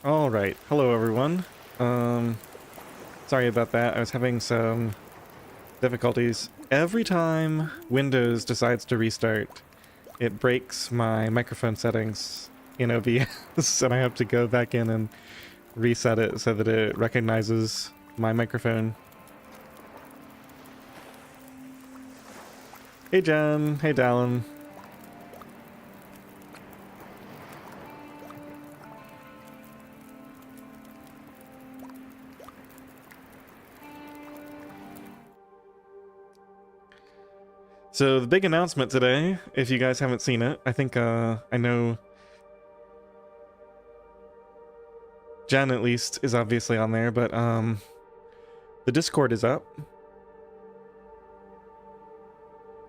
All right. Hello, everyone. Sorry about that. I was having some difficulties. Every time Windows decides to restart, it breaks my microphone settings in OBS, and I have to go back in and reset it so that it recognizes my microphone. Hey, Jen. Hey, Dallin. So the big announcement today, if you guys haven't seen it, I think I know Jen at least is obviously on there, but the Discord is up.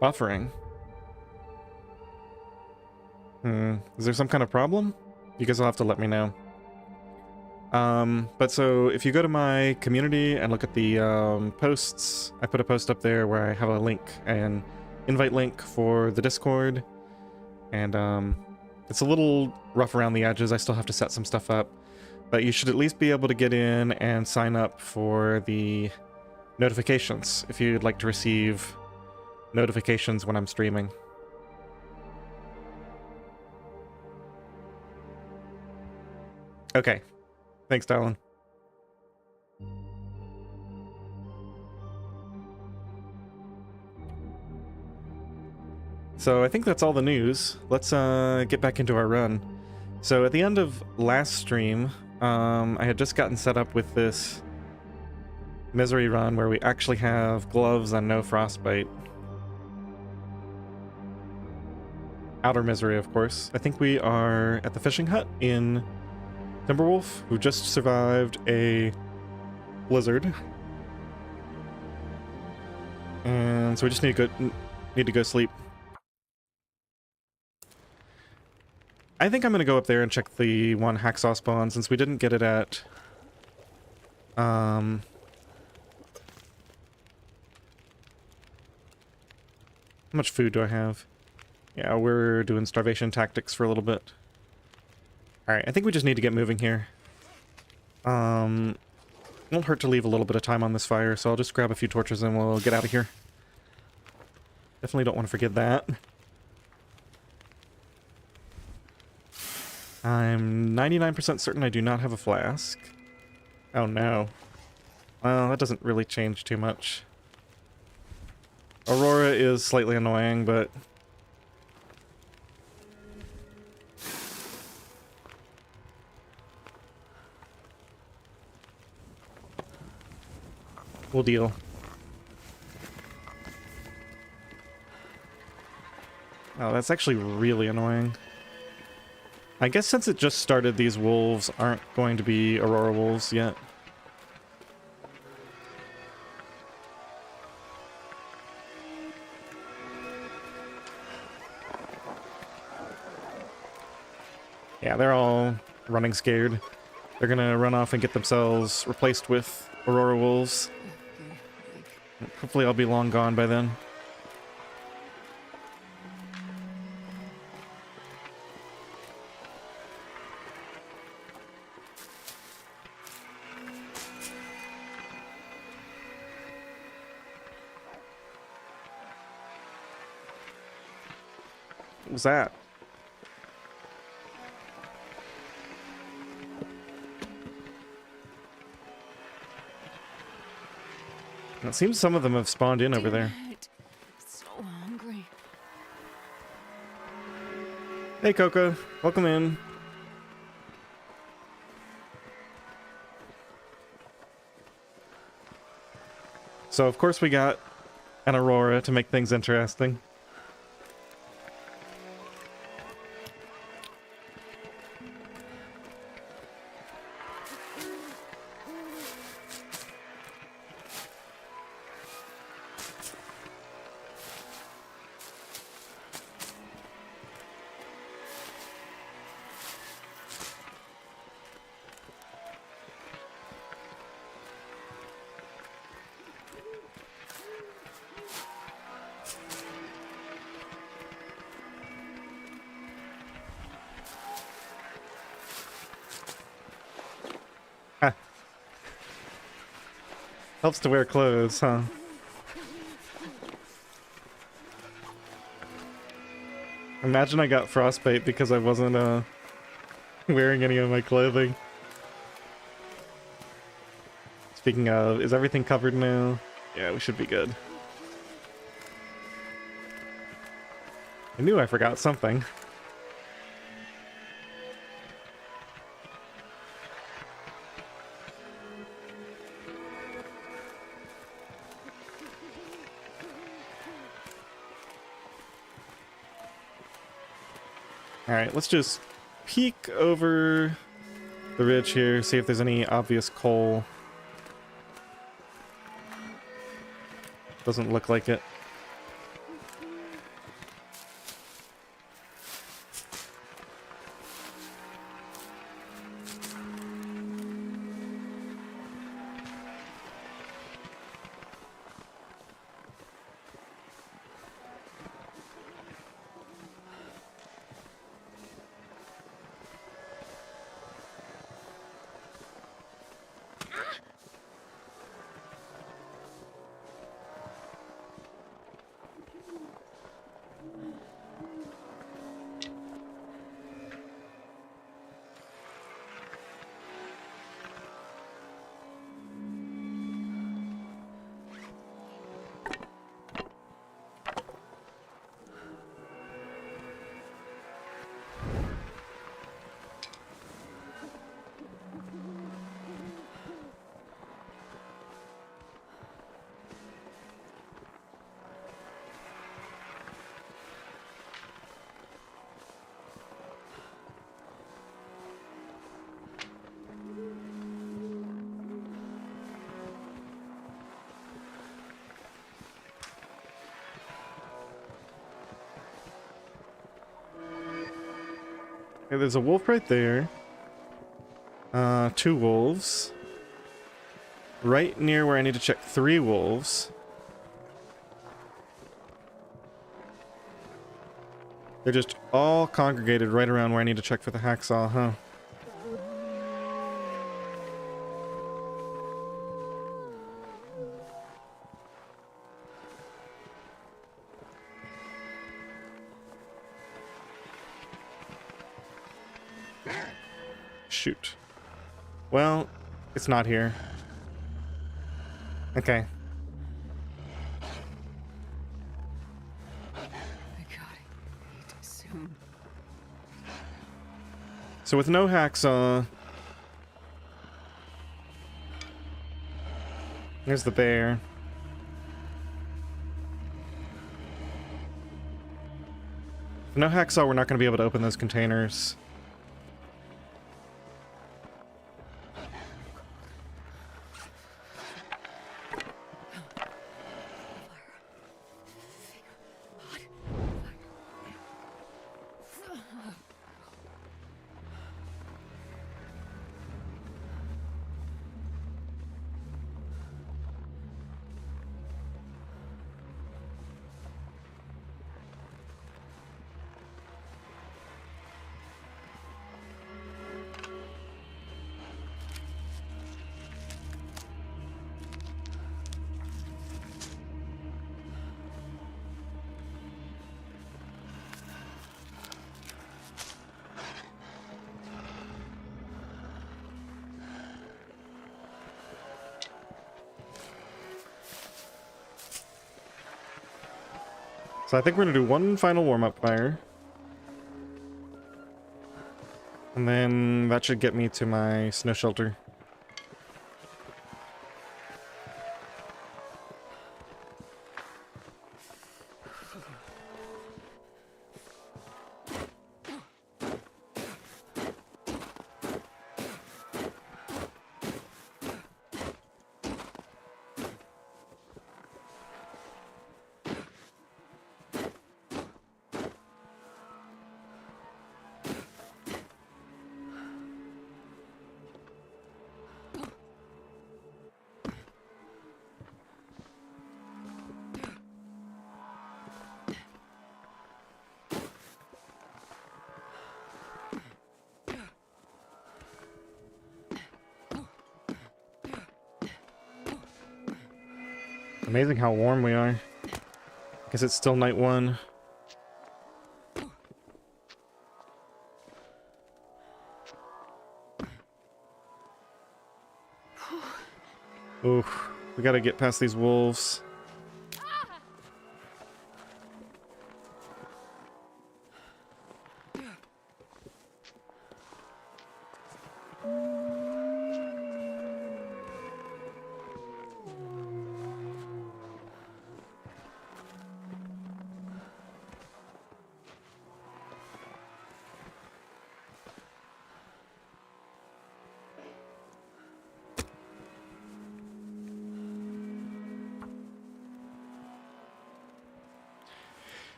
Buffering. Is there some kind of problem? You guys will have to let me know. But so if you go to my community and look at the posts, I put a post up there where I have a link, an invite link for the Discord. And it's a little rough around the edges. I still have to set some stuff up. But you should at least be able to get in and sign up for the notifications if you'd like to receive notifications when I'm streaming. Okay. Thanks, Dallin. So I think that's all the news. Let's get back into our run. So at the end of last stream, I had just gotten set up with this misery run where we actually have gloves and no frostbite. Outermisery, of course. I think we are at the fishing hut in Timberwolf, who just survived a blizzard. And so we just need to go sleep. I think I'm gonna go up there and check the one hacksaw spawn since we didn't get it at how much food do I have? Yeah, we're doing starvation tactics for a little bit. Alright, I think we just need to get moving here. It won't hurt to leave a little bit of time on this fire, so I'll just grab a few torches and we'll get out of here. Definitely don't want to forget that. I'm 99% certain I do not have a flask. Oh no. Well, that doesn't really change too much. Aurora is slightly annoying, but we'll deal. Oh, that's actually really annoying. I guess since it just started, these wolves aren't going to be Aurora wolves yet. Yeah, they're all running scared. They're gonna run off and get themselves replaced with Aurora wolves. Hopefully I'll be long gone by then. What was that? It seems some of them have spawned in over there. So hungry. Hey, Coca. Welcome in. So, of course, we got an Aurora to make things interesting. Helps to wear clothes, huh? Imagine I got frostbite because I wasn't wearing any of my clothing. Speaking of, is everything covered now? Yeah, we should be good. I knew I forgot something. Alright, let's just peek over the ridge here, see if there's any obvious coal. Doesn't look like it. Okay, there's a wolf right there. 2 wolves. Right near where I need to check 3 wolves. They're just all congregated right around where I need to check for the hacksaw, huh? Shoot. Well, it's not here. Okay. I gotta eat soon. So with no hacksaw... There's the bear. With no hacksaw, we're not going to be able to open those containers. So I think we're going to do one final warm-up fire. And then that should get me to my snow shelter. Amazing how warm we are. I guess it's still night 1. Oof. We gotta get past these wolves.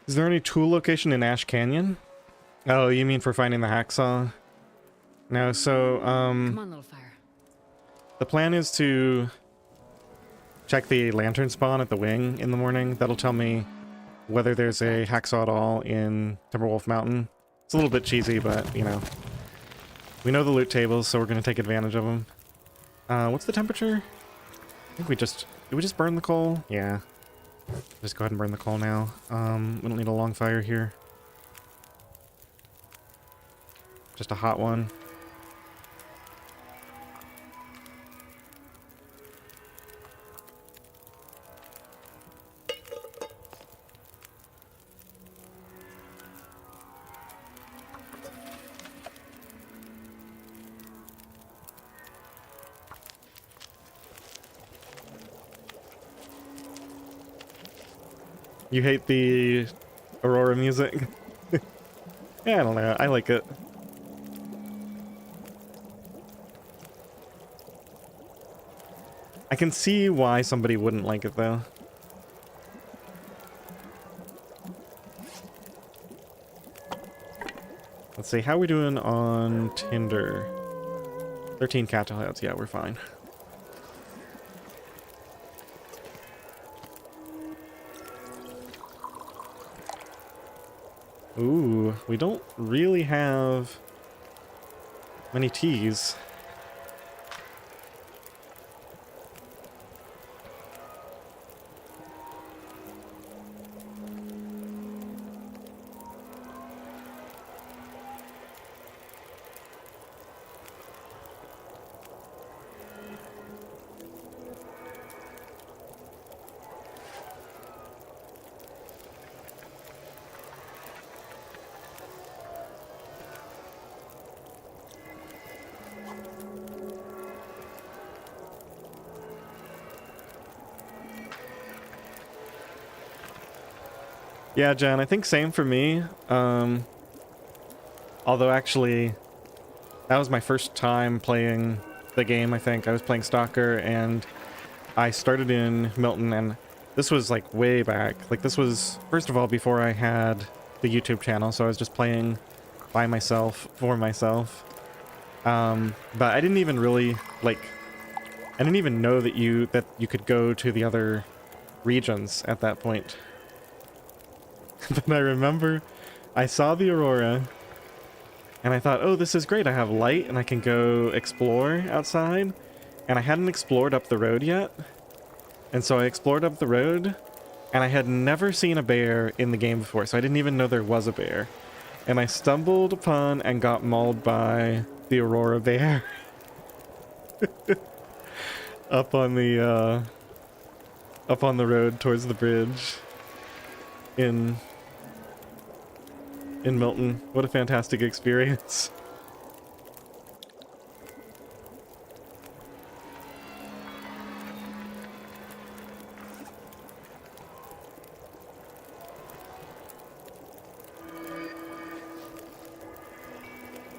Is there any tool location in Ash Canyon? Oh, you mean for finding the hacksaw? No, so, Come on, little fire. the plan is to check the lantern spawn at the wing in the morning. That'll tell me whether there's a hacksaw at all in Timberwolf Mountain. It's a little bit cheesy, but, you know. We know the loot tables, so we're going to take advantage of them. What's the temperature? I think we just... Did we just burn the coal? Yeah. Just go ahead and burn the coal now. We don't need a long fire here. Just a hot one. You hate the Aurora music? Yeah, I don't know. I like it. I can see why somebody wouldn't like it, though. Let's see, how are we doing on Tinder? 13 cattle heads. Yeah, we're fine. Ooh, we don't really have many teas. Yeah, Jen, I think same for me. Although actually, that was my first time playing the game, I think. I was playing Stalker, and I started in Milton, and this was like way back. Like this was, first of all, before I had the YouTube channel, so I was just playing by myself, for myself. But I didn't even really, like, I didn't even know that you could go to the other regions at that point. But I remember I saw the Aurora, and I thought, oh, this is great. I have light, and I can go explore outside. And I hadn't explored up the road yet. And so I explored up the road, and I had never seen a bear in the game before, so I didn't even know there was a bear. And I stumbled upon and got mauled by the Aurora bear. up on the road towards the bridge in Milton. What a fantastic experience.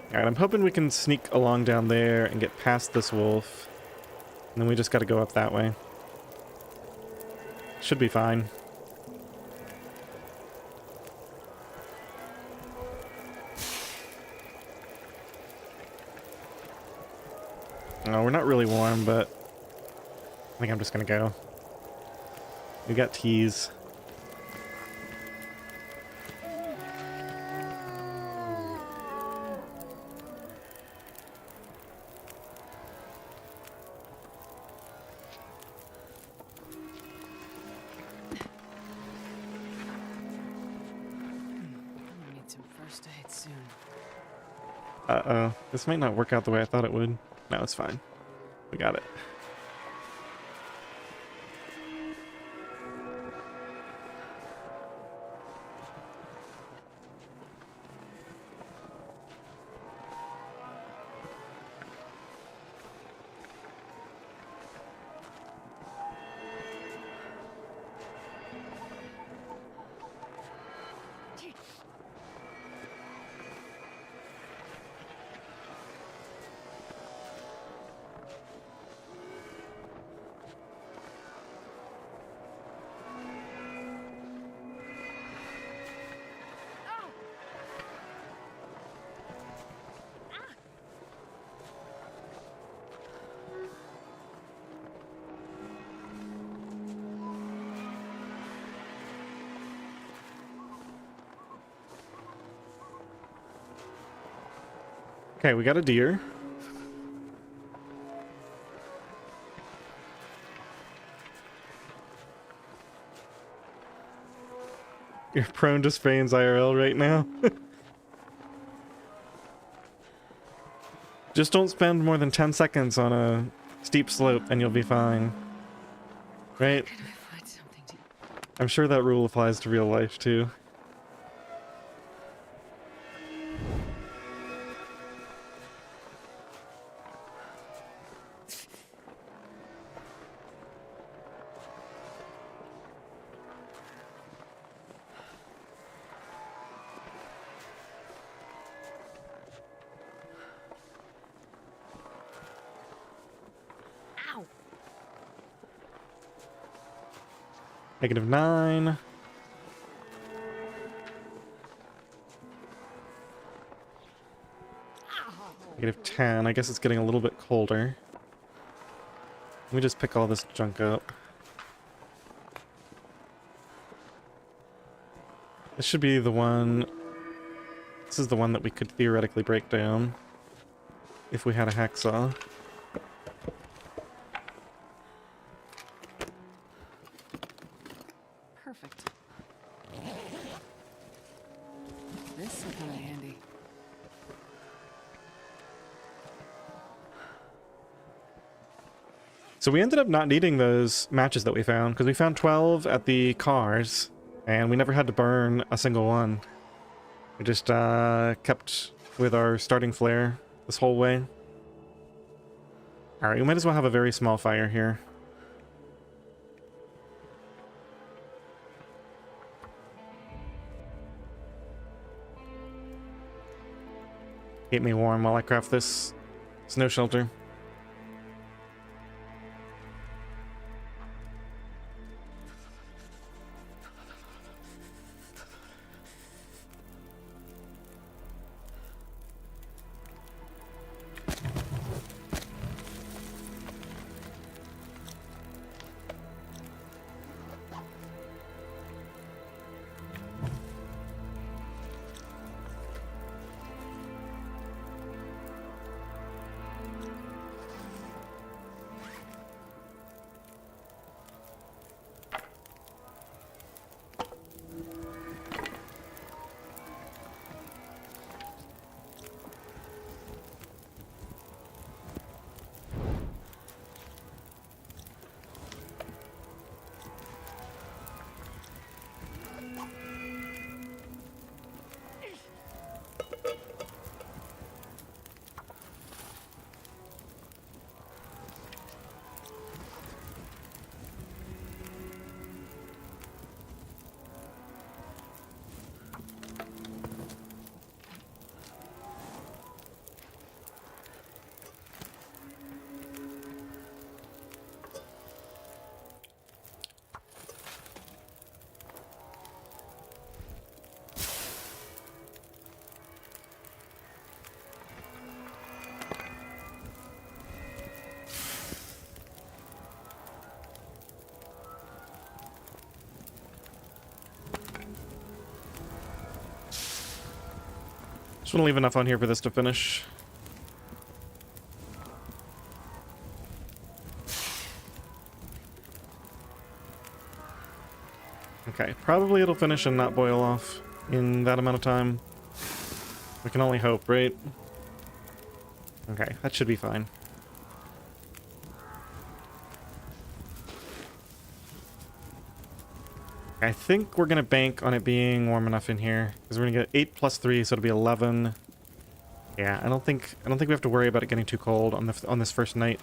Alright, I'm hoping we can sneak along down there and get past this wolf. And then we just gotta go up that way. Should be fine. No, we're not really warm, but I think I'm just gonna go. We got teas. First aid soon. Uh-oh. This might not work out the way I thought it would. No, it's fine. We got it. Okay, we got a deer. You're prone to Spain's IRL right now. Just don't spend more than 10 seconds on a steep slope and you'll be fine. Right? Can I find something to... I'm sure that rule applies to real life too. Ow! -9. -10. I guess it's getting a little bit colder. Let me just pick all this junk up. This should be the one... This is the one that we could theoretically break down if we had a hacksaw. Perfect. This will come in handy. So we ended up not needing those matches that we found, because we found 12 at the cars, and we never had to burn a single one. We just kept with our starting flare this whole way. Alright, we might as well have a very small fire here. Keep me warm while I craft this snow shelter. Just want to leave enough on here for this to finish. Okay, probably it'll finish and not boil off in that amount of time. We can only hope, right? Okay, that should be fine. I think we're gonna bank on it being warm enough in here because we're gonna get 8 plus 3, so it'll be 11. Yeah, I don't think we have to worry about it getting too cold on this first night.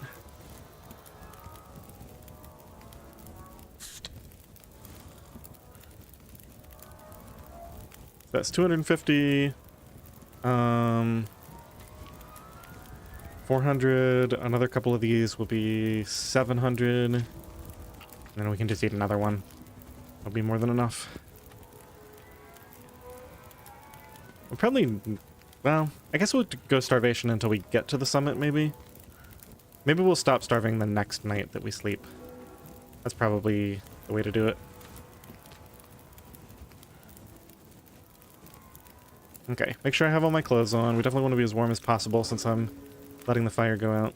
That's 250. 400. Another couple of these will be 700. And then we can just eat another one. That'll be more than enough. We'll probably... Well, I guess we'll go starvation until we get to the summit, maybe? Maybe we'll stop starving the next night that we sleep. That's probably the way to do it. Okay, make sure I have all my clothes on. We definitely want to be as warm as possible since I'm letting the fire go out.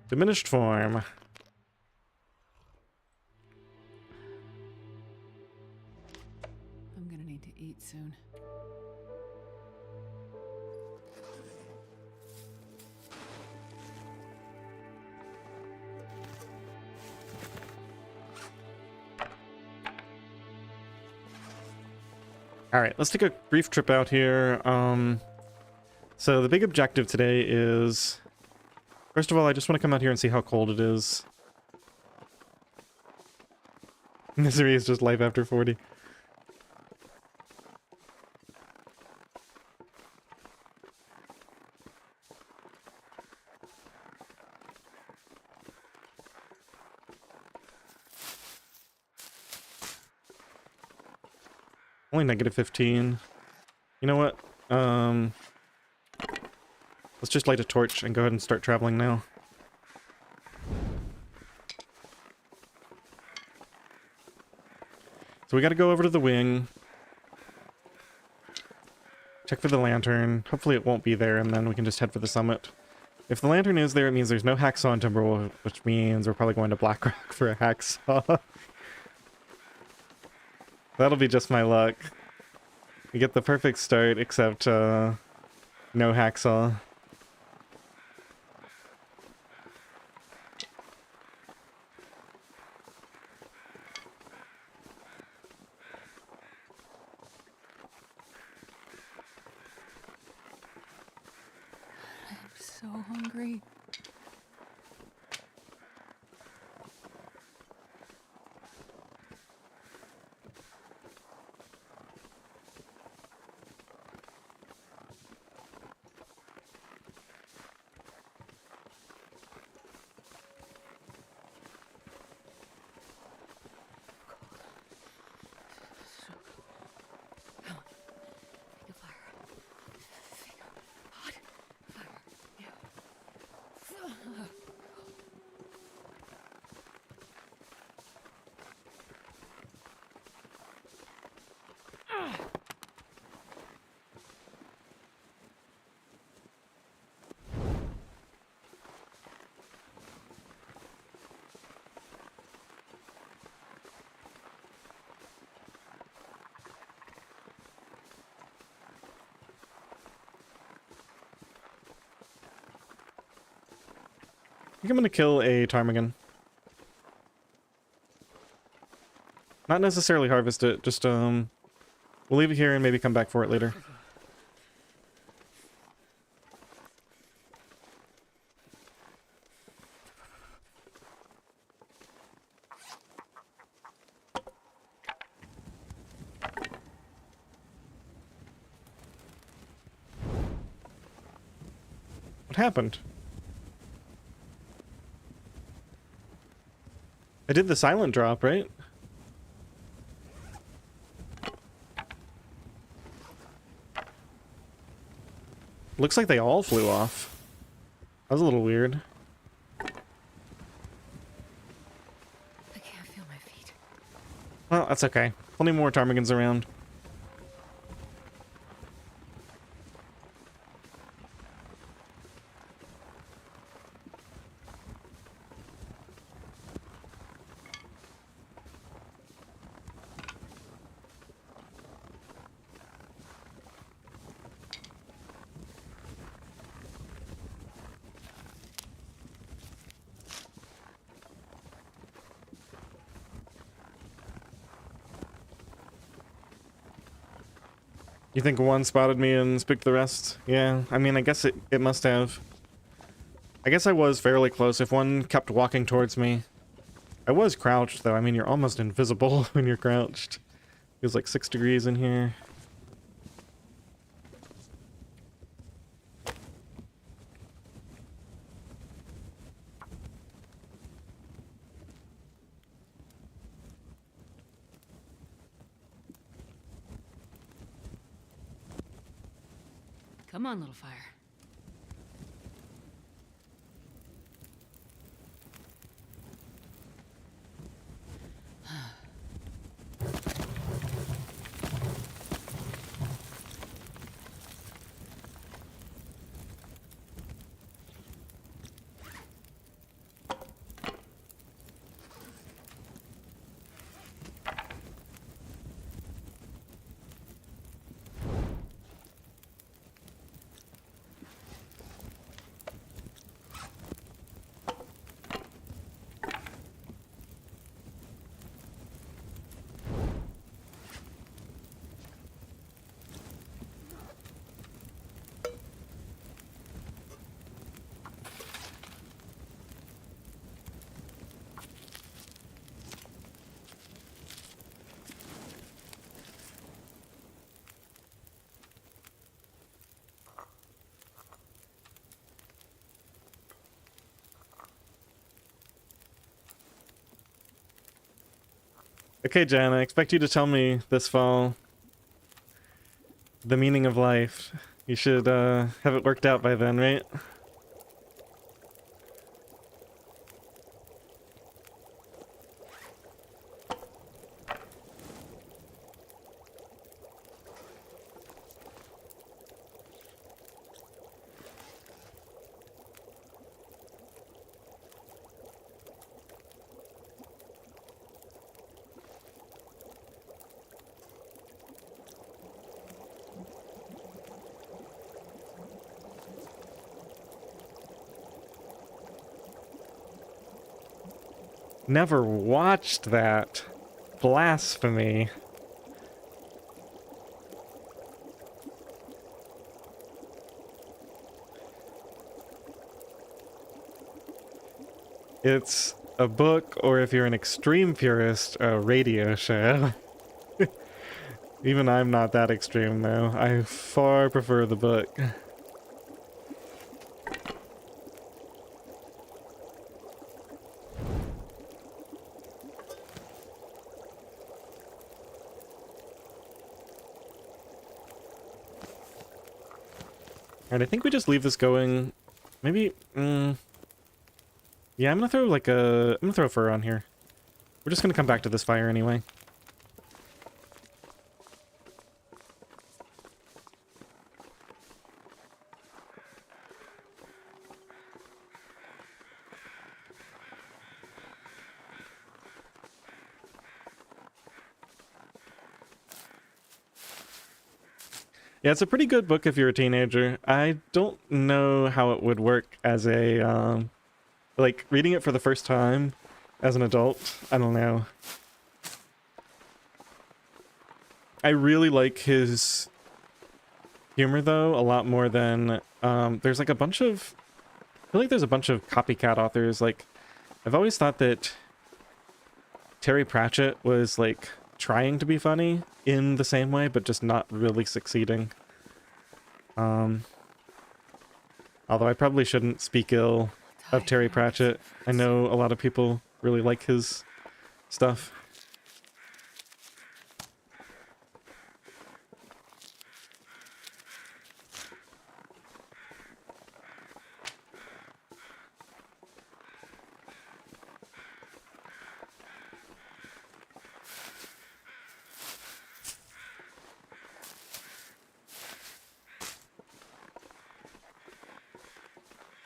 Diminished form. I'm gonna need to eat soon. All right, let's take a brief trip out here. So the big objective today is, first of all, I just want to come out here and see how cold it is. Misery is just life after 40. Only negative 15. You know what? Let's just light a torch and go ahead and start traveling now. So we gotta go over to the wing. Check for the lantern. Hopefully it won't be there, and then we can just head for the summit. If the lantern is there, it means there's no hacksaw in Timberwolf, which means we're probably going to Blackrock for a hacksaw. That'll be just my luck. We get the perfect start, except, no hacksaw. I'm so hungry. I think I'm gonna kill a ptarmigan. Not necessarily harvest it, just, we'll leave it here and maybe come back for it later. What happened? I did the silent drop, right? Looks like they all flew off. That was a little weird. I can't feel my feet. Well, that's okay. Plenty more ptarmigans around. You think one spotted me and spooked the rest? Yeah, I mean, I guess it must have. I guess I was fairly close if one kept walking towards me. I was crouched, though. I mean, you're almost invisible when you're crouched. Feels like 6 degrees in here. Come on, little fire. Okay, Jan, I expect you to tell me this fall the meaning of life. You should have it worked out by then, right? Never watched that. Blasphemy. It's a book, or if you're an extreme purist, a radio show. Even I'm not that extreme, though. I far prefer the book. Alright, I think we just leave this going. Maybe, yeah, I'm gonna throw I'm gonna throw fur on here. We're just gonna come back to this fire anyway. Yeah, it's a pretty good book if you're a teenager. I don't know how it would work as a, like, reading it for the first time as an adult. I don't know. I really like his humor, though, a lot more than, there's like a bunch of, I feel like there's a bunch of copycat authors. Like, I've always thought that Terry Pratchett was, like, trying to be funny in the same way, but just not really succeeding. Although I probably shouldn't speak ill of Terry Pratchett. I know a lot of people really like his stuff.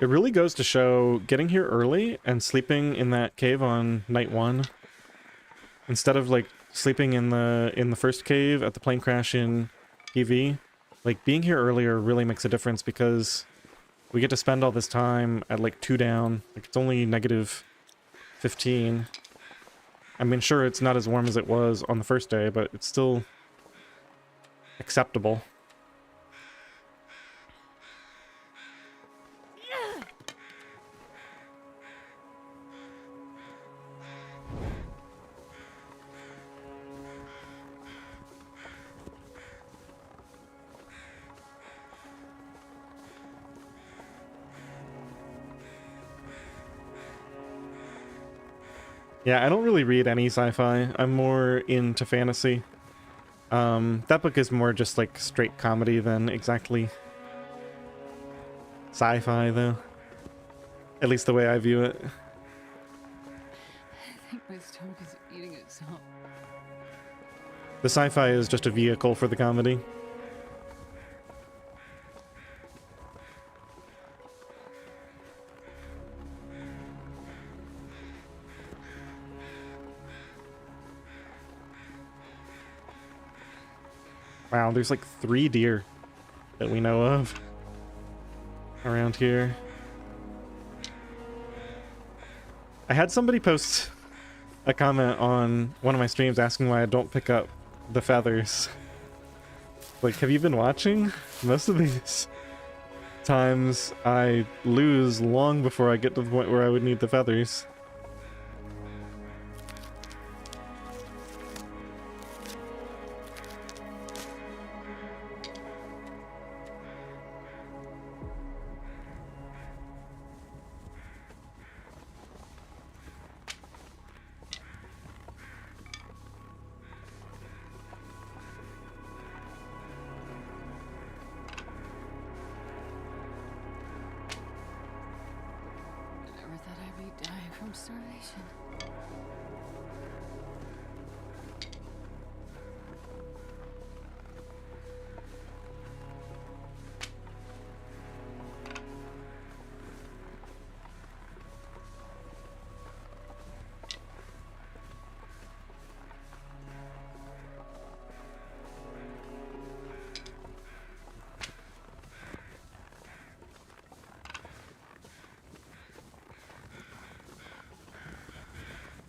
It really goes to show getting here early and sleeping in that cave on night 1 instead of like sleeping in the first cave at the plane crash in PV. Like being here earlier really makes a difference because we get to spend all this time at like 2 down. Like it's only negative 15. I mean, sure, it's not as warm as it was on the first day, but it's still acceptable. Yeah, I don't really read any sci-fi. I'm more into fantasy. That book is more just like straight comedy than exactly sci-fi, though. At least the way I view it. I think my stomach is eating itself. The sci-fi is just a vehicle for the comedy. Wow, there's like 3 deer that we know of around here. I had somebody post a comment on one of my streams asking why I don't pick up the feathers. Like, have you been watching? Most of these times I lose long before I get to the point where I would need the feathers. I never thought I'd be dying from starvation.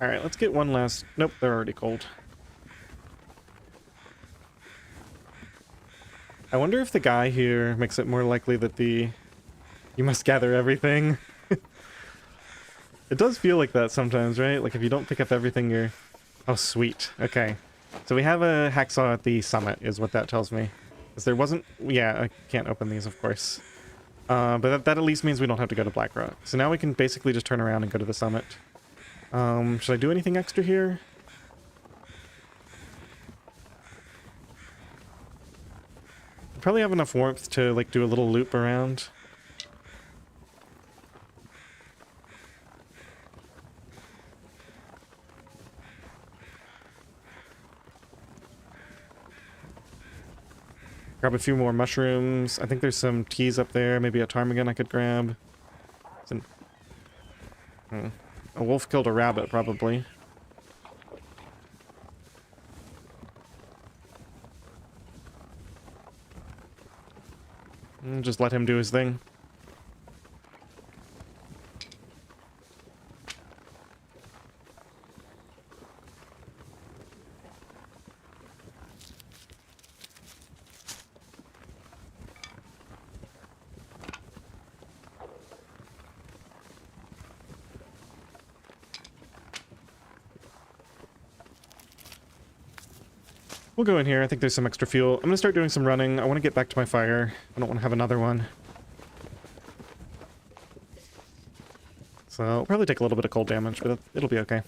Alright, let's get one last... Nope, they're already cold. I wonder if the guy here makes it more likely that the... You must gather everything. It does feel like that sometimes, right? Like if you don't pick up everything, you're... Oh, sweet. Okay. So we have a hacksaw at the summit, is what that tells me. Because there wasn't... Yeah, I can't open these, of course. But that at least means we don't have to go to Blackrock. So now we can basically just turn around and go to the summit. Should I do anything extra here? I probably have enough warmth to, like, do a little loop around. Grab a few more mushrooms. I think there's some teas up there. Maybe a ptarmigan I could grab. Some... A wolf killed a rabbit, probably. Just let him do his thing. We'll go in here. I think there's some extra fuel. I'm going to start doing some running. I want to get back to my fire. I don't want to have another one. So I'll probably take a little bit of cold damage, but it'll be okay.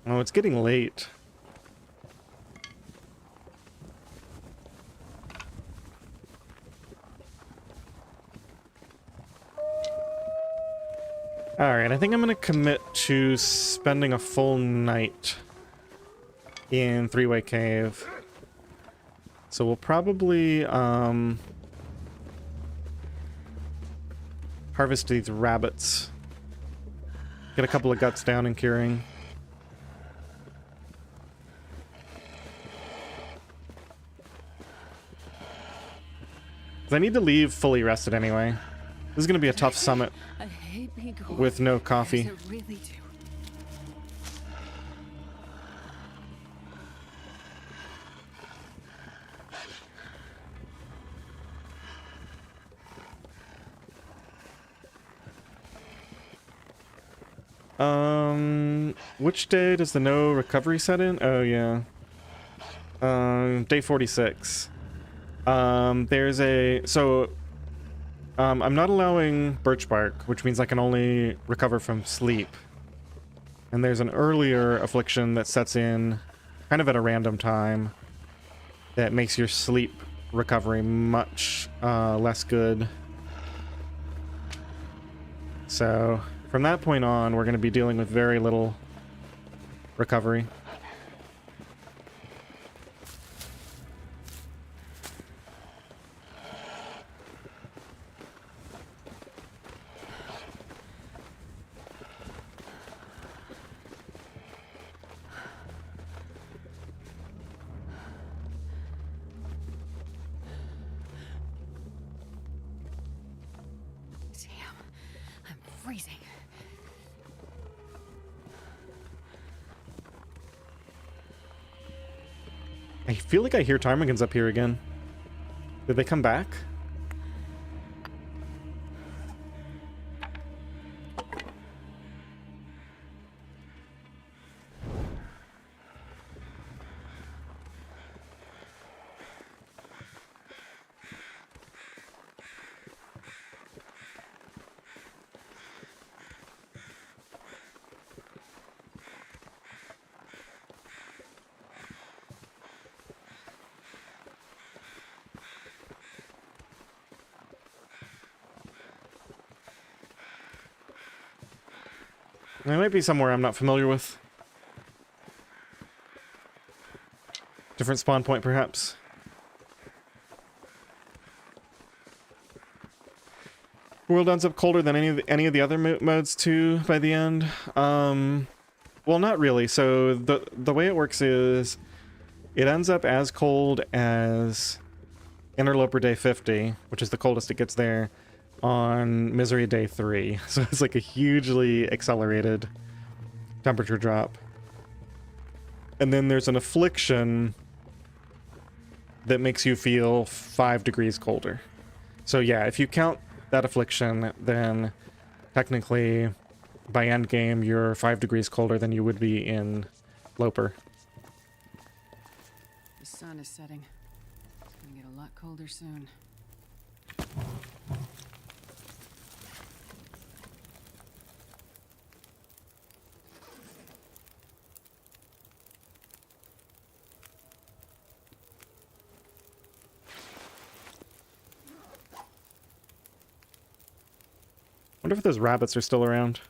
Oh, it's getting late. Alright, I think I'm gonna commit to spending a full night in Three-Way Cave. So we'll probably, harvest these rabbits. Get a couple of guts down and curing. I need to leave fully rested anyway. This is gonna be a tough summit I hate being cold. with no coffee. I really do. Which day does the no recovery set in? Oh, yeah. Day 46. There's a... So, I'm not allowing birch bark, which means I can only recover from sleep. And there's an earlier affliction that sets in kind of at a random time that makes your sleep recovery much less good. So, from that point on, we're going to be dealing with very little recovery. Damn, I'm freezing. I feel like I hear ptarmigans up here again. Did they come back? It might be somewhere I'm not familiar with. Different spawn point, perhaps. The world ends up colder than any of the other modes too by the end. Well, not really. So the way it works is it ends up as cold as Interloper Day 50, which is the coldest it gets there, on Misery Day 3. So it's like a hugely accelerated temperature drop. And then there's an affliction that makes you feel 5 degrees colder. So yeah, if you count that affliction, then technically by endgame you're 5 degrees colder than you would be in Loper. The sun is setting. It's gonna get a lot colder soon. Wonder if those rabbits are still around.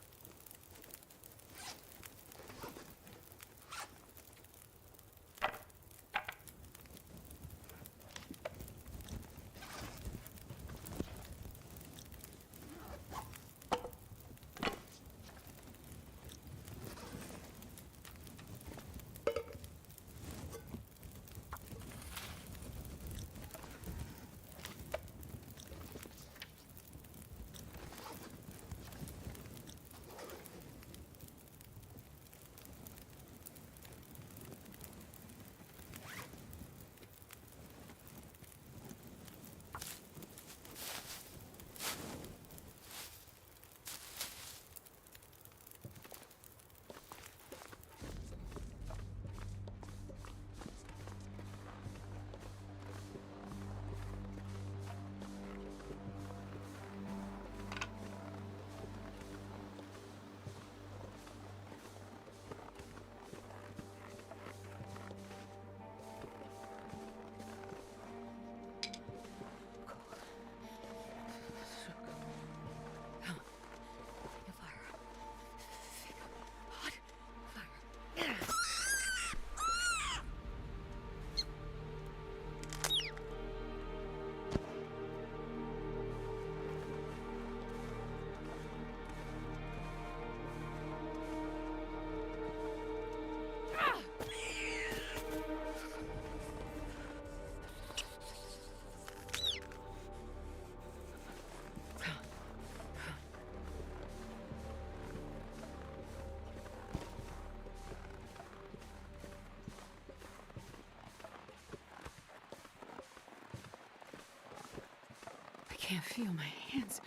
I can't feel my hands.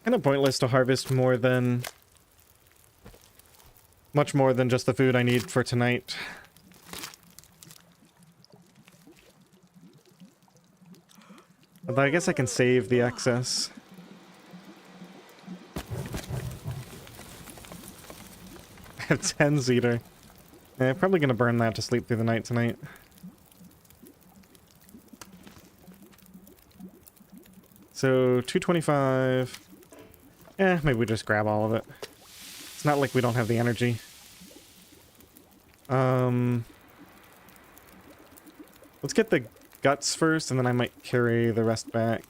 Kind of pointless to harvest much more than just the food I need for tonight. But I guess I can save the excess. I have 10 Zeter. I'm probably gonna burn that to sleep through the night tonight. So, 225. Maybe we just grab all of it. It's not like we don't have the energy. Let's get the guts first, and then I might carry the rest back.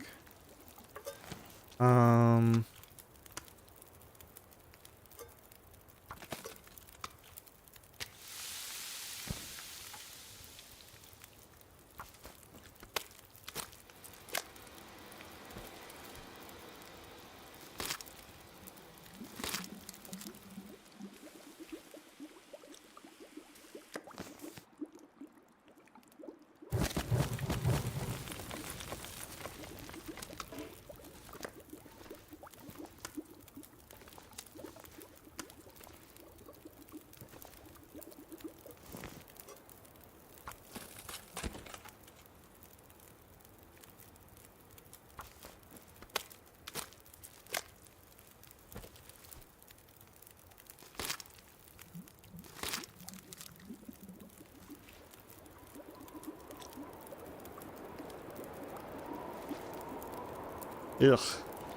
Ugh.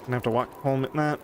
Gonna have to walk home at that.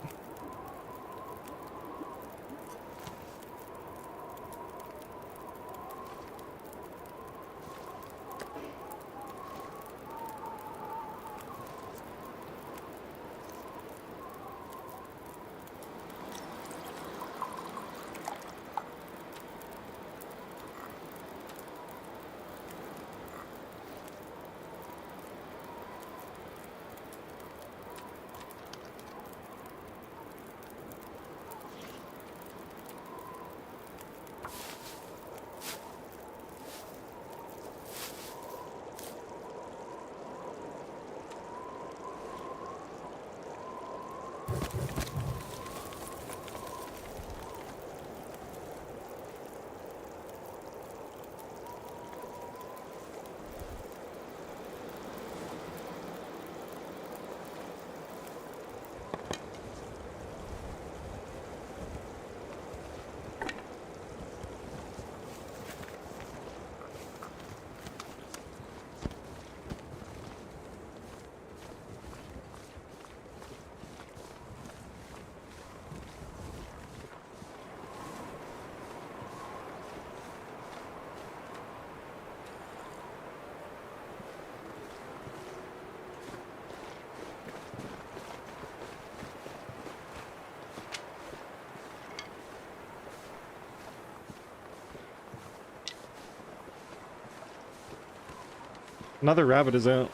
Another rabbit is out.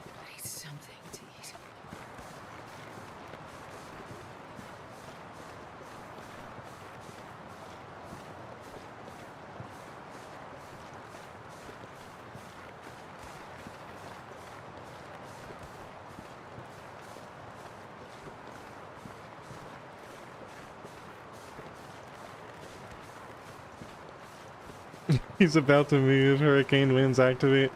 I need something to eat. He's about to move. Hurricane winds activate.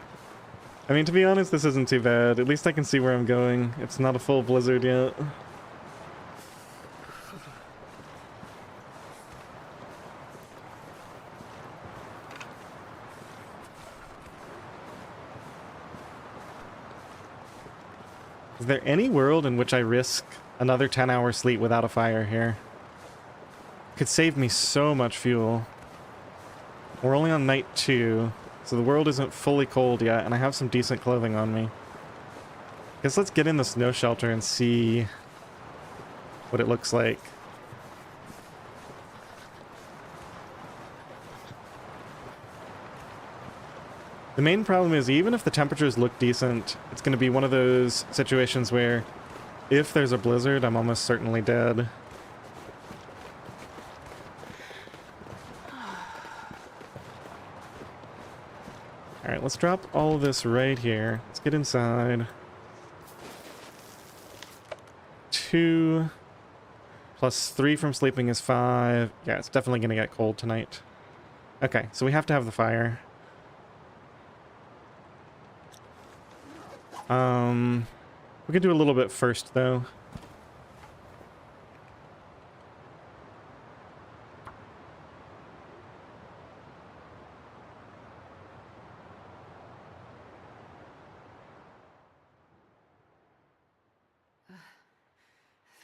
I mean, to be honest, this isn't too bad. At least I can see where I'm going. It's not a full blizzard yet. Is there any world in which I risk another 10-hour sleep without a fire here? Could save me so much fuel. We're only on night 2, so the world isn't fully cold yet, and I have some decent clothing on me. Guess let's get in the snow shelter and see what it looks like. The main problem is, even if the temperatures look decent, it's going to be one of those situations where if there's a blizzard, I'm almost certainly dead. Alright, let's drop all of this right here. Let's get inside. 2 plus 3 from sleeping is 5. Yeah, it's definitely gonna get cold tonight. Okay, so we have to have the fire. We could do a little bit first, though. The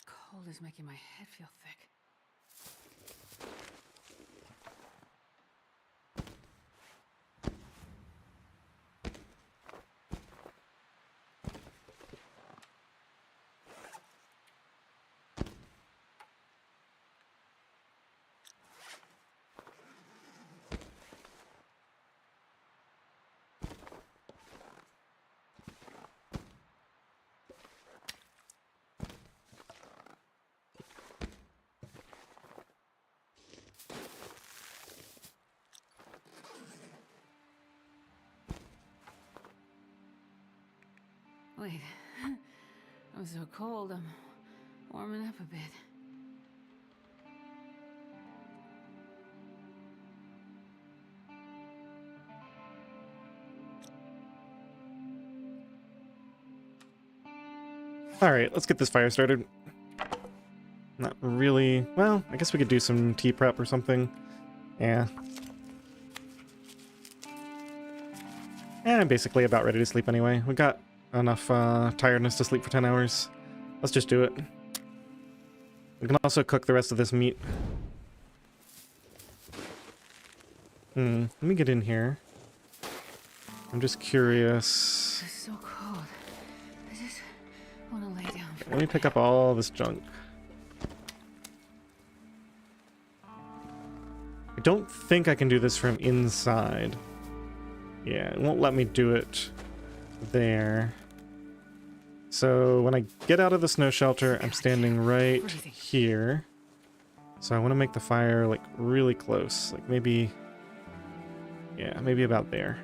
cold is making my head feel thick. Wait, I'm so cold, I'm warming up a bit. Alright, let's get this fire started. Not really... Well, I guess we could do some tea prep or something. Yeah. And I'm basically about ready to sleep anyway. We got enough tiredness to sleep for 10 hours. Let's just do it. We can also cook the rest of this meat. Let me get in here. I'm just curious. It's so cold. I just want to lay down. Let me pick up all this junk. I don't think I can do this from inside. Yeah, it won't let me do it there. So when I get out of the snow shelter, I'm standing right here. So I want to make the fire like really close, like maybe, yeah, maybe about there.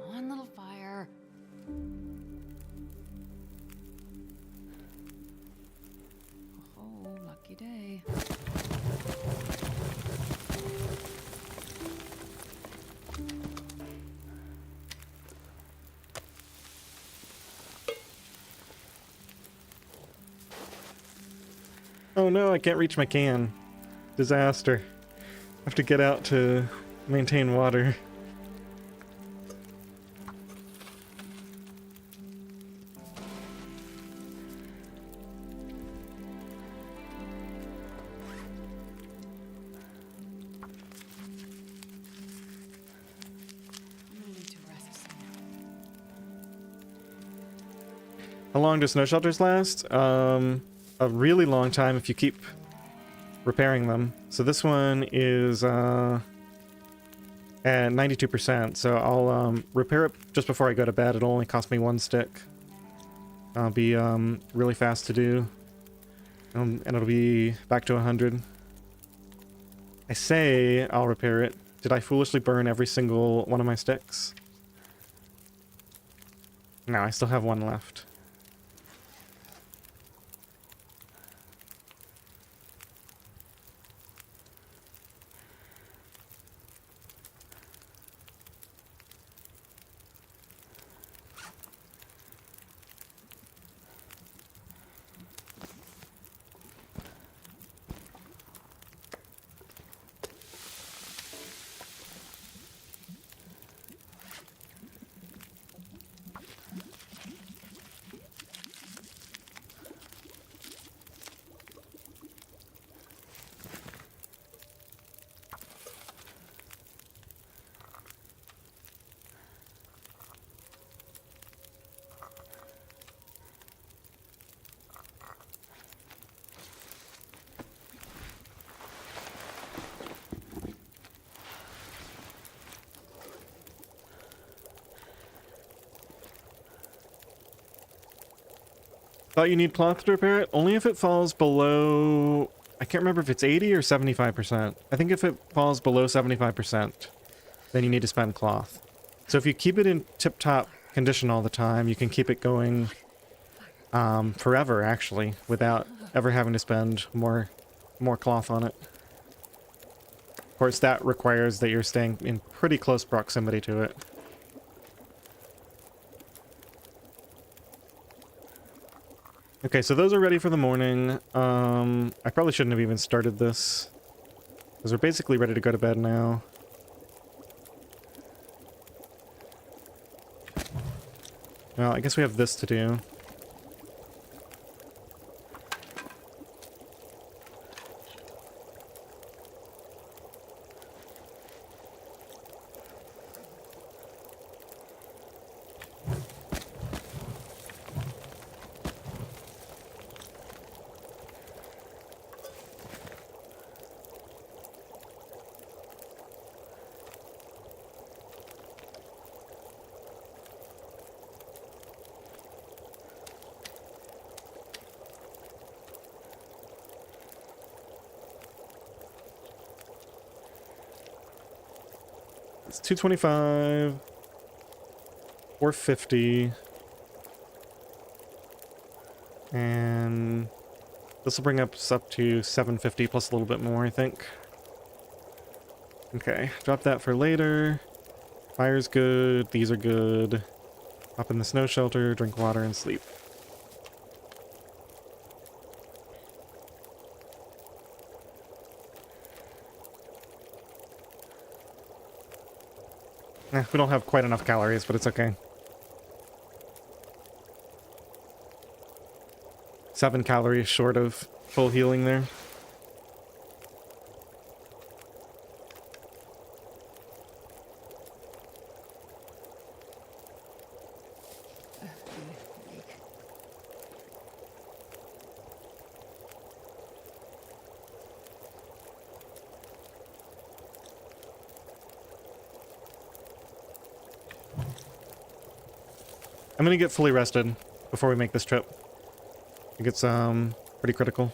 One little fire. Oh, lucky day. Oh no, I can't reach my can. Disaster. I have to get out to maintain water. I'm gonna need to rest some. How long do snow shelters last? A really long time if you keep repairing them. So this one is at 92%, so I'll repair it just before I go to bed. It'll only cost me 1 stick. I'll be really fast to do. And it'll be back to 100. I say I'll repair it. Did I foolishly burn every single one of my sticks? No, I still have 1 left. Thought you need cloth to repair it? Only if it falls below... I can't remember if it's 80 or 75%. I think if it falls below 75%, then you need to spend cloth. So if you keep it in tip-top condition all the time, you can keep it going forever, actually, without ever having to spend more cloth on it. Of course, that requires that you're staying in pretty close proximity to it. Okay, so those are ready for the morning. I probably shouldn't have even started this, because we're basically ready to go to bed now. Well, I guess we have this to do. It's 225, 450, and this will bring us up to 750 plus a little bit more, I think. Okay, drop that for later. Fire's good, these are good. Hop in the snow shelter, drink water, and sleep. We don't have quite enough calories, but it's okay. 7 calories short of full healing there. I'm gonna get fully rested before we make this trip. I think it's pretty critical.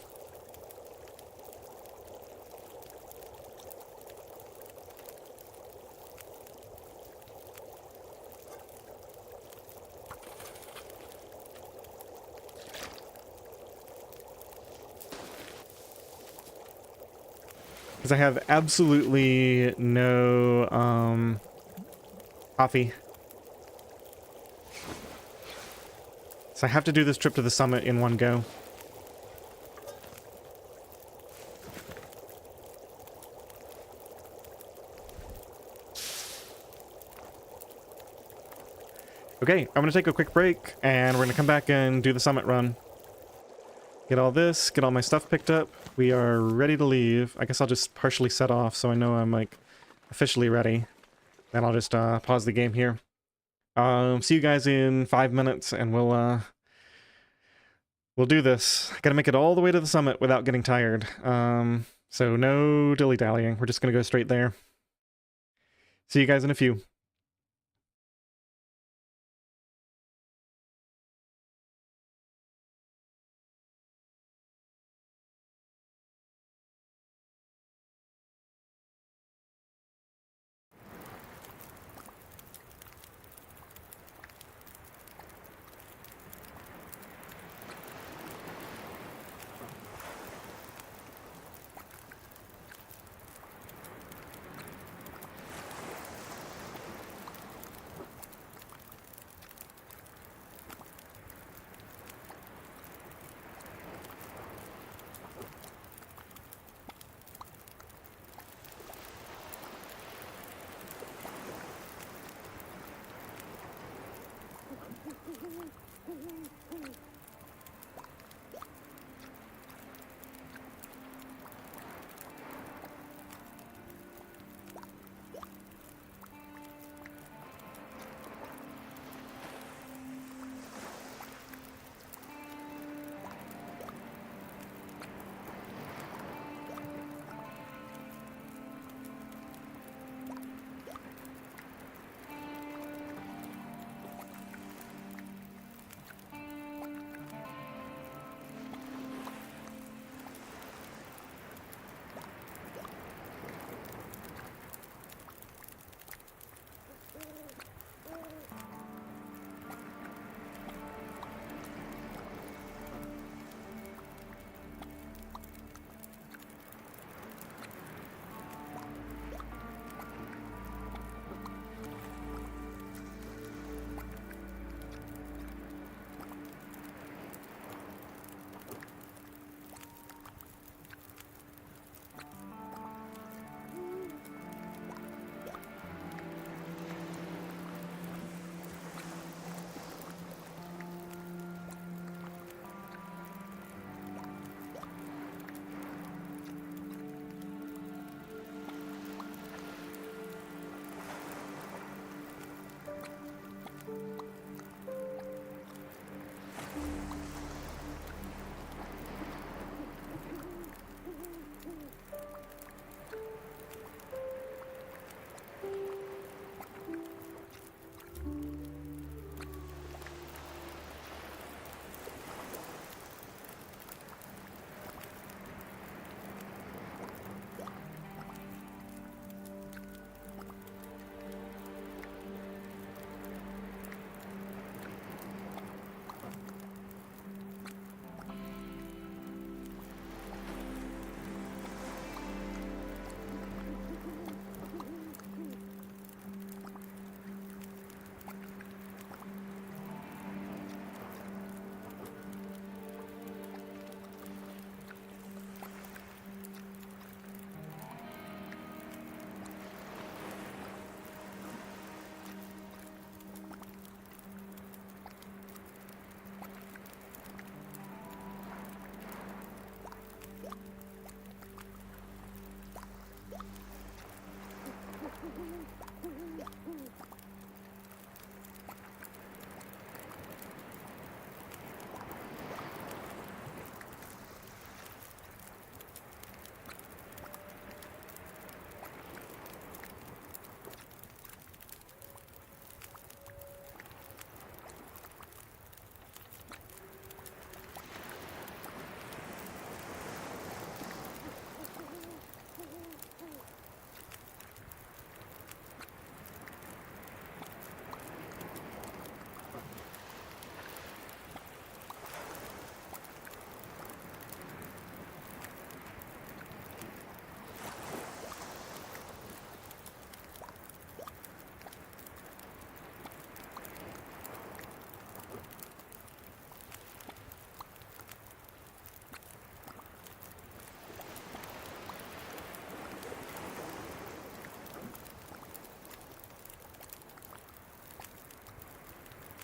Because I have absolutely no coffee. So I have to do this trip to the summit in one go. Okay, I'm gonna take a quick break, and we're gonna come back and do the summit run. Get all this, get all my stuff picked up. We are ready to leave. I guess I'll just partially set off so I know I'm, like, officially ready. Then I'll just pause the game here. See you guys in 5 minutes, and we'll do this. Gotta make it all the way to the summit without getting tired. So no dilly-dallying. We're just gonna go straight there. See you guys in a few.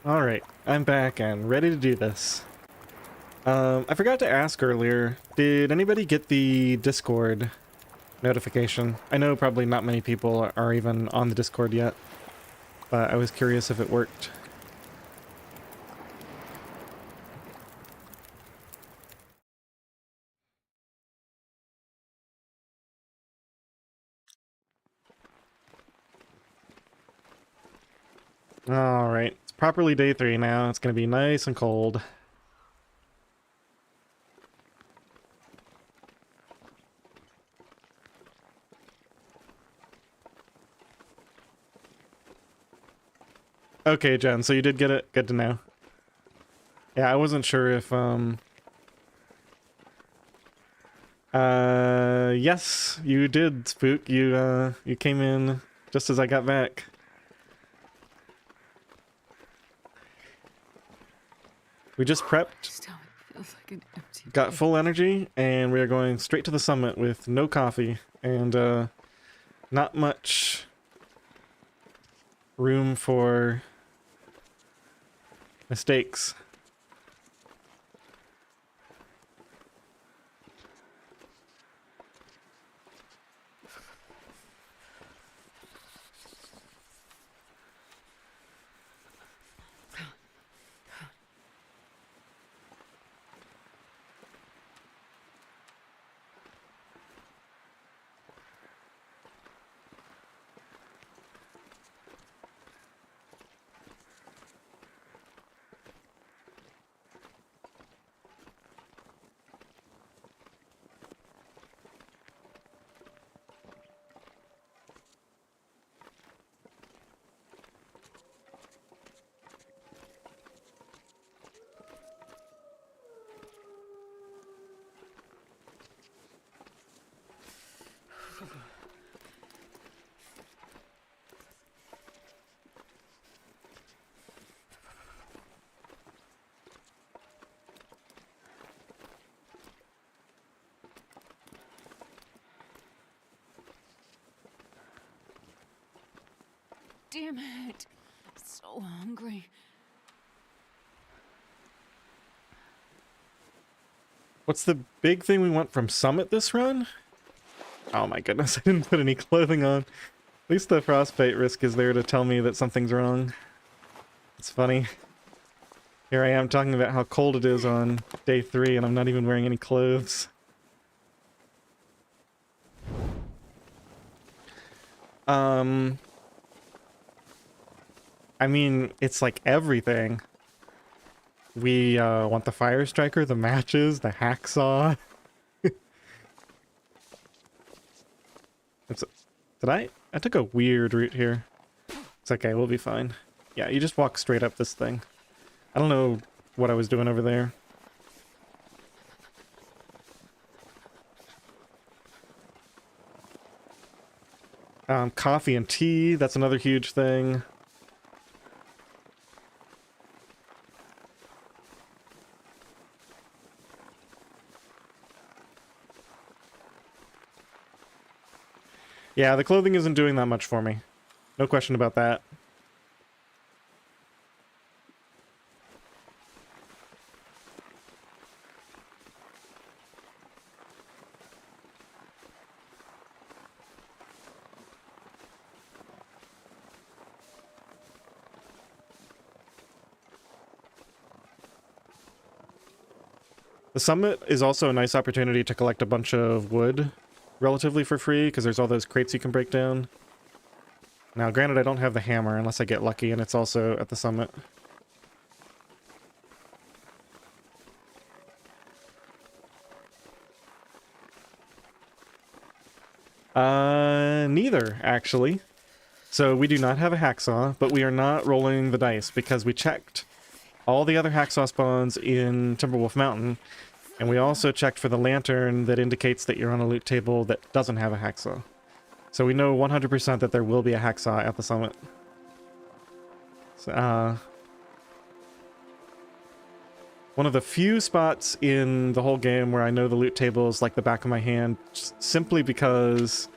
Alright, I'm back and ready to do this. I forgot to ask earlier, did anybody get the Discord notification? I know probably not many people are even on the Discord yet, but I was curious if it worked. Alright, it's properly day 3 now. It's gonna be nice and cold. Okay, Jen, so you did get it. Good to know. Yeah, I wasn't sure if, yes, you did, Spook. You came in just as I got back. We just prepped, Stomach feels like an empty got pit. full energy, and we are going straight to the summit with no coffee and not much room for mistakes. Damn it. So hungry. What's the big thing we want from Summit this run? Oh my goodness, I didn't put any clothing on. At least the frostbite risk is there to tell me that something's wrong. It's funny. Here I am talking about how cold it is on day 3 and I'm not even wearing any clothes. I mean, it's like everything. We want the fire striker, the matches, the hacksaw. Did I took a weird route here. It's okay, we'll be fine. Yeah, you just walk straight up this thing. I don't know what I was doing over there. Coffee and tea, that's another huge thing. Yeah, the clothing isn't doing that much for me. No question about that. The summit is also a nice opportunity to collect a bunch of wood relatively for free, because there's all those crates you can break down. Now, granted, I don't have the hammer unless I get lucky, and it's also at the summit. Neither, actually. So we do not have a hacksaw, but we are not rolling the dice, because we checked all the other hacksaw spawns in Timberwolf Mountain, and we also checked for the lantern that indicates that you're on a loot table that doesn't have a hacksaw. So we know 100% that there will be a hacksaw at the summit. So, one of the few spots in the whole game where I know the loot table is like the back of my hand, simply because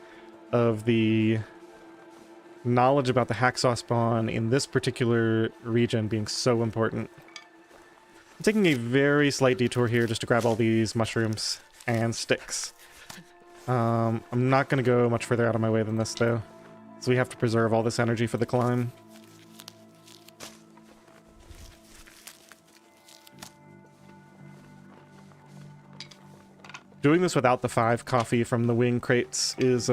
of the knowledge about the hacksaw spawn in this particular region being so important. I'm taking a very slight detour here just to grab all these mushrooms and sticks. I'm not going to go much further out of my way than this, though. So we have to preserve all this energy for the climb. Doing this without the 5 coffee from the wing crates is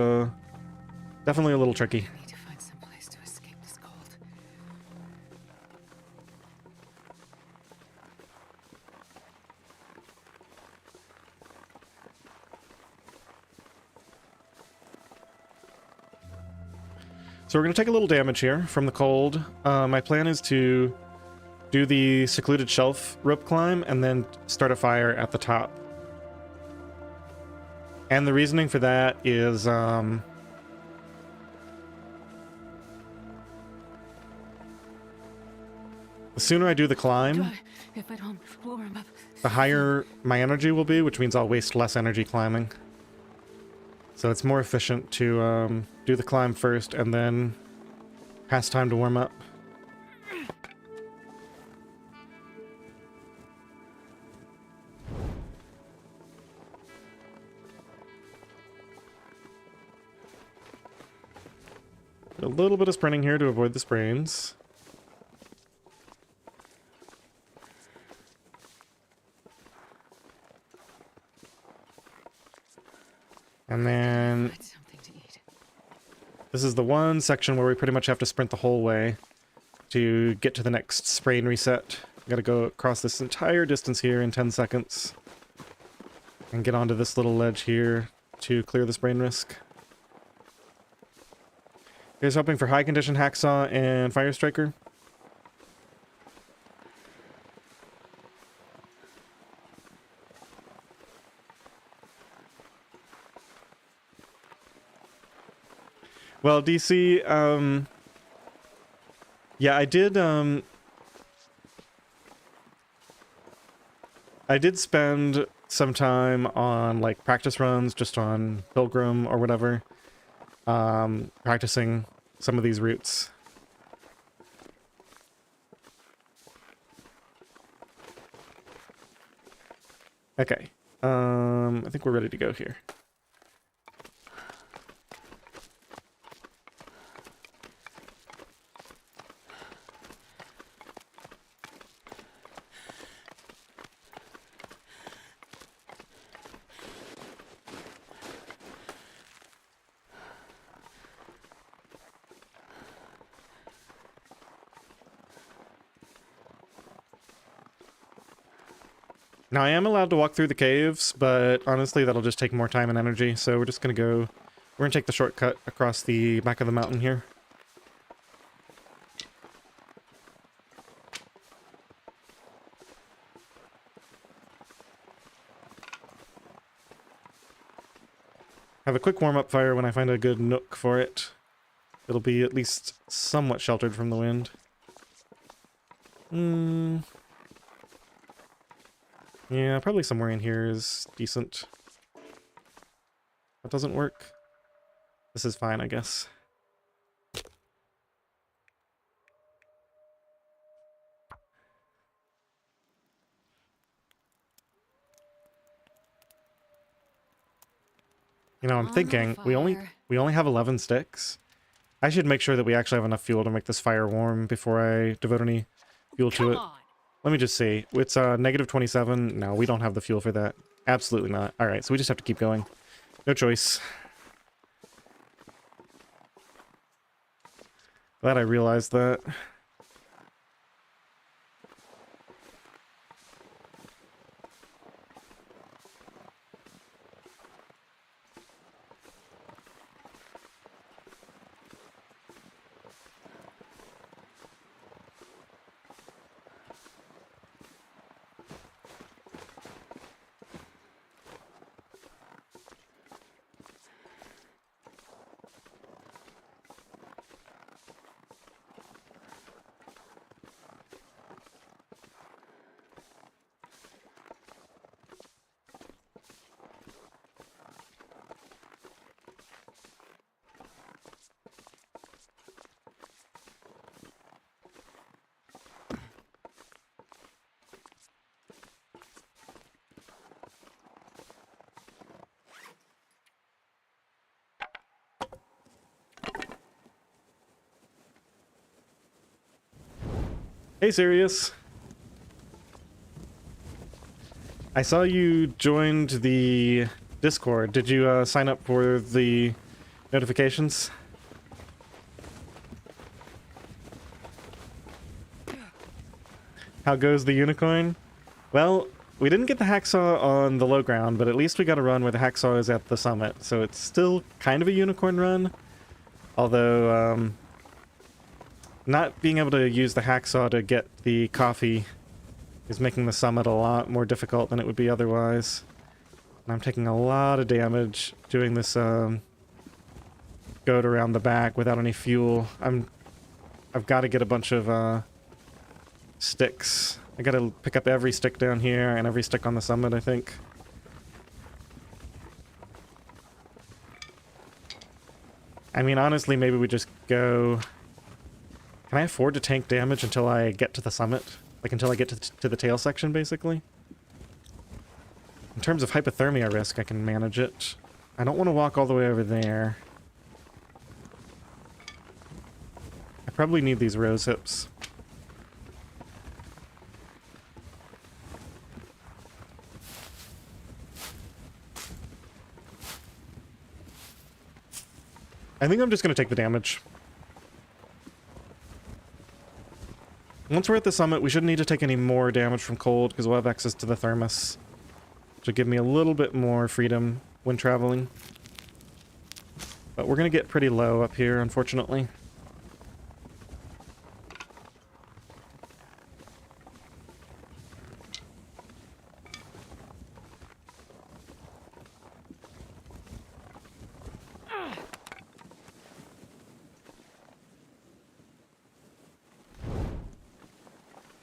definitely a little tricky. I need to find some place to escape this cold. So we're going to take a little damage here from the cold. My plan is to do the secluded shelf rope climb and then start a fire at the top. And the reasoning for that is the sooner I do the climb, If I don't warm up, the higher my energy will be, which means I'll waste less energy climbing. So it's more efficient to do the climb first and then pass time to warm up. A little bit of sprinting here to avoid the sprains. And then find something to eat. this is the one section where we pretty much have to sprint the whole way to get to the next sprain reset. Gotta go across this entire distance here in 10 seconds. And get onto this little ledge here to clear the sprain risk. You guys hoping for high condition hacksaw and fire striker? Well, DC, yeah, I did spend some time on, like, practice runs, just on Pilgrim or whatever, practicing some of these routes. Okay, I think we're ready to go here. Now, I am allowed to walk through the caves, but honestly, that'll just take more time and energy, so we're just gonna go... We're gonna take the shortcut across the back of the mountain here. Have a quick warm-up fire when I find a good nook for it. It'll be at least somewhat sheltered from the wind. Yeah, probably somewhere in here is decent. That doesn't work. This is fine, I guess. You know, I'm thinking we only have 11 sticks. I should make sure that we actually have enough fuel to make this fire warm before I devote any fuel to it. Let me just see. It's negative 27. No, we don't have the fuel for that. Absolutely not. Alright, so we just have to keep going. No choice. Glad I realized that. Hey, Sirius. I saw you joined the Discord. Did you sign up for the notifications? How goes the unicorn? Well, we didn't get the hacksaw on the low ground, but at least we got a run where the hacksaw is at the summit, so it's still kind of a unicorn run. Although, not being able to use the hacksaw to get the coffee is making the summit a lot more difficult than it would be otherwise. And I'm taking a lot of damage doing this goat around the back without any fuel. I've got to get a bunch of sticks. I gotta pick up every stick down here and every stick on the summit, I think. I mean, honestly, maybe we just go... Can I afford to tank damage until I get to the summit? Like, until I get to the tail section, basically? In terms of hypothermia risk, I can manage it. I don't want to walk all the way over there. I probably need these rose hips. I think I'm just going to take the damage. Once we're at the summit, we shouldn't need to take any more damage from cold because we'll have access to the thermos, which will give me a little bit more freedom when traveling. But we're going to get pretty low up here, unfortunately.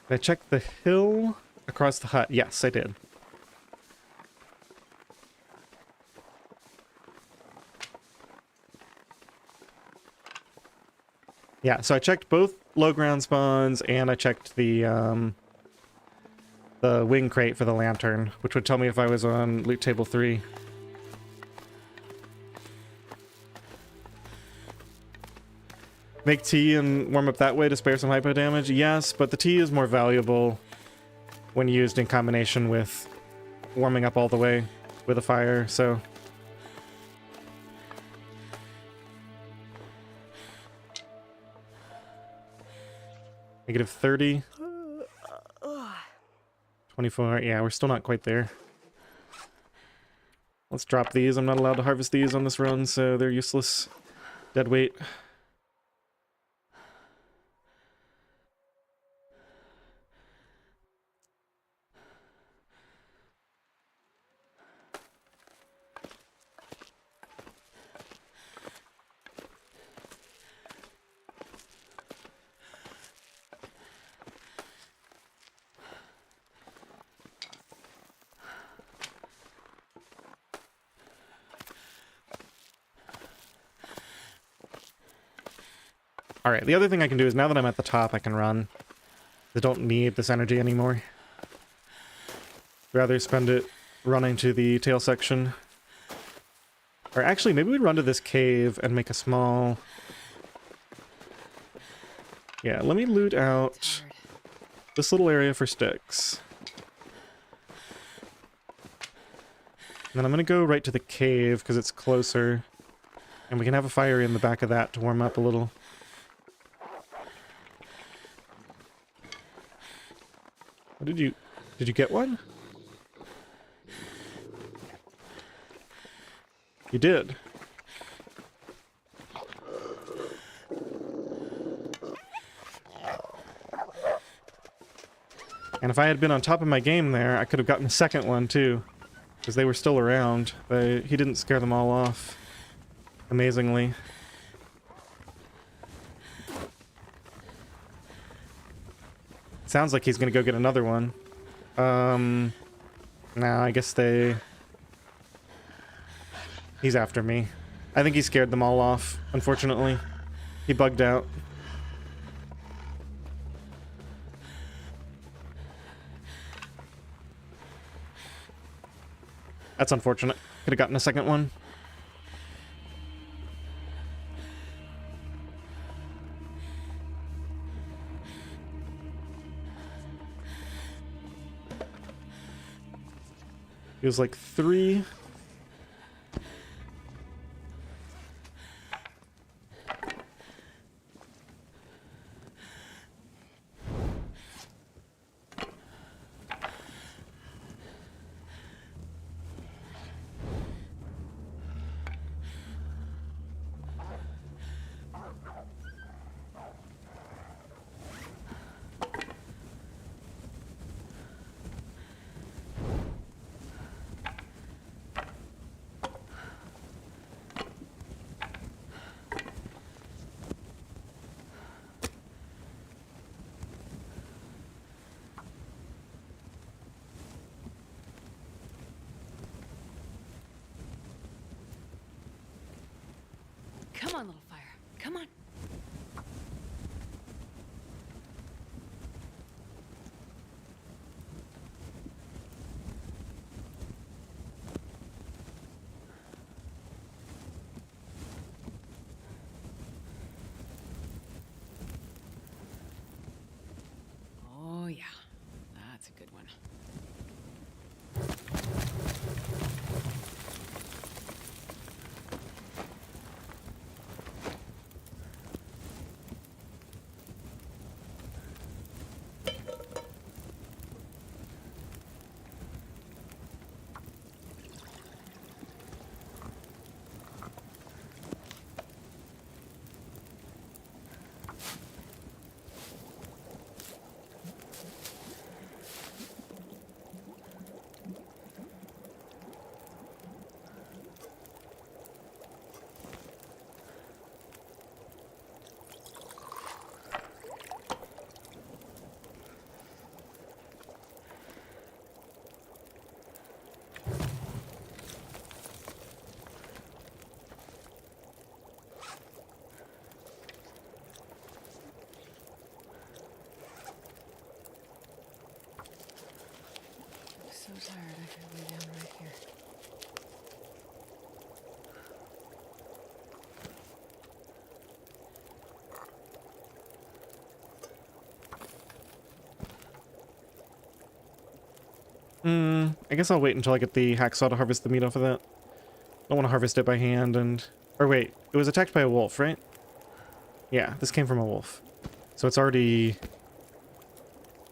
Did I check the hill across the hut? Yes, I did. Yeah, so I checked both low ground spawns and I checked the wing crate for the lantern, which would tell me if I was on loot table 3. Make tea and warm up that way to spare some hypo damage? Yes, but the tea is more valuable when used in combination with warming up all the way with a fire, so... Negative 30. 24, yeah, we're still not quite there. Let's drop these. I'm not allowed to harvest these on this run, so they're useless. Dead weight. Alright, the other thing I can do is now that I'm at the top, I can run. I don't need this energy anymore. Rather spend it running to the tail section. Or actually, maybe we'd run to this cave and make a small... Yeah, let me loot out this little area for sticks. And then I'm going to go right to the cave because it's closer. And we can have a fire in the back of that to warm up a little. What did you get one? You did. And if I had been on top of my game there, I could have gotten a second one too. Because they were still around. But he didn't scare them all off. Amazingly. Sounds like he's gonna go get another one. No, I guess he's after me. I think he scared them all off, unfortunately. He bugged out. That's unfortunate. Could have gotten a second one. Feels like 3. Come on, little fire. Come on. Oh, yeah. That's a good one. I'm so tired. I could lay down right here. I guess I'll wait until I get the hacksaw to harvest the meat off of that. I don't want to harvest it by hand and... Or wait, it was attacked by a wolf, right? Yeah, this came from a wolf. So it's already...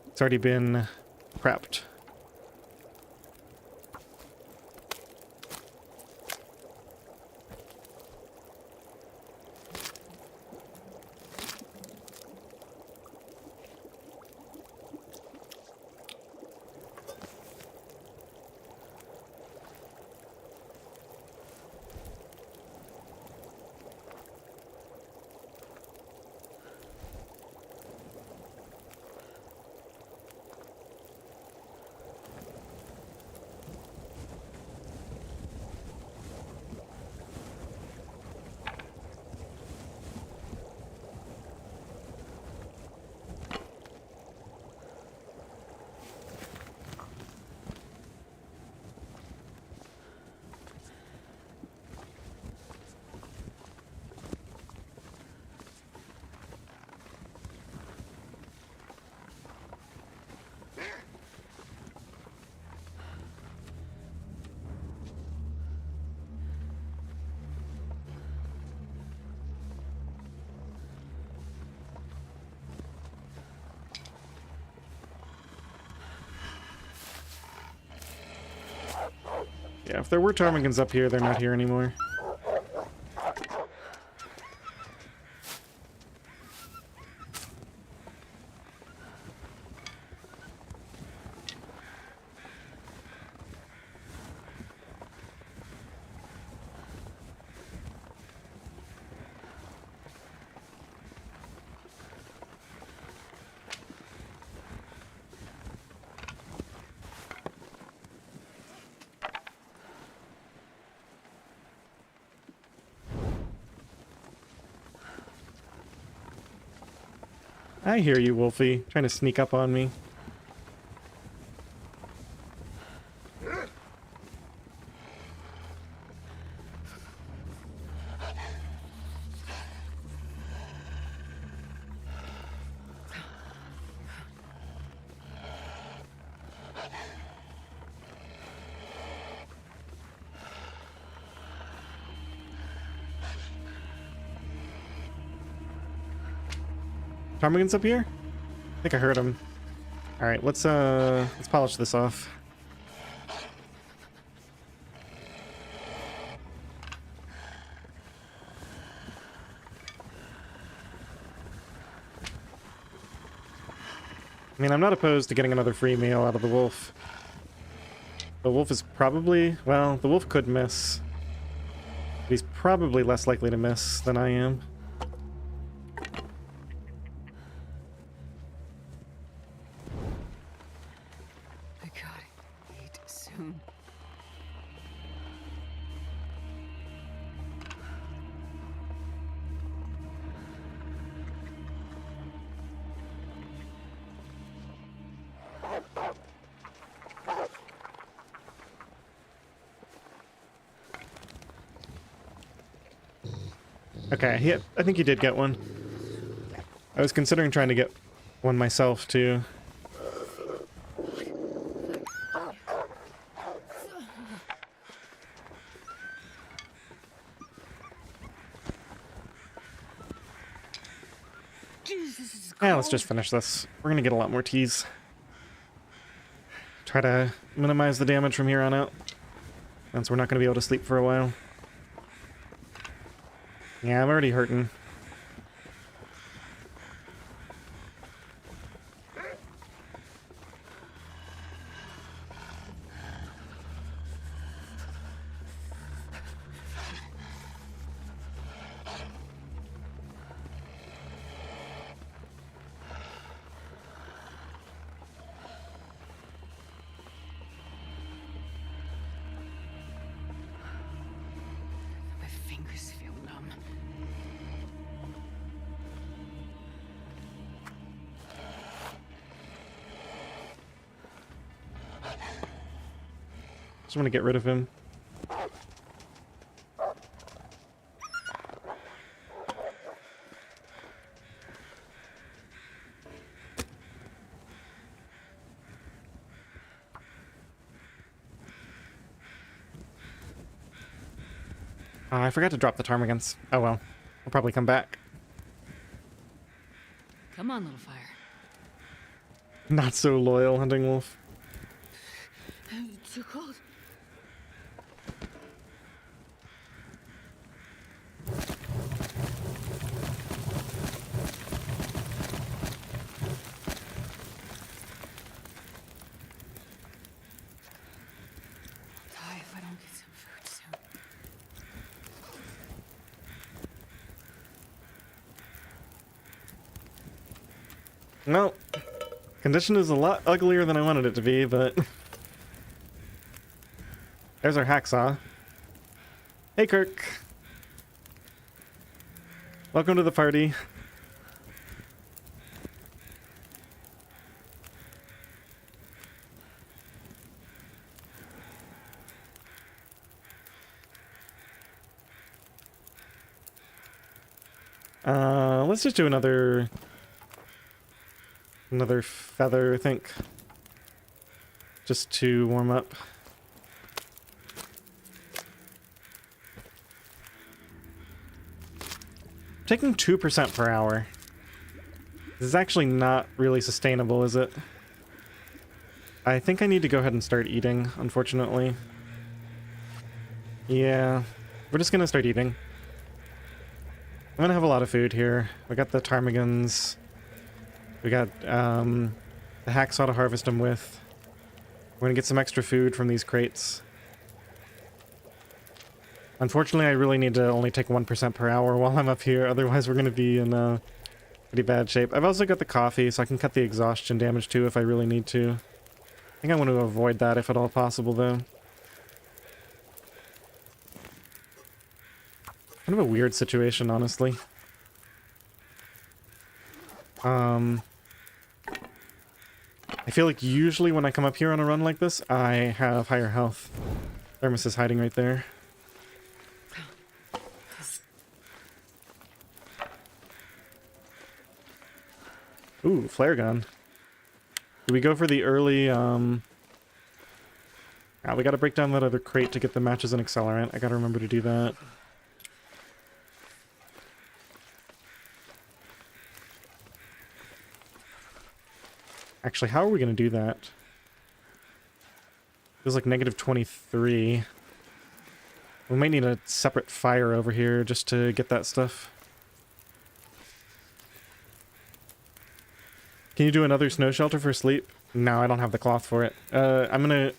It's already been prepped. Yeah, if there were ptarmigans up here, they're not here anymore. I hear you, Wolfie, trying to sneak up on me. Ptarmigan's up here? I think I heard him. Alright, let's polish this off. I mean, I'm not opposed to getting another free meal out of the wolf. The wolf is probably... well, the wolf could miss. But he's probably less likely to miss than I am. I gotta eat soon. Okay, I think he did get one. I was considering trying to get one myself, too. Yeah, let's just finish this. We're gonna get a lot more teas. Try to minimize the damage from here on out, since we're not gonna be able to sleep for a while. Yeah, I'm already hurting. My fingers feel numb. Just want to get rid of him. I forgot to drop the ptarmigans. Oh well. I'll probably come back. Come on, little fire. Not so loyal, hunting wolf. Too cold. Die if I don't get some food soon. No. Condition is a lot uglier than I wanted it to be, but... There's our hacksaw. Hey, Kirk. Welcome to the party. Let's just do another feather, I think. Just to warm up. Taking 2% per hour. This is actually not really sustainable, is it? I think I need to go ahead and start eating, unfortunately. Yeah, we're just gonna start eating. I'm gonna have a lot of food here. We got the ptarmigans. We got the hacksaw to harvest them with. We're gonna get some extra food from these crates. Unfortunately, I really need to only take 1% per hour while I'm up here, otherwise we're gonna be in pretty bad shape. I've also got the coffee, so I can cut the exhaustion damage too if I really need to. I think I want to avoid that if at all possible, though. Kind of a weird situation, honestly. I feel like usually when I come up here on a run like this, I have higher health. Thermos is hiding right there. Ooh, flare gun. Do we go for the early, we gotta break down that other crate to get the matches and accelerant. I gotta remember to do that. Actually, how are we going to do that? Feels like negative 23. We might need a separate fire over here just to get that stuff. Can you do another snow shelter for sleep? No, I don't have the cloth for it. I'm gonna...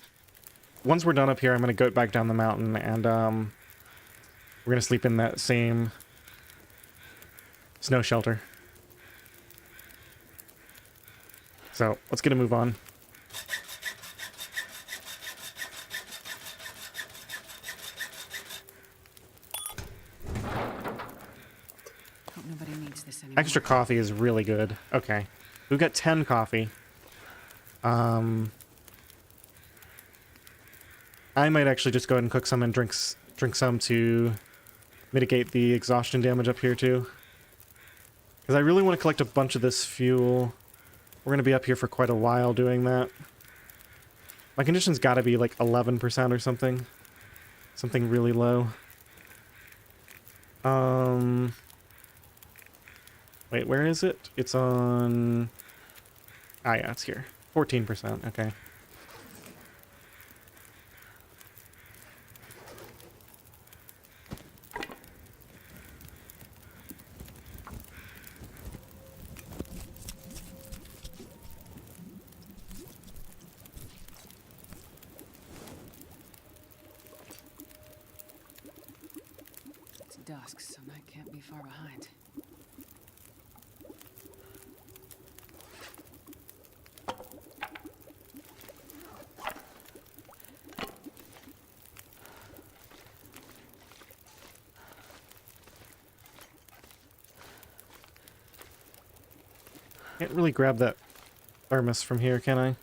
Once we're done up here, I'm gonna go back down the mountain and, we're gonna sleep in that same snow shelter. So, let's get a move on. Hope nobody needs this anymore. Extra coffee is really good. Okay. We've got 10 coffee. I might actually just go ahead and cook some and drink some to mitigate the exhaustion damage up here too. Because I really want to collect a bunch of this fuel. We're going to be up here for quite a while doing that. My condition's got to be like 11% or something. Something really low. Wait, where is it? It's on... Ah, yeah, it's here. 14%, okay. It's dusk, so night can't be far behind. Can't really grab that thermos from here, can I?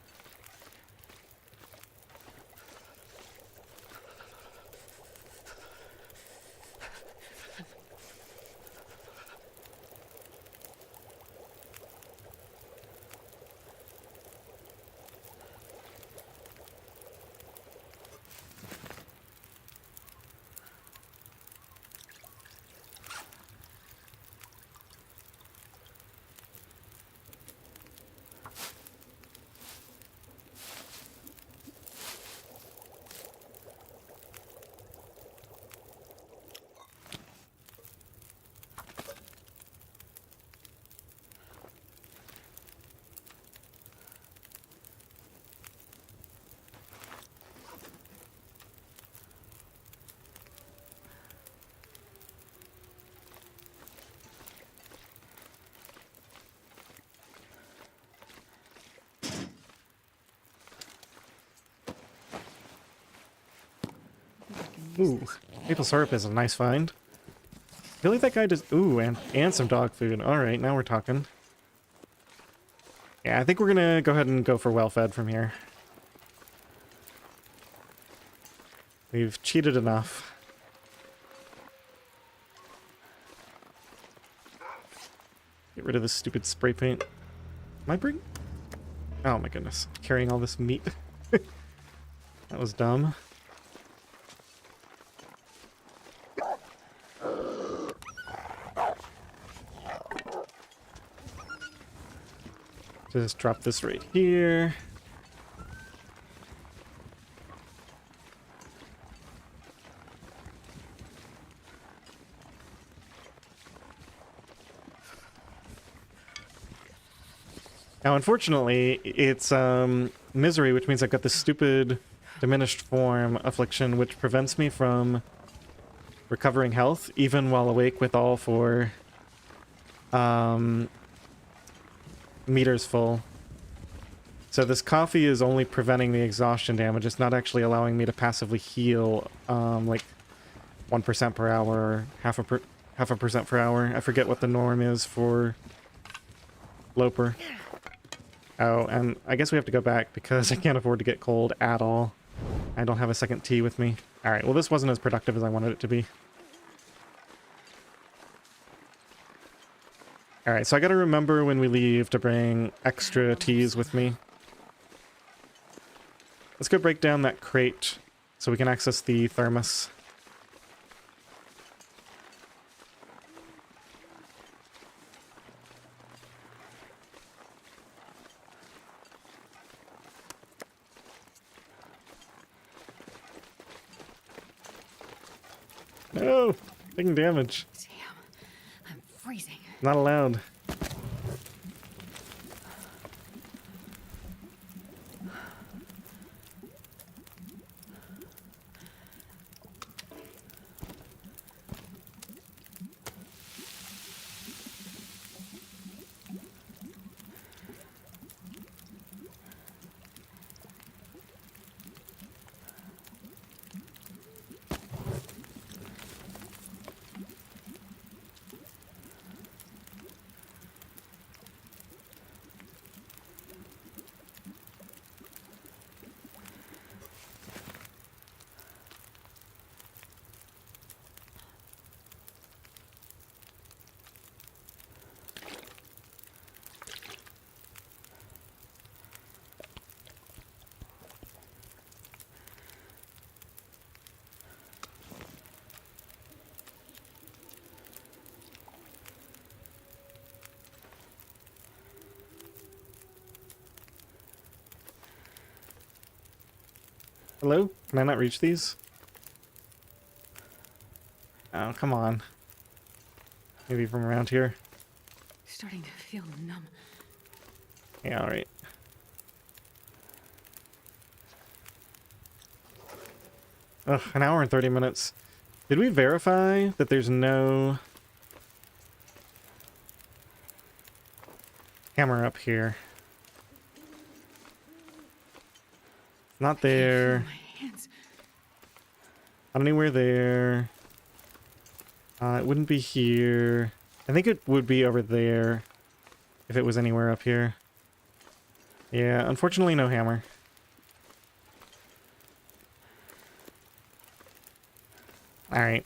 Ooh, maple syrup is a nice find. I feel like that guy does... Ooh, and some dog food. Alright, now we're talking. Yeah, I think we're gonna go ahead and go for well-fed from here. We've cheated enough. Get rid of this stupid spray paint. Am I bring... Oh my goodness. Carrying all this meat. That was dumb. Just drop this right here. Now, unfortunately, it's misery, which means I've got this stupid diminished form affliction, which prevents me from recovering health, even while awake with all 4 meters full. So this coffee is only preventing the exhaustion damage. It's not actually allowing me to passively heal, like 1% per hour or half a percent per hour. I forget what the norm is for Loper. Oh, and I guess we have to go back because I can't afford to get cold at all. I don't have a second tea with me. Alright, well this wasn't as productive as I wanted it to be. Alright, so I gotta remember when we leave to bring extra teas with me. Let's go break down that crate so we can access the thermos. No! Taking damage. Damn, I'm freezing. Not allowed. Hello? Can I not reach these? Oh, come on. Maybe from around here. Starting to feel numb. Yeah, alright. Ugh, an hour and 30 minutes. Did we verify that there's no hammer up here? Not there. My hands. Not anywhere there. It wouldn't be here. I think it would be over there if it was anywhere up here. Yeah, unfortunately no hammer. Alright.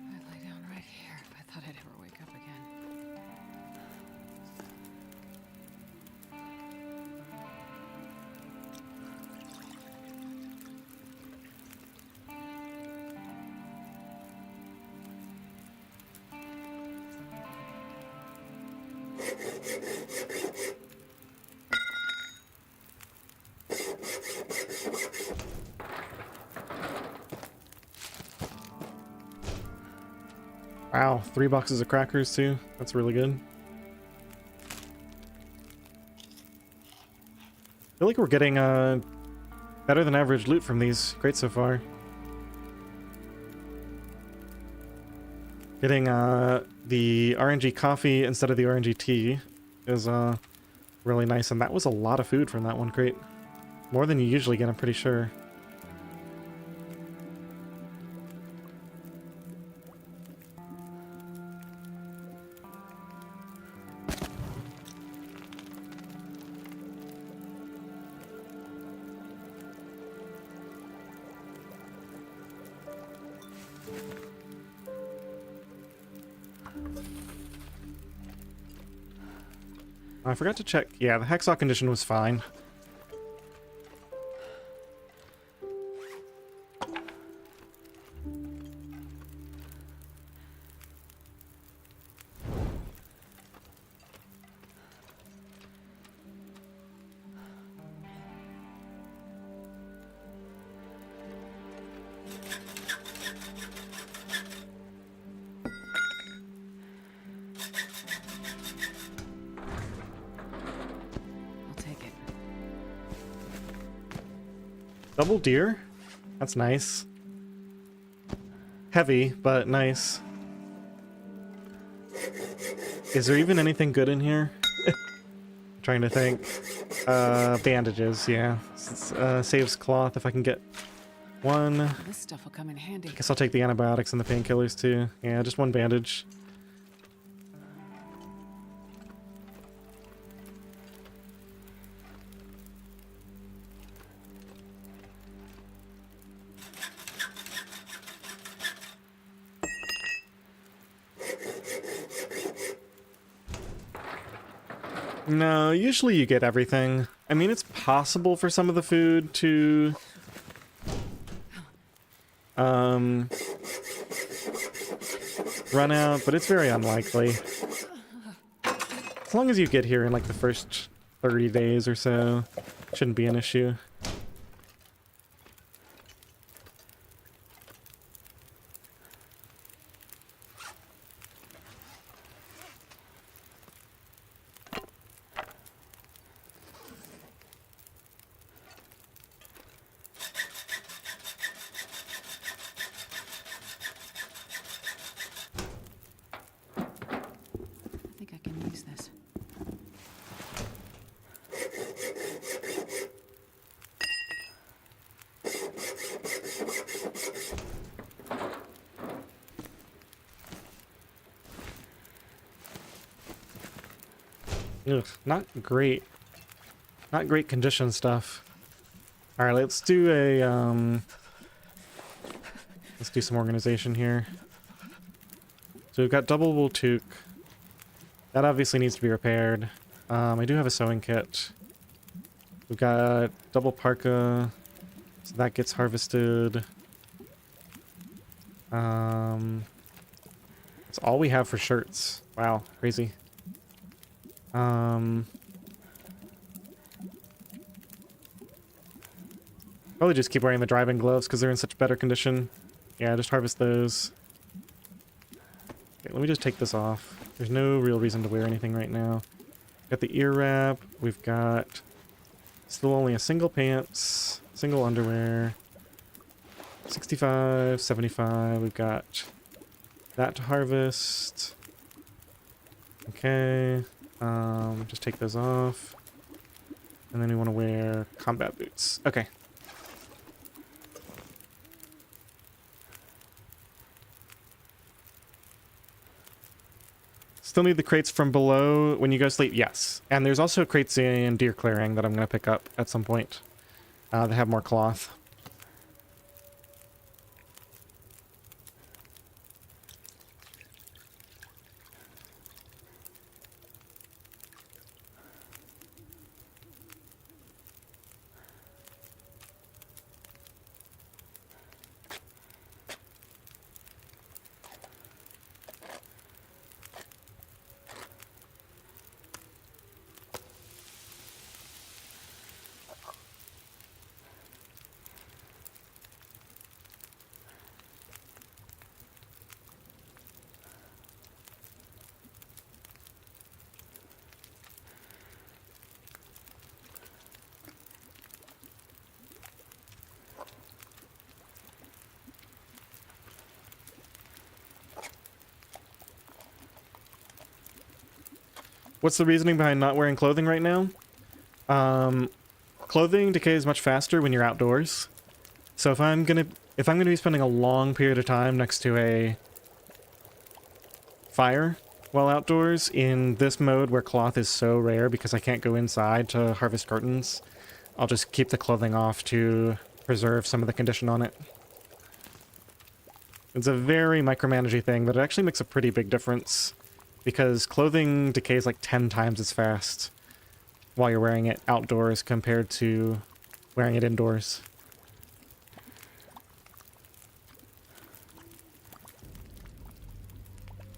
I'd lie down right here if I thought I'd ever wake up again. Wow, 3 boxes of crackers too. That's really good. I feel like we're getting better than average loot from these. Great so far. Getting the RNG coffee instead of the RNG tea is really nice, and that was a lot of food from that one crate. More than you usually get, I'm pretty sure. I forgot to check. Yeah, the hacksaw condition was fine. I'll take it. Double deer? That's nice. Heavy, but nice. Is there even anything good in here? Trying to think. Bandages, yeah. Saves cloth if I can get one. This stuff will come in handy. Guess I'll take the antibiotics and the painkillers too. Yeah, just one bandage. No, usually you get everything. I mean, it's possible for some of the food to run out, but it's very unlikely. As long as you get here in like the first 30 days or so, shouldn't be an issue. I think I can use this. Ugh, not great. Not great condition stuff. Alright, let's do a, let's do some organization here. So we've got double wool toque. That obviously needs to be repaired. I do have a sewing kit. We've got double parka. So that gets harvested. That's all we have for shirts. Wow, crazy. Probably just keep wearing the driving gloves because they're in such better condition. Yeah, just harvest those. Okay, let me just take this off. There's no real reason to wear anything right now. Got the ear wrap. We've got still only a single pants, single underwear. 65, 75. We've got that to harvest. Okay. Just take those off. And then we want to wear combat boots. Okay. Still need the crates from below when you go sleep? Yes. And there's also crates in deer clearing that I'm going to pick up at some point. That have more cloth. What's the reasoning behind not wearing clothing right now? Clothing decays much faster when you're outdoors. So if I'm gonna be spending a long period of time next to a fire while outdoors in this mode where cloth is so rare because I can't go inside to harvest curtains, I'll just keep the clothing off to preserve some of the condition on it. It's a very micromanagey thing, but it actually makes a pretty big difference because clothing decays like 10 times as fast while you're wearing it outdoors compared to wearing it indoors.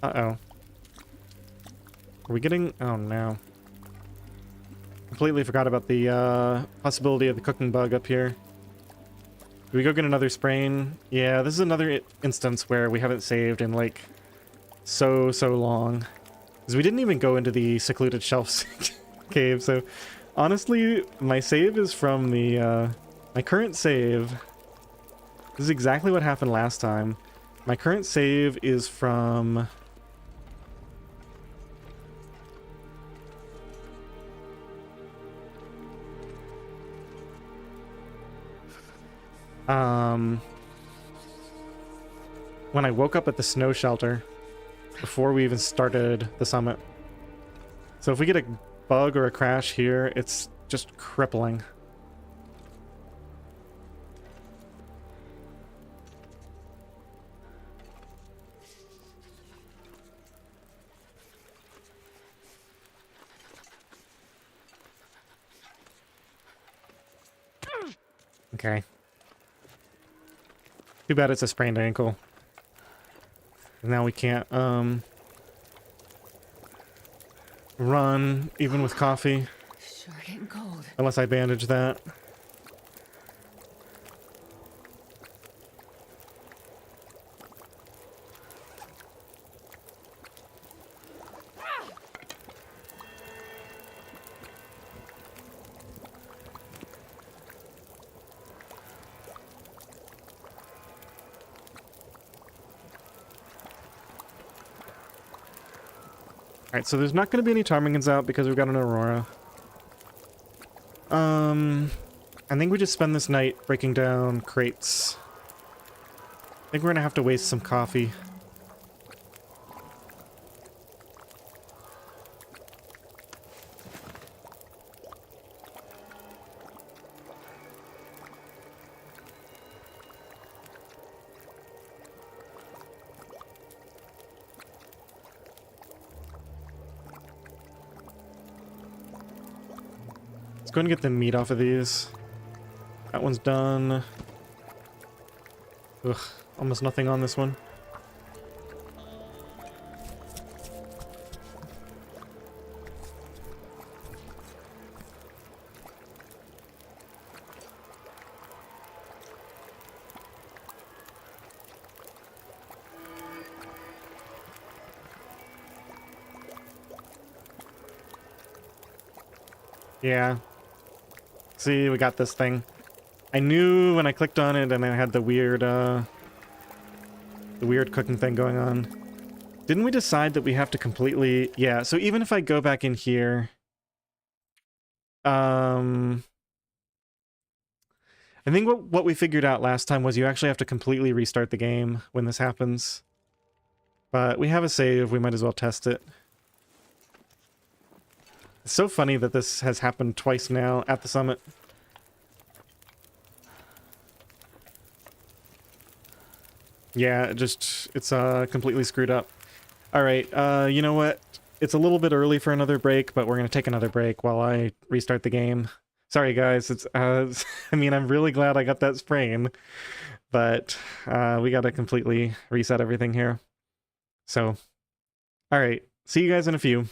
Uh-oh. Are we getting... Oh, no. Completely forgot about the possibility of the cooking bug up here. Do we go get another sprain? Yeah, this is another instance where we haven't saved in, like, so long. Because we didn't even go into the secluded shelves cave, so... Honestly, my save is from the, my current save... This is exactly what happened last time. My current save is from... when I woke up at the snow shelter before we even started the summit. So if we get a bug or a crash here, it's just crippling. Okay. Too bad it's a sprained ankle. Now we can't, run, even with coffee. Sure getting cold. Unless I bandage that. Alright, so there's not going to be any ptarmigans out because we've got an aurora. I think we just spend this night breaking down crates. I think we're going to have to waste some coffee. Let's go and get the meat off of these. That one's done. Ugh, almost nothing on this one. Yeah. See, we got this thing. I knew when I clicked on it and I had the weird cooking thing going on. Didn't we decide that we have to completely... Yeah, so even if I go back in here... I think what we figured out last time was you actually have to completely restart the game when this happens. But we have a save, we might as well test it. It's so funny that this has happened twice now at the summit. Yeah, it's completely screwed up. Alright, you know what? It's a little bit early for another break, but we're gonna take another break while I restart the game. Sorry guys, it's, I mean, I'm really glad I got that sprain, but, we gotta completely reset everything here. So, alright, see you guys in a few.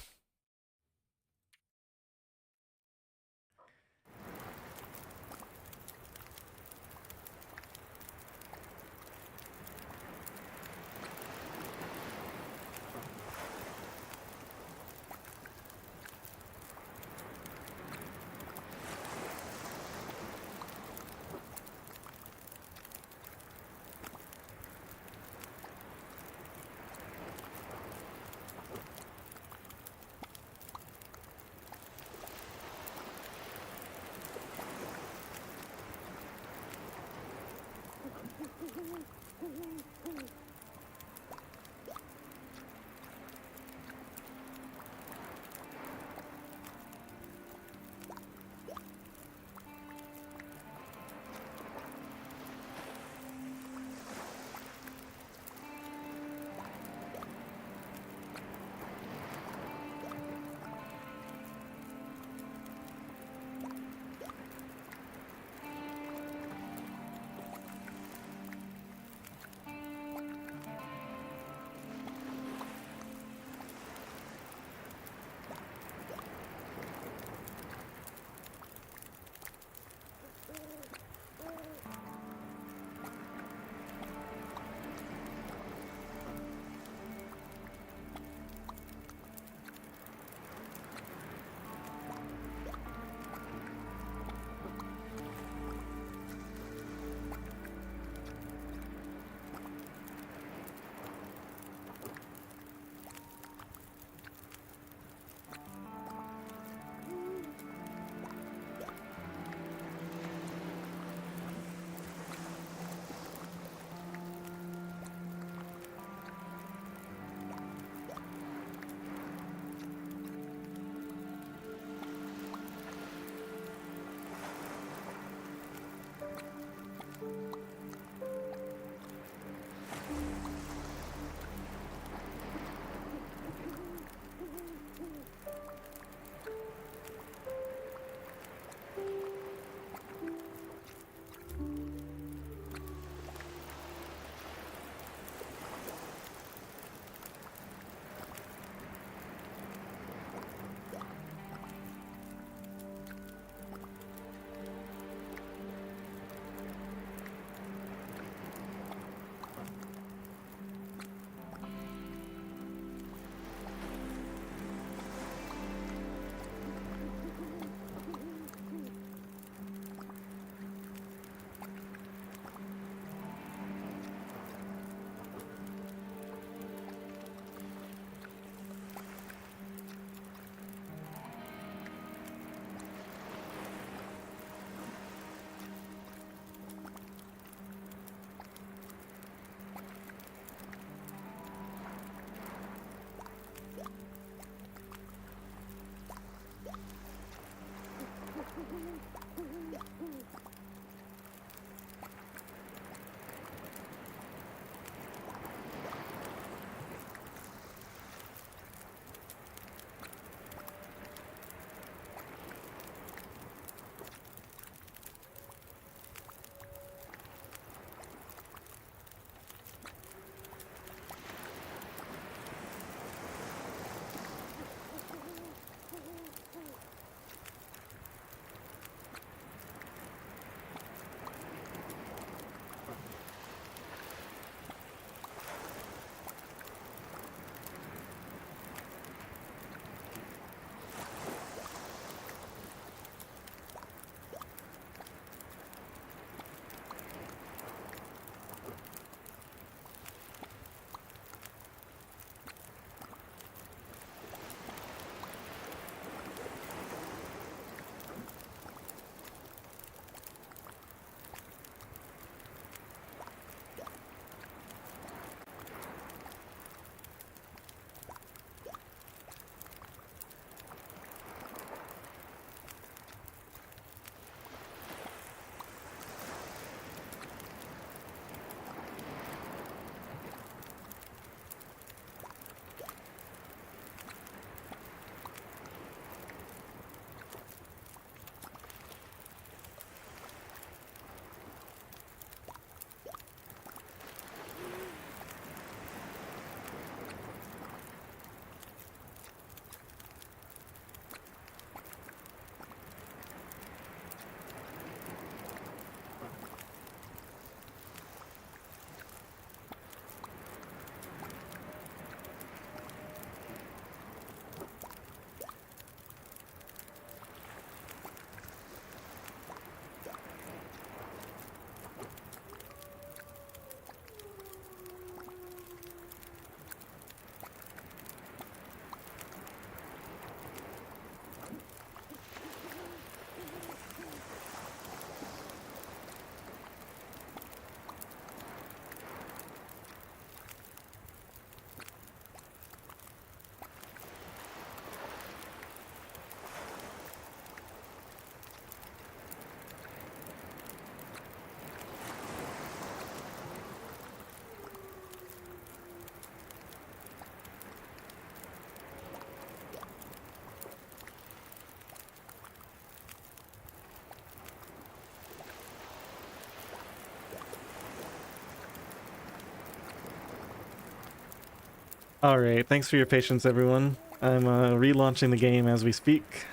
Alright, thanks for your patience, everyone. I'm relaunching the game as we speak.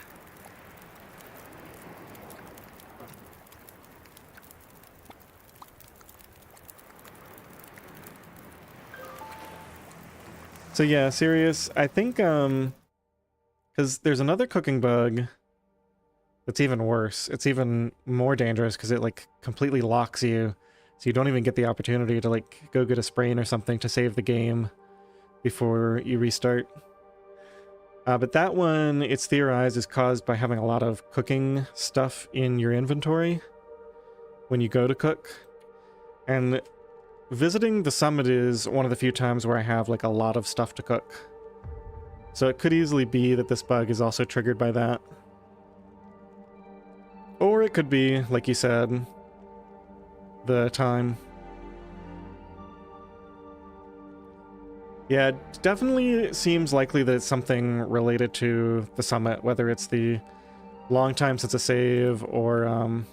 So yeah, serious. I think, because there's another cooking bug that's even worse. It's even more dangerous because it, like, completely locks you. So you don't even get the opportunity to, like, go get a sprain or something to save the game before you restart. But that one, it's theorized, is caused by having a lot of cooking stuff in your inventory when you go to cook. And visiting the summit is one of the few times where I have, like, a lot of stuff to cook. So it could easily be that this bug is also triggered by that. Or it could be, like you said, the time. Yeah, it definitely seems likely that it's something related to the summit, whether it's the long time since a save or,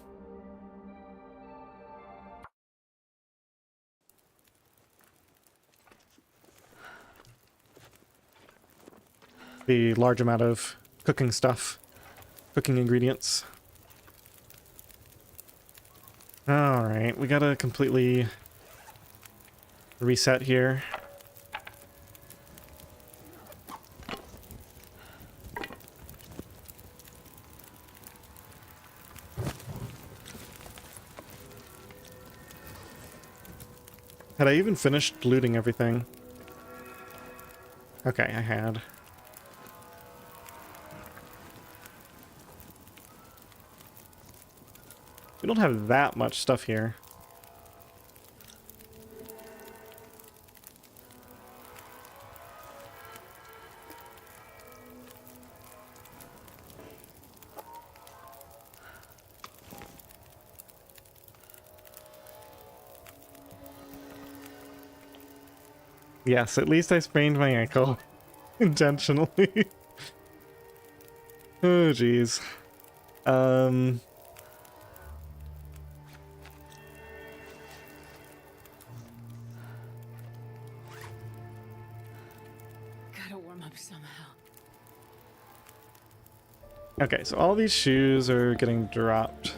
the large amount of cooking stuff, cooking ingredients. Alright, we gotta completely reset here. Had I even finished looting everything? Okay, I had. We don't have that much stuff here. Yes, at least I sprained my ankle. Intentionally. Oh, jeez. Gotta warm up somehow. Okay, so all these shoes are getting dropped.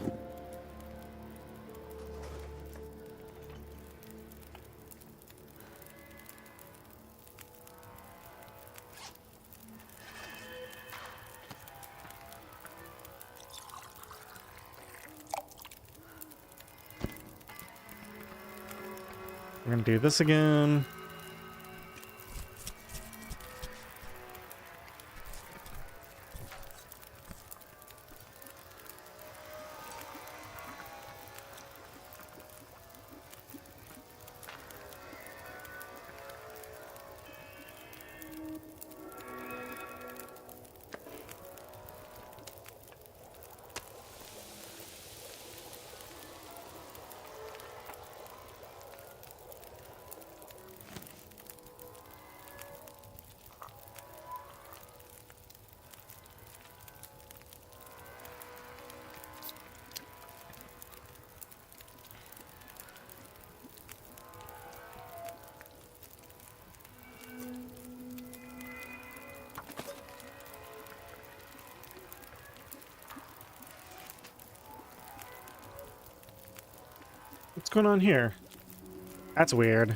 We're gonna do this again. What's going on here? That's weird.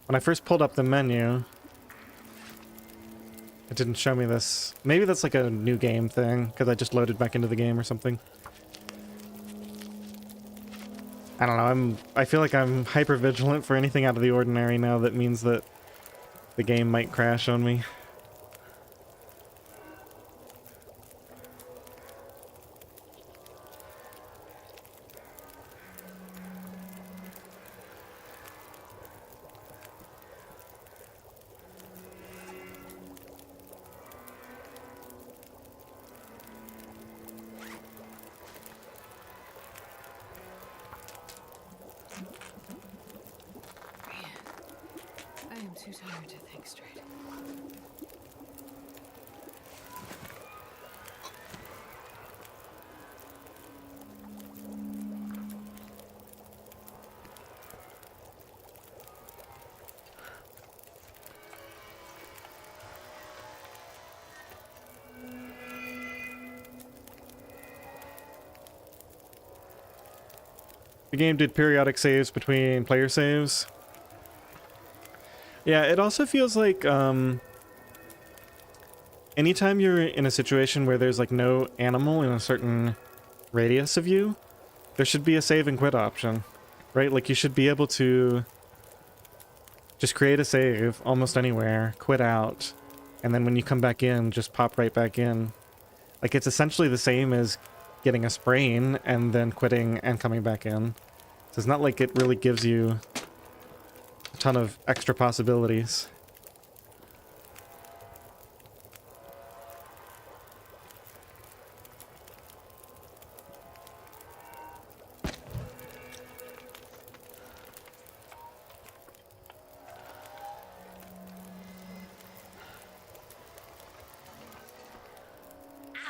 When I first pulled up the menu, it didn't show me this. Maybe that's like a new game thing, because I just loaded back into the game or something. I don't know, I feel like I'm hyper vigilant for anything out of the ordinary now that means that the game might crash on me. I am too tired to think straight. The game did periodic saves between player saves. Yeah, it also feels like anytime you're in a situation where there's like no animal in a certain radius of you, there should be a save and quit option, right? Like you should be able to just create a save almost anywhere, quit out, and then when you come back in, just pop right back in. Like it's essentially the same as getting a sprain and then quitting and coming back in. So it's not like it really gives you a ton of extra possibilities.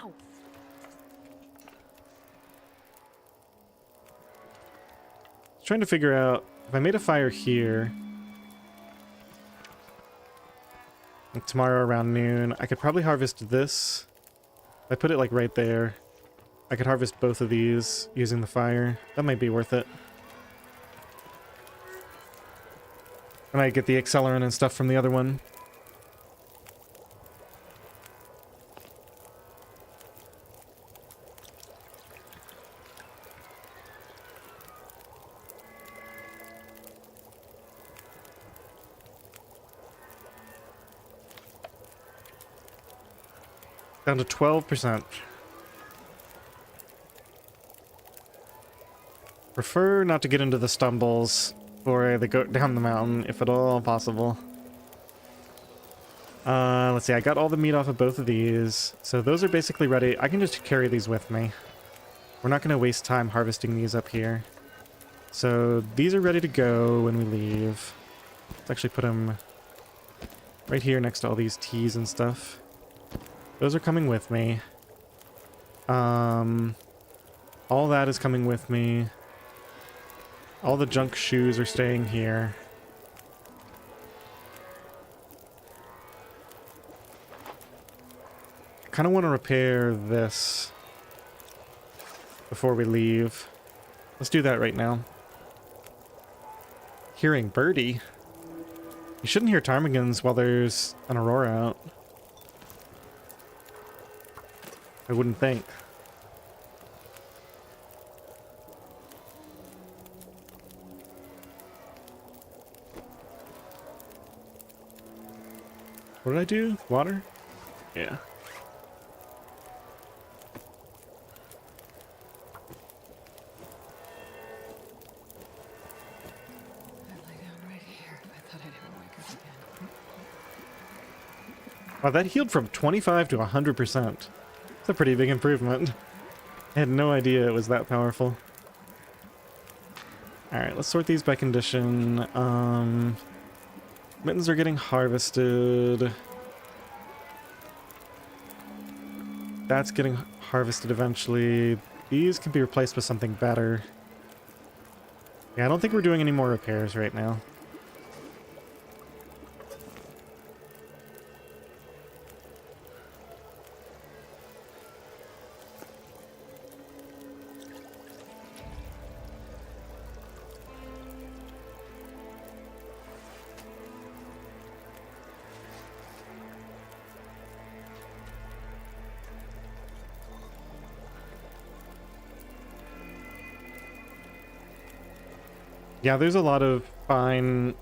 Ow! Trying to figure out if I made a fire here like tomorrow around noon, I could probably harvest this. If I put it like right there, I could harvest both of these using the fire. That might be worth it. And I get the accelerant and stuff from the other one. Down to 12%. Prefer not to get into the stumbles before they go down the mountain, if at all possible. Let's see, I got all the meat off of both of these. So those are basically ready. I can just carry these with me. We're not going to waste time harvesting these up here. So these are ready to go when we leave. Let's actually put them right here next to all these teas and stuff. Those are coming with me. All that is coming with me. All the junk shoes are staying here. I kind of want to repair this before we leave. Let's do that right now. Hearing birdie. You shouldn't hear ptarmigans while there's an aurora out. I wouldn't think. What did I do? Water? Yeah. I'd lay down right here if I thought I'd ever wake up again. Wow, that healed from 25 to 100%. It's a pretty big improvement. I had no idea it was that powerful. Alright, let's sort these by condition. Mittens are getting harvested. That's getting harvested eventually. These can be replaced with something better. Yeah, I don't think we're doing any more repairs right now. Yeah, there's a lot of fine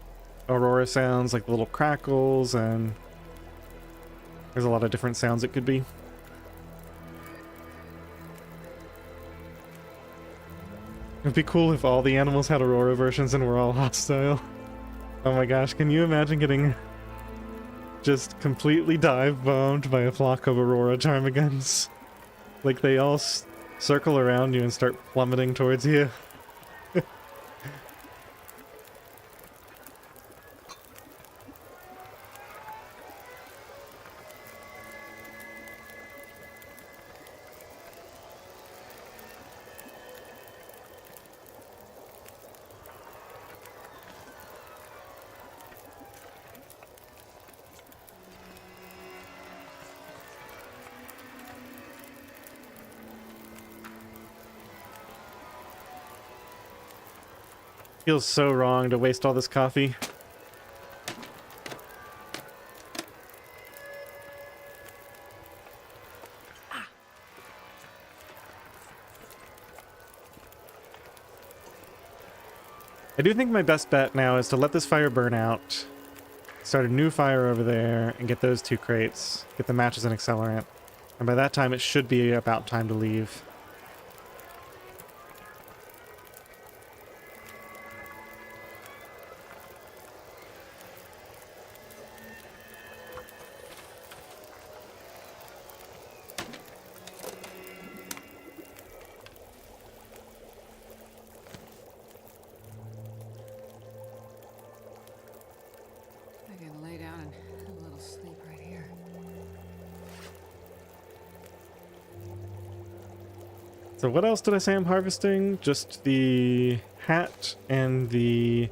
aurora sounds, like the little crackles, and there's a lot of different sounds it could be. It'd be cool if all the animals had aurora versions and were all hostile. Oh my gosh, can you imagine getting just completely dive bombed by a flock of aurora ptarmigans? Like they all circle around you and start plummeting towards you. Feels so wrong to waste all this coffee. I do think my best bet now is to let this fire burn out, start a new fire over there, and get those 2 crates, get the matches and accelerant. And by that time, it should be about time to leave. I can lay down and have a little sleep right here. So what else did I say I'm harvesting? Just the hat and the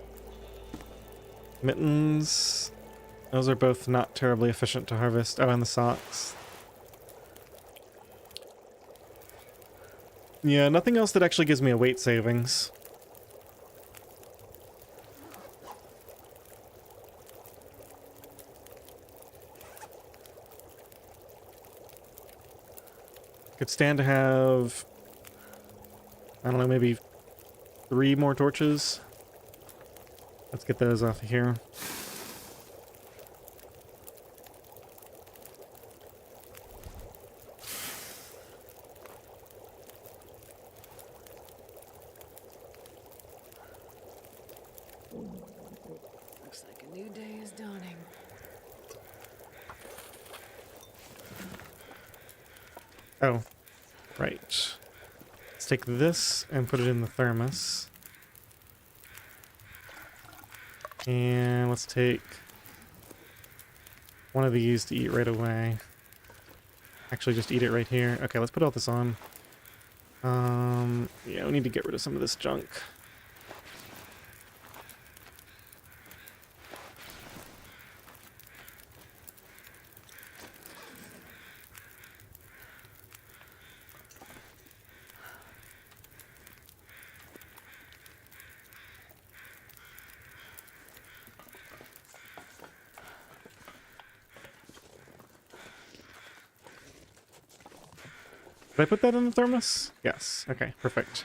mittens. Those are both not terribly efficient to harvest. Oh, and the socks. Yeah, nothing else that actually gives me a weight savings. Could stand to have, I don't know, maybe 3 more torches. Let's get those off of here. Looks like a new day is dawning. Oh, right. Let's take this and put it in the thermos. And let's take one of these to eat right away. Actually, just eat it right here. Okay, let's put all this on. Yeah, we need to get rid of some of this junk. Did I put that in the thermos? Yes. Okay, perfect.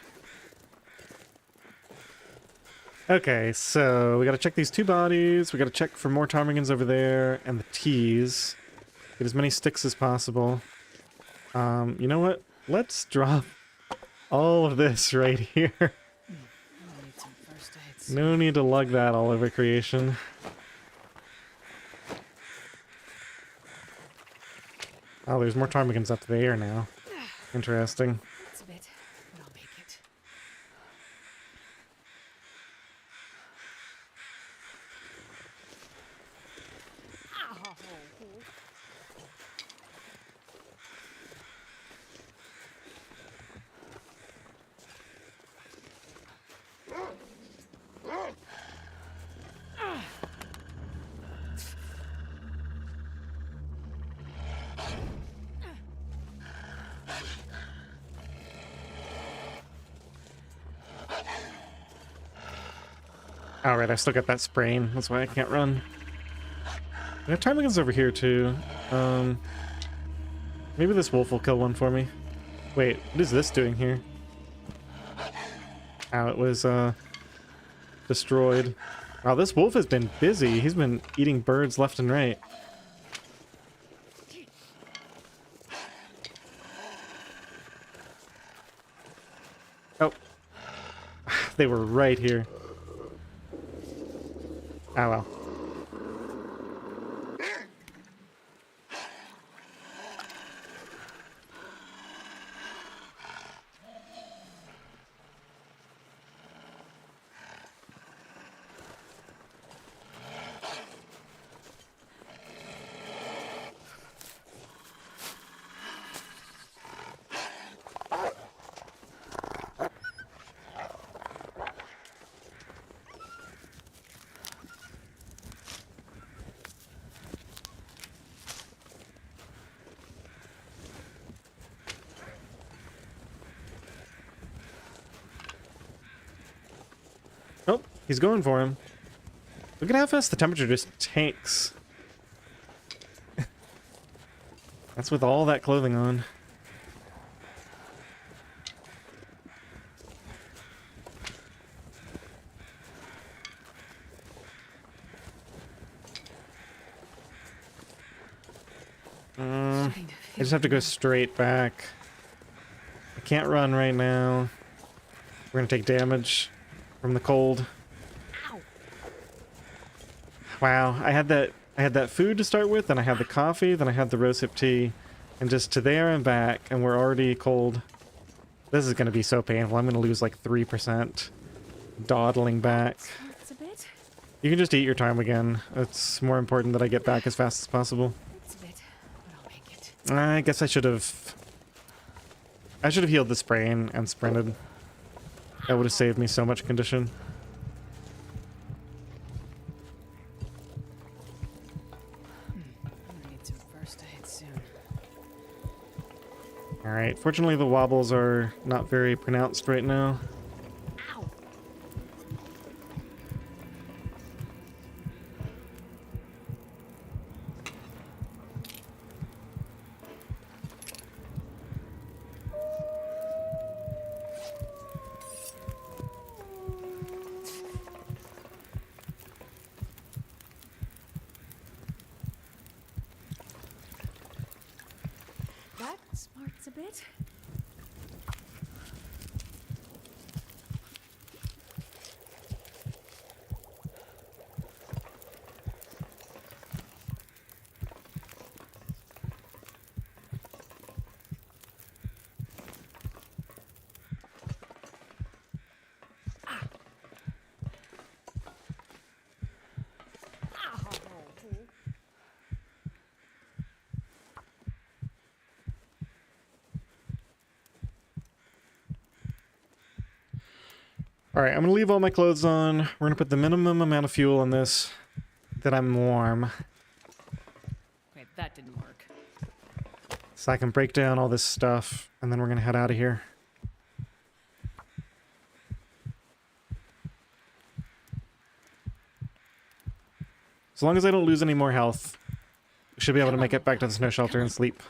Okay, so we gotta check these 2 bodies. We gotta check for more ptarmigans over there and the teas. Get as many sticks as possible. You know what? Let's drop all of this right here. I need some first aids. No need to lug that all over creation. Oh, there's more ptarmigans up there now. Interesting. It's a bit, but I'll make it. Alright, I still got that sprain. That's why I can't run. I have ptarmigans over here too. Maybe this wolf will kill one for me. Wait, what is this doing here? Ow, it was destroyed. Wow, this wolf has been busy. He's been eating birds left and right. Oh. They were right here. Oh well. He's going for him. Look at how fast the temperature just tanks. That's with all that clothing on. I just have to go straight back. I can't run right now. We're gonna take damage from the cold. Ow. Wow, I had that food to start with, then I had the coffee, then I had the rosehip tea, and just to there and back, and we're already cold. This is gonna be so painful. I'm gonna lose like 3% dawdling back. It's a bit. You can just eat your time again. It's more important that I get back as fast as possible. It's a bit, but I'll make it. I guess I should have healed the sprain and sprinted. That would have saved me so much condition. I need some first aid soon. Alright, fortunately the wobbles are not very pronounced right now. Ow. That smarts a bit. Alright, I'm gonna leave all my clothes on. We're gonna put the minimum amount of fuel in this that I'm warm. Wait, that didn't work. So I can break down all this stuff, and then we're gonna head out of here. As long as I don't lose any more health, we should be able to make it back to the snow shelter and sleep.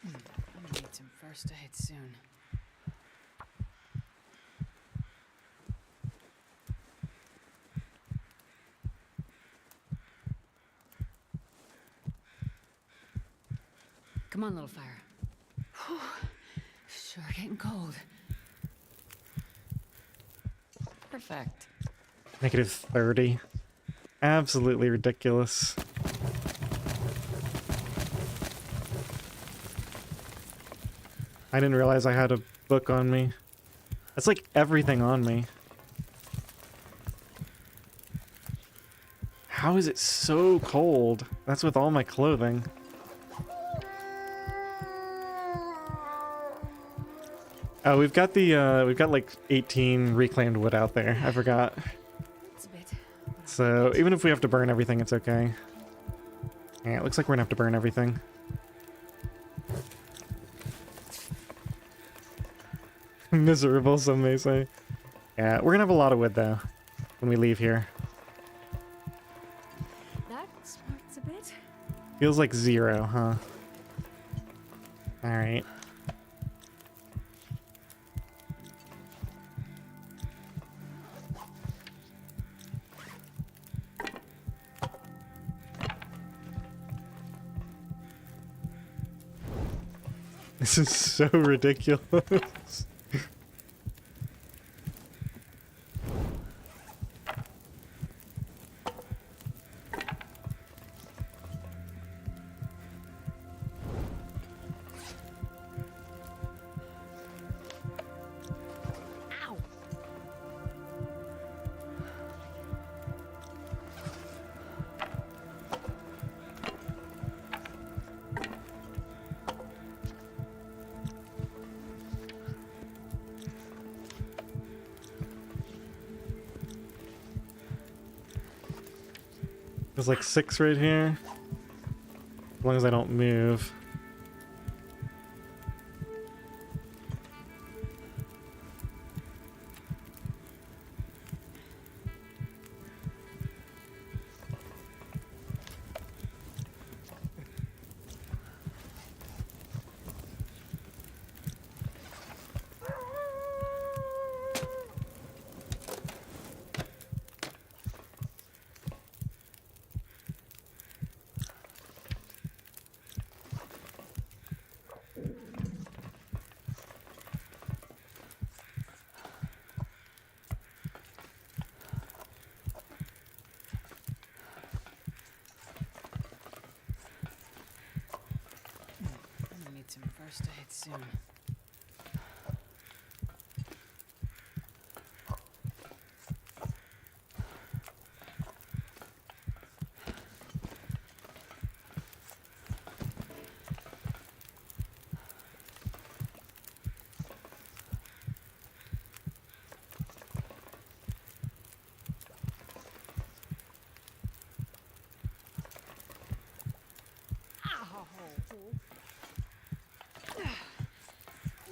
I'm gonna need some first aid soon. Come on, little fire. Whew. Sure getting cold. Perfect. Negative 30. Absolutely ridiculous. I didn't realize I had a book on me. That's like everything on me. How is it so cold? That's with all my clothing. Oh, we've got like 18 reclaimed wood out there. I forgot. It's a bit. So even if we have to burn everything, it's okay. Yeah, it looks like we're gonna have to burn everything. Miserable, some may say. Yeah, we're gonna have a lot of wood though when we leave here. That smarts a bit. Feels like 0, huh? Alright. This is so ridiculous. Ow. There's like 6 right here. As long as I don't move. first aid soon.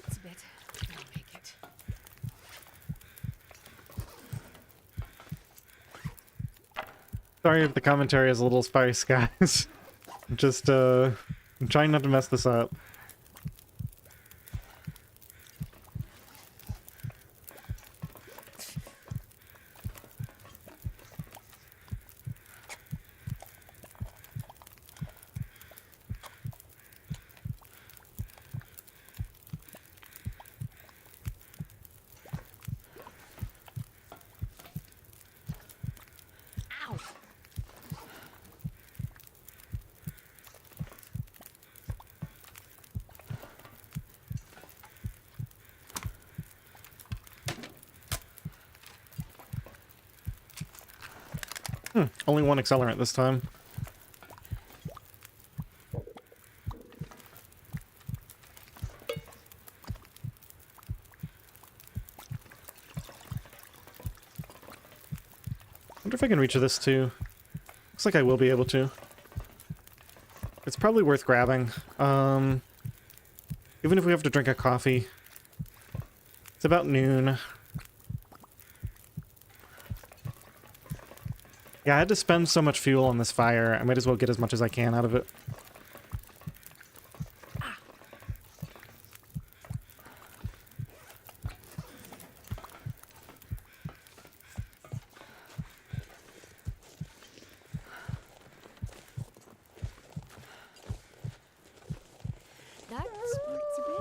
It's a bit. I'll make it. Sorry if the commentary is a little sparse, guys. Just, I'm trying not to mess this up. Ow! Only one accelerant this time. Wonder if I can reach this too. Looks like I will be able to. It's probably worth grabbing. Even if we have to drink a coffee. It's about noon. Yeah, I had to spend so much fuel on this fire. I might as well get as much as I can out of it. That sparks a bit.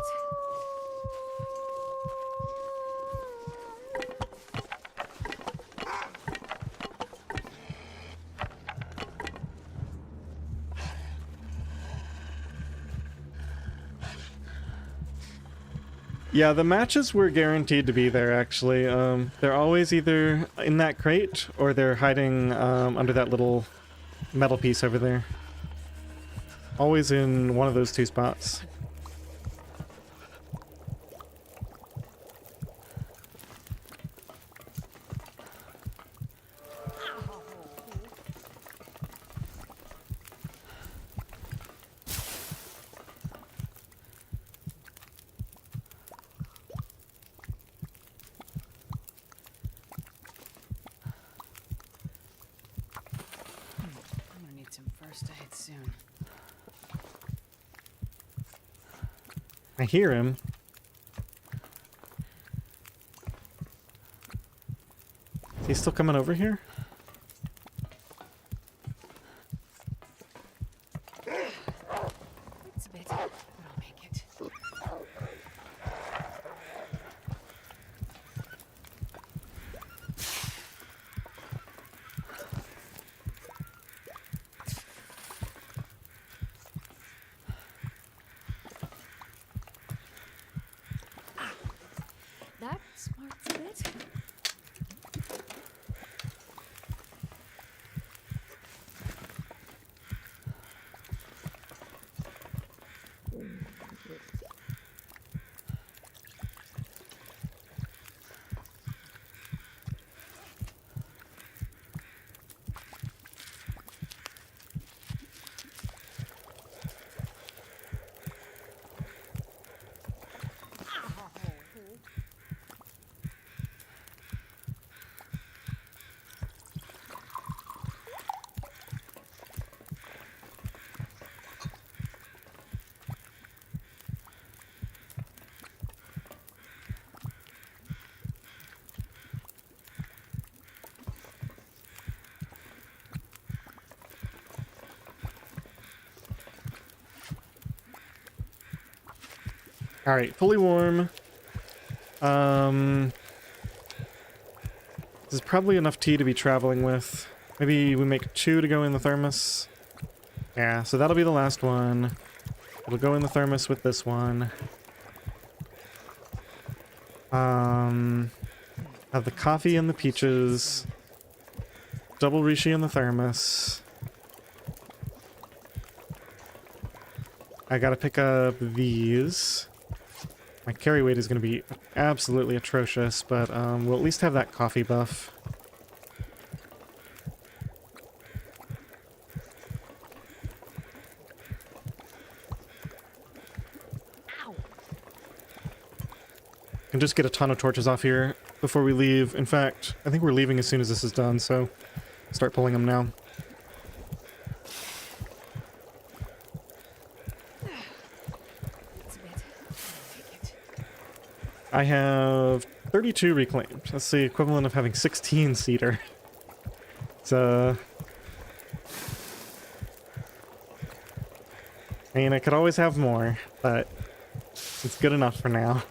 Yeah, the matches were guaranteed to be there, actually. They're always either in that crate, or they're hiding under that little metal piece over there. Always in one of those two spots. I'm gonna need some first aid soon. I hear him. Is he still coming over here? It's a bit, but I'll make it. That smarts a bit. Alright, fully warm. This is probably enough tea to be traveling with. Maybe we make 2 to go in the thermos. Yeah, so that'll be the last one. It'll go in the thermos with this one. Have the coffee and the peaches. Double reishi in the thermos. I gotta pick up these. My carry weight is gonna be absolutely atrocious, but we'll at least have that coffee buff. Can just get a ton of torches off here before we leave. In fact, I think we're leaving as soon as this is done, so start pulling them now. I have 32 reclaimed. That's the equivalent of having 16 cedar. It's I mean, I could always have more, but it's good enough for now.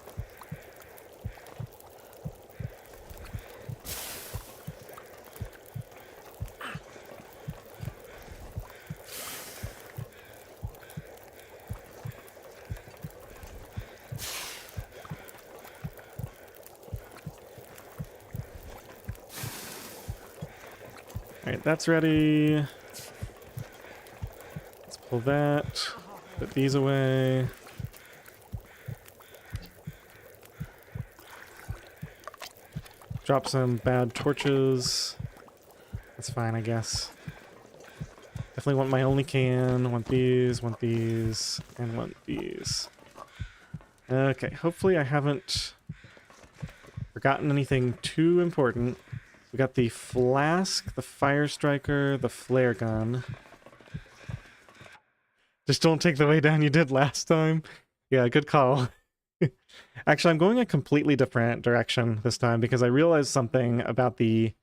Alright, that's ready. Let's pull that. Put these away. Drop some bad torches. That's fine, I guess. Definitely want my only can. Want these, and want these. Okay, hopefully I haven't forgotten anything too important. We got the flask, the fire striker, the flare gun. Just don't take the way down you did last time. Yeah, good call. Actually, I'm going a completely different direction this time because I realized something about the...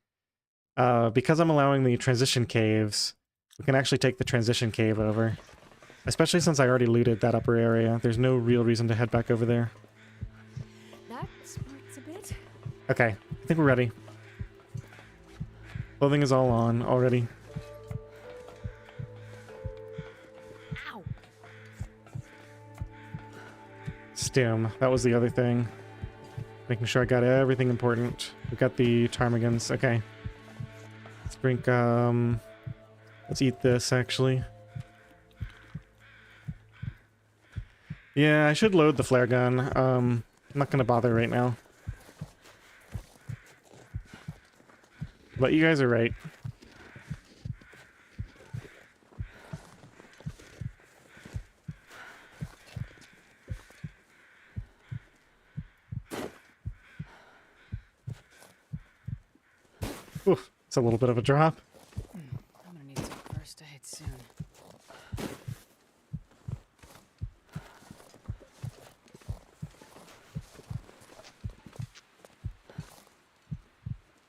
because I'm allowing the transition caves, we can actually take the transition cave over. Especially since I already looted that upper area. There's no real reason to head back over there. That smarts a bit. Okay, I think we're ready. Clothing is all on already. Ow. Stim, that was the other thing. Making sure I got everything important. We got the ptarmigans. Okay. Let's drink, let's eat this, actually. Yeah, I should load the flare gun. I'm not gonna bother right now. But you guys are right. Oof, it's a little bit of a drop. I'm gonna need some first aid soon.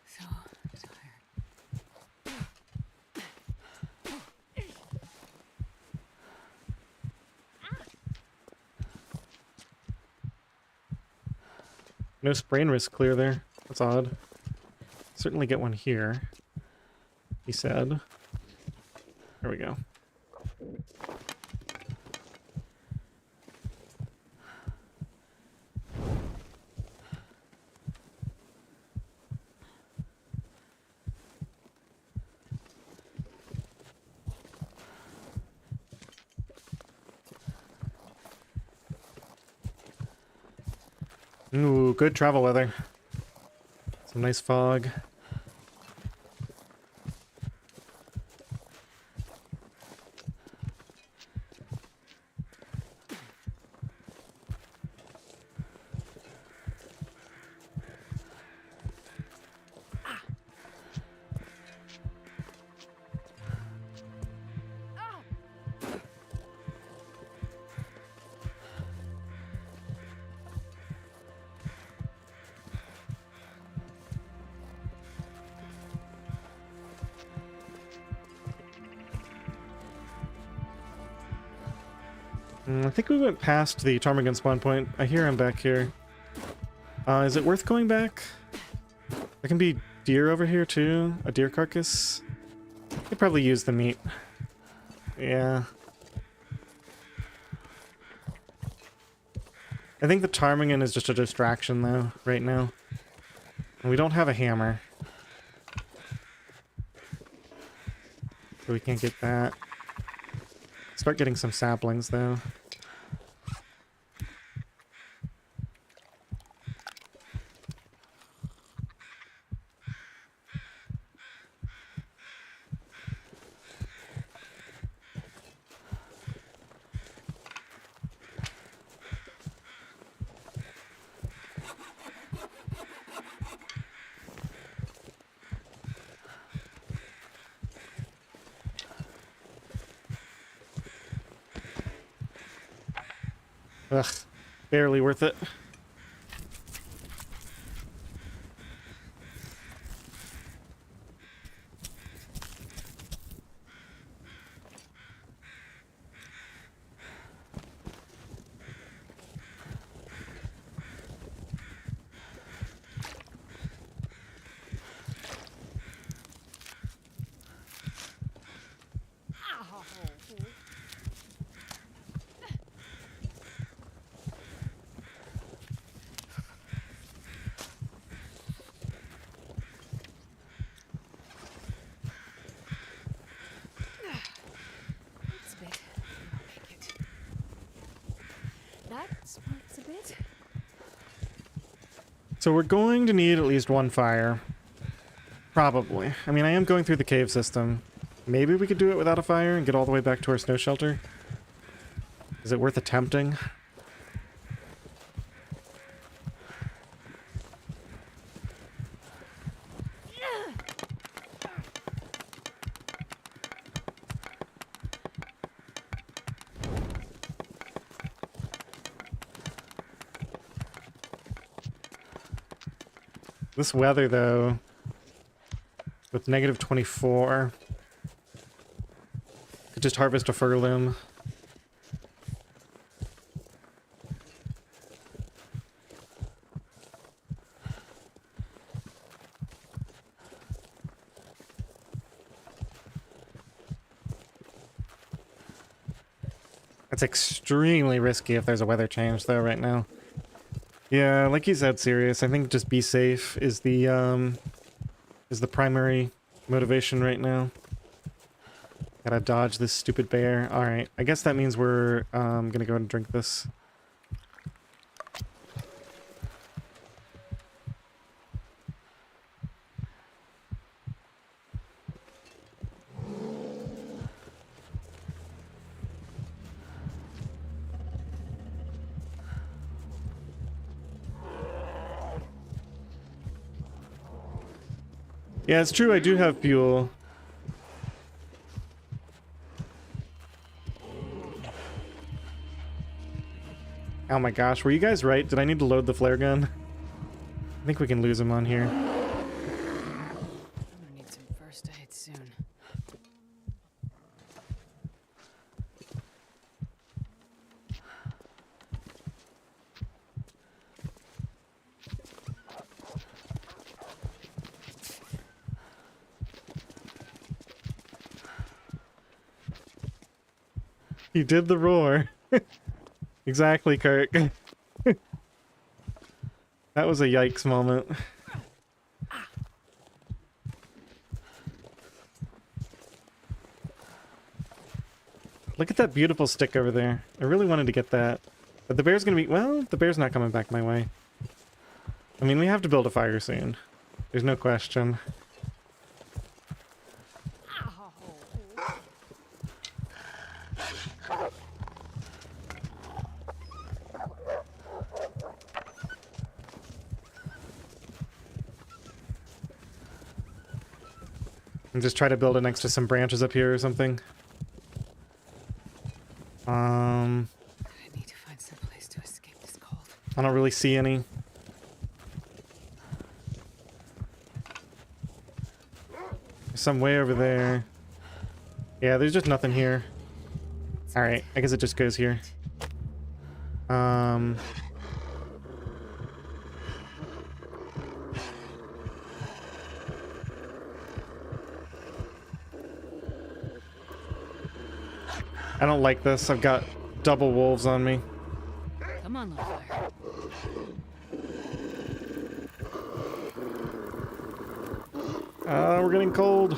So tired. No sprain risk clear there. That's odd. Certainly get one here, he said. There we go. Ooh, good travel weather. Some nice fog. I think we went past the ptarmigan spawn point. I hear him back here. Is it worth going back? There can be deer over here too. A deer carcass. Could probably use the meat. Yeah. I think the ptarmigan is just a distraction, though, right now. And we don't have a hammer. So we can't get that. Start getting some saplings, though. Ugh, barely worth it. That's a bit. I'll make it. That sparks a bit. So we're going to need at least one fire. Probably. I mean, I am going through the cave system. Maybe we could do it without a fire and get all the way back to our snow shelter. Is it worth attempting? This weather, though, with negative 24, could just harvest a fir limb. That's extremely risky if there's a weather change, though, right now. Yeah, like you said, Sirius, I think just be safe is the primary motivation right now. Gotta dodge this stupid bear. Alright, I guess that means we're gonna go ahead and drink this. Yeah, it's true, I do have fuel. Oh my gosh, were you guys right? Did I need to load the flare gun? I think we can lose him on here. I'm gonna need some first aid soon. He did the roar. Exactly, Kirk. That was a yikes moment. Look at that beautiful stick over there. I really wanted to get that. But the bear's gonna be... Well, the bear's not coming back my way. I mean, we have to build a fire soon. There's no question. And just try to build it next to some branches up here or something. I need to find some place to escape this cold. I don't really see any. There's some way over there. Yeah, there's just nothing here. Alright, I guess it just goes here. I don't like this. I've got double wolves on me. Come Come on, little fire. We're getting cold.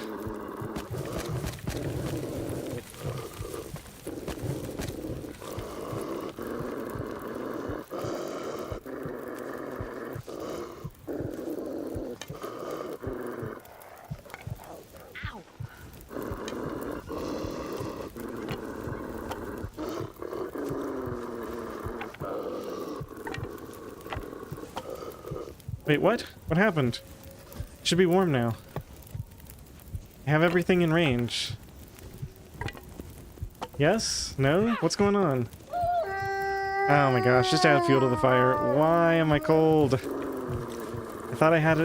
Ow! Wait, what? What happened? It should be warm now. I have everything in range. Yes? No? What's going on? Oh my gosh, just add fuel to the fire. Why am I cold? I thought I had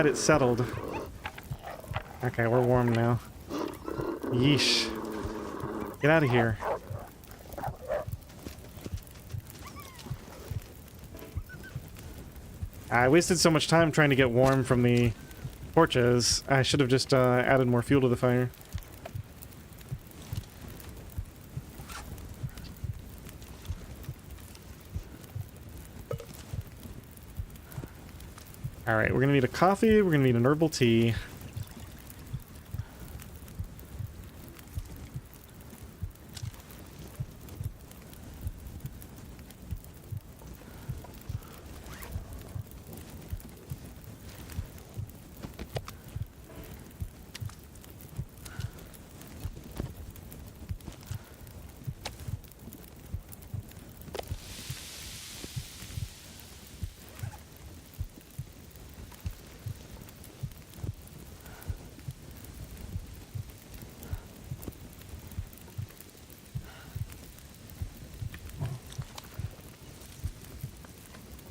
it settled. Okay, we're warm now. Yeesh. Get out of here. I wasted so much time trying to get warm from the torches. I should have just added more fuel to the fire. Alright, we're gonna need a coffee, we're gonna need an herbal tea.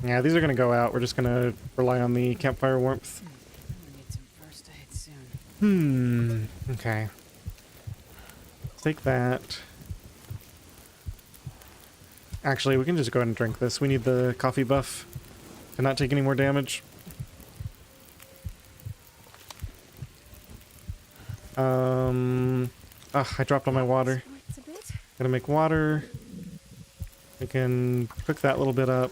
Yeah, these are gonna go out. We're just gonna rely on the campfire warmth. I need some first aid soon. Okay. Take that. Actually, we can just go ahead and drink this. We need the coffee buff to not take any more damage. I dropped all my water. Gotta make water. We can cook that little bit up.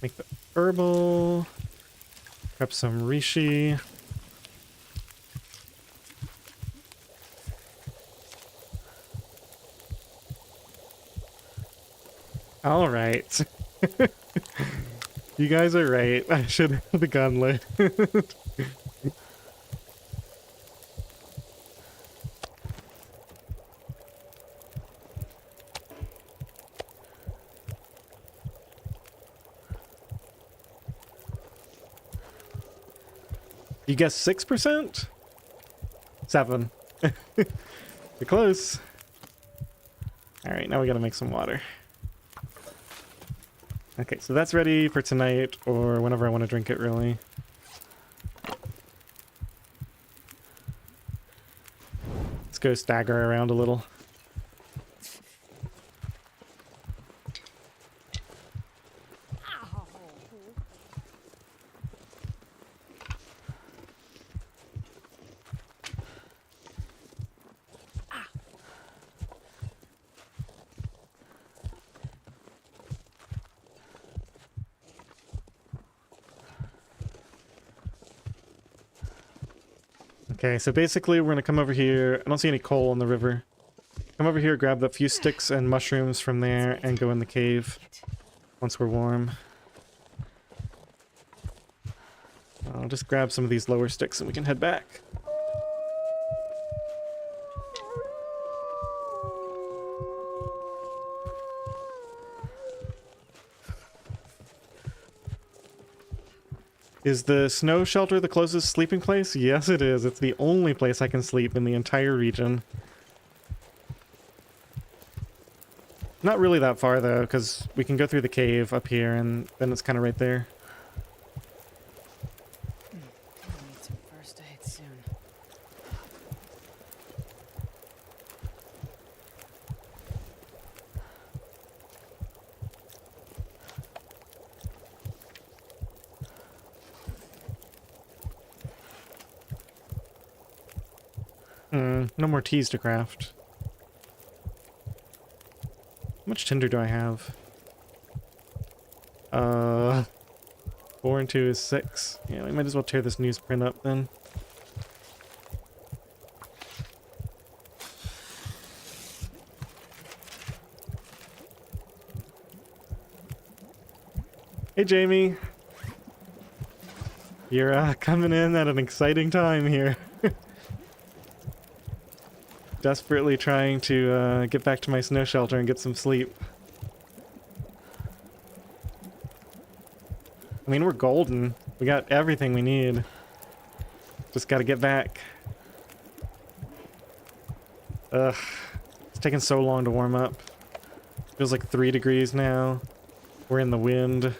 Make the herbal. Grab some reishi. All right. You guys are right. I should have the gun lit. You guess 6%? 7. You're close. Alright, now we gotta make some water. Okay, so that's ready for tonight, or whenever I want to drink it, really. Let's go stagger around a little. Okay, so basically we're gonna come over here. I don't see any coal in the river. Come over here, grab the few sticks and mushrooms from there, and go in the cave once we're warm. I'll just grab some of these lower sticks and we can head back. Is the snow shelter the closest sleeping place? Yes, it is. It's the only place I can sleep in the entire region. Not really that far, though, because we can go through the cave up here, and then it's kind of right there. I need some first aid soon. No more teas to craft. How much tinder do I have? 4 and 2 is 6. Yeah, we might as well tear this newsprint up then. Hey, Jamie. You're coming in at an exciting time here. Desperately trying to get back to my snow shelter and get some sleep. I mean, we're golden. We got everything we need. Just gotta get back. Ugh. It's taking so long to warm up. Feels like 3 degrees now. We're in the wind.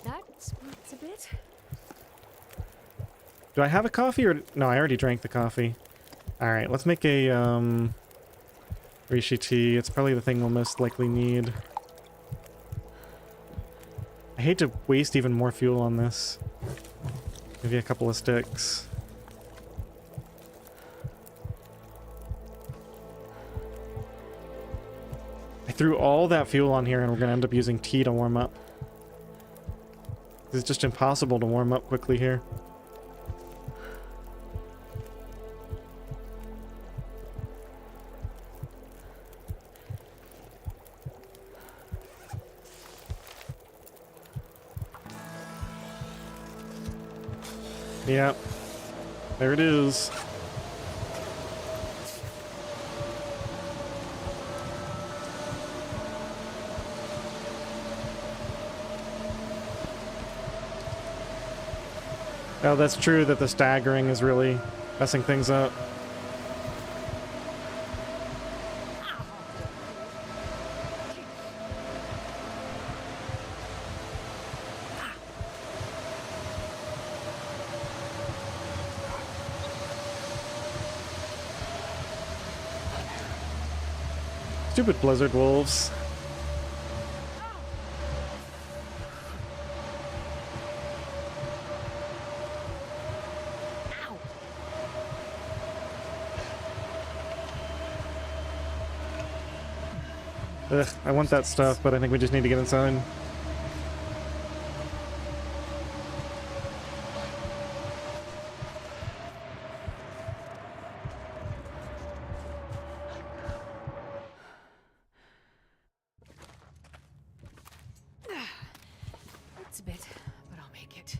That sparks a bit. Do I have a coffee or... No, I already drank the coffee. Alright, let's make a, reishi tea. It's probably the thing we'll most likely need. I hate to waste even more fuel on this. Maybe a couple of sticks. I threw all that fuel on here and we're gonna end up using tea to warm up. It's just impossible to warm up quickly here. Yep. There it is. Oh, that's true that the staggering is really messing things up. Stupid blizzard wolves. Ugh, I want that stuff, but I think we just need to get inside. It's a bit, but I'll make it.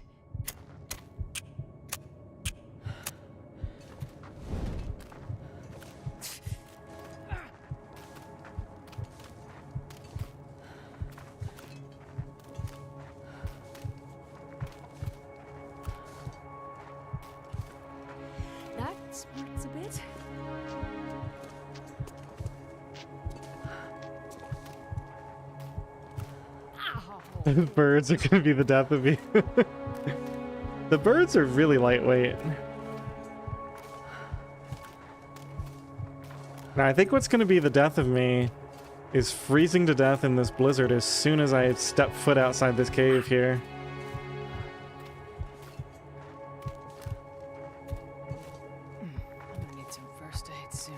That smarts a bit. Those birds are gonna be the death of me. The birds are really lightweight. Now, I think what's gonna be the death of me is freezing to death in this blizzard as soon as I step foot outside this cave here. I'm gonna need some first aid soon.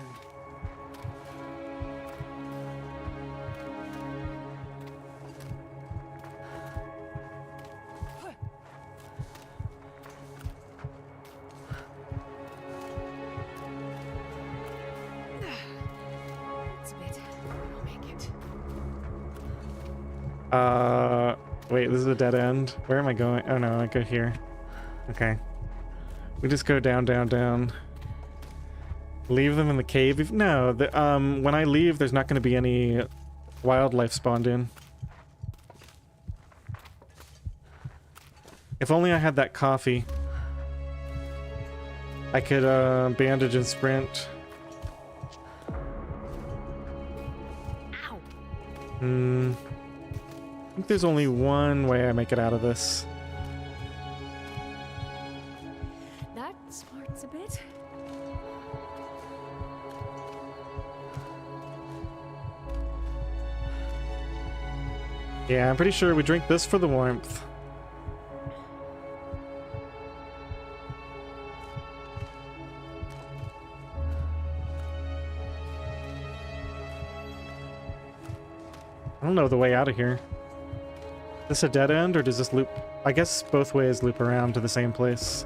It's a bit, I'll make it. Wait, this is a dead end. Where am I going? Oh no, I go here. Okay. We just go down, down, down. Leave them in the cave? No, when I leave, there's not going to be any wildlife spawned in. If only I had that coffee. I could, bandage and sprint. Ow! I think there's only one way I make it out of this. That smarts a bit. Yeah, I'm pretty sure we drink this for the warmth. don't know the way out of here. Is this a dead end, or does this loop? I guess both ways loop around to the same place.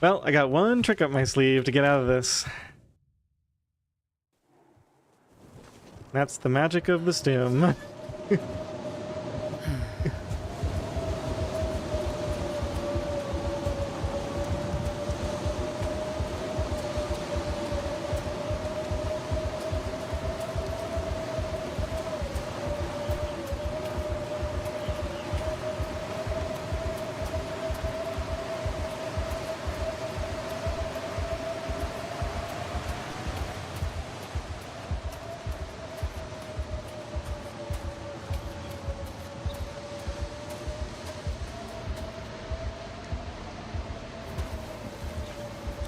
Well, I got one trick up my sleeve to get out of this. That's the magic of the stem.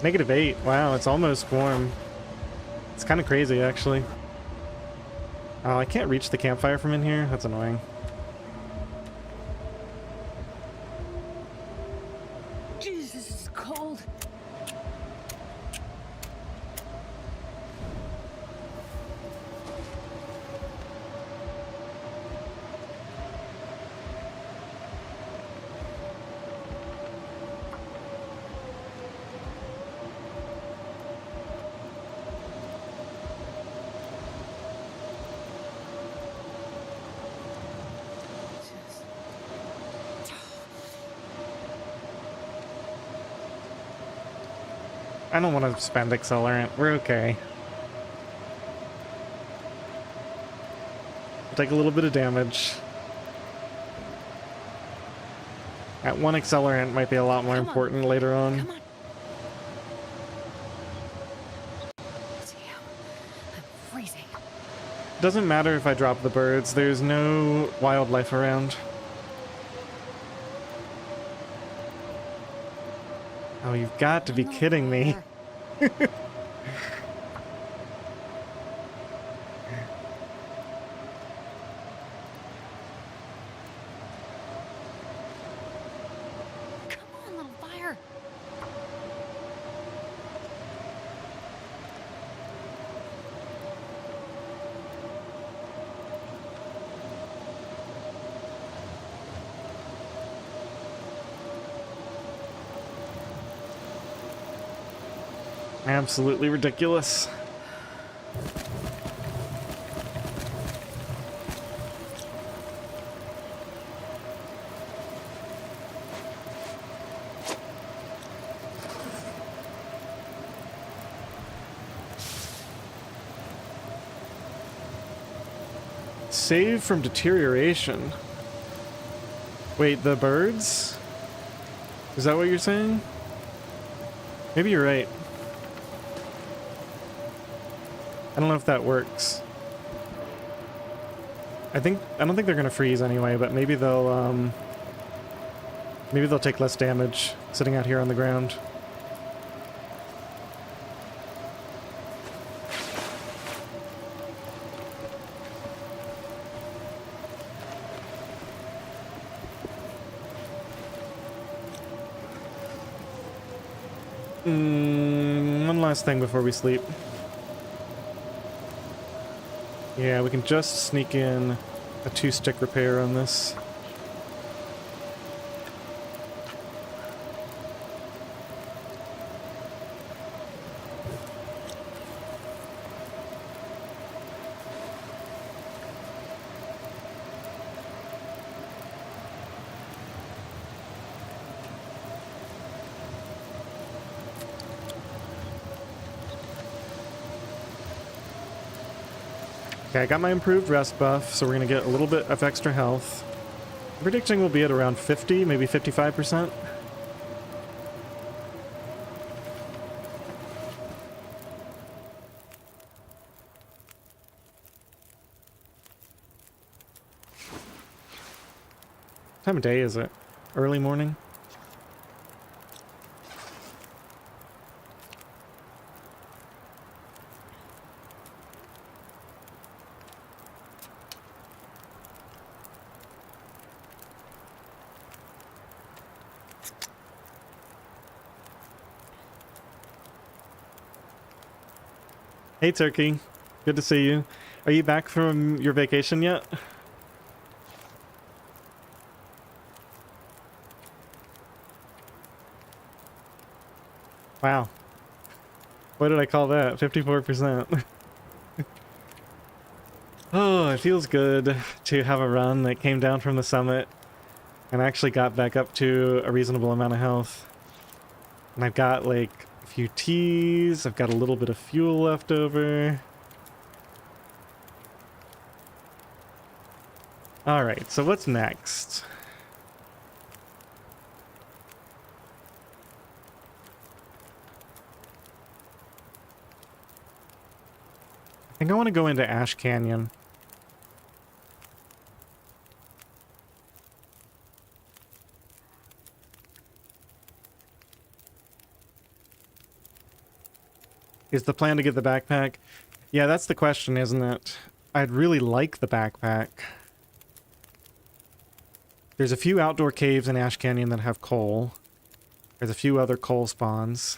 -8. Wow, it's almost warm. It's kind of crazy, actually. Oh, I can't reach the campfire from in here. That's annoying. Jesus, this is cold. I don't want to spend accelerant. We're okay. We'll take a little bit of damage. That one accelerant might be a lot more important later on. Come on. Damn, I'm freezing. Doesn't matter if I drop the birds. There's no wildlife around. Oh, you've got to be kidding me. Come on, little fire. Absolutely ridiculous. Save from deterioration. Wait, the birds? Is that what you're saying? Maybe you're right. I don't know if that works. I don't think they're gonna freeze anyway, but maybe they'll take less damage sitting out here on the ground. One last thing before we sleep. Yeah, we can just sneak in a 2-stick repair on this. Okay, I got my improved rest buff, so we're going to get a little bit of extra health. I'm predicting we'll be at around 50, maybe 55%. What time of day is it? Early morning? Hey, Turkey. Good to see you. Are you back from your vacation yet? Wow. What did I call that? 54%. Oh, it feels good to have a run that came down from the summit and actually got back up to a reasonable amount of health. And I've got like a few teas, I've got a little bit of fuel left over. Alright, so what's next? I think I want to go into Ash Canyon. Is the plan to get the backpack? Yeah, that's the question, isn't it? I'd really like the backpack. There's a few outdoor caves in Ash Canyon that have coal. There's a few other coal spawns.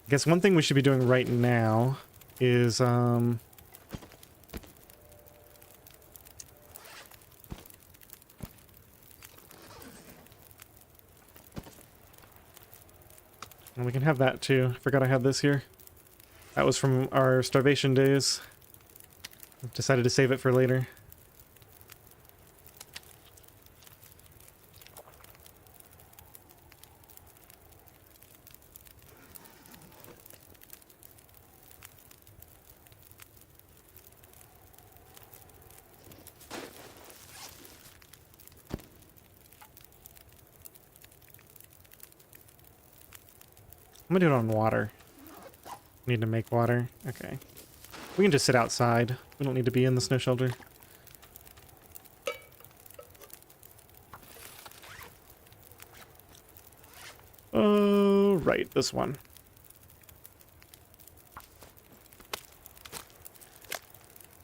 I guess one thing we should be doing right now is, and we can have that too. I forgot I had this here. That was from our starvation days. Decided to save it for later. I'm gonna do it on water. Need to make water. Okay. We can just sit outside. We don't need to be in the snow shelter. Oh, right, this one.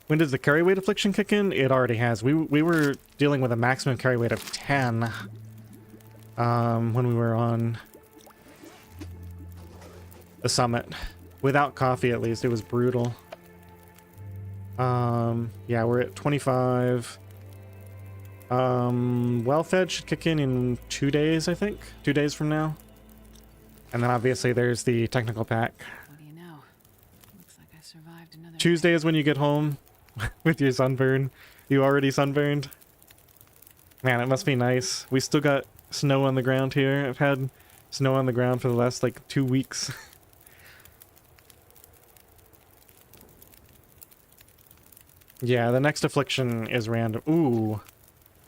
When does the carry weight affliction kick in? It already has. We were dealing with a maximum carry weight of 10 when we were on the summit. Without coffee, at least. It was brutal. Yeah, we're at 25. Well-fed should kick in 2 days, I think. 2 days from now. And then obviously there's the technical pack. What do you know? Looks like I survived another Tuesday day. is when you get home with your sunburn. You already sunburned? Man, it must be nice. We still got snow on the ground here. I've had snow on the ground for the last, like, 2 weeks. Yeah, the next affliction is random. Ooh.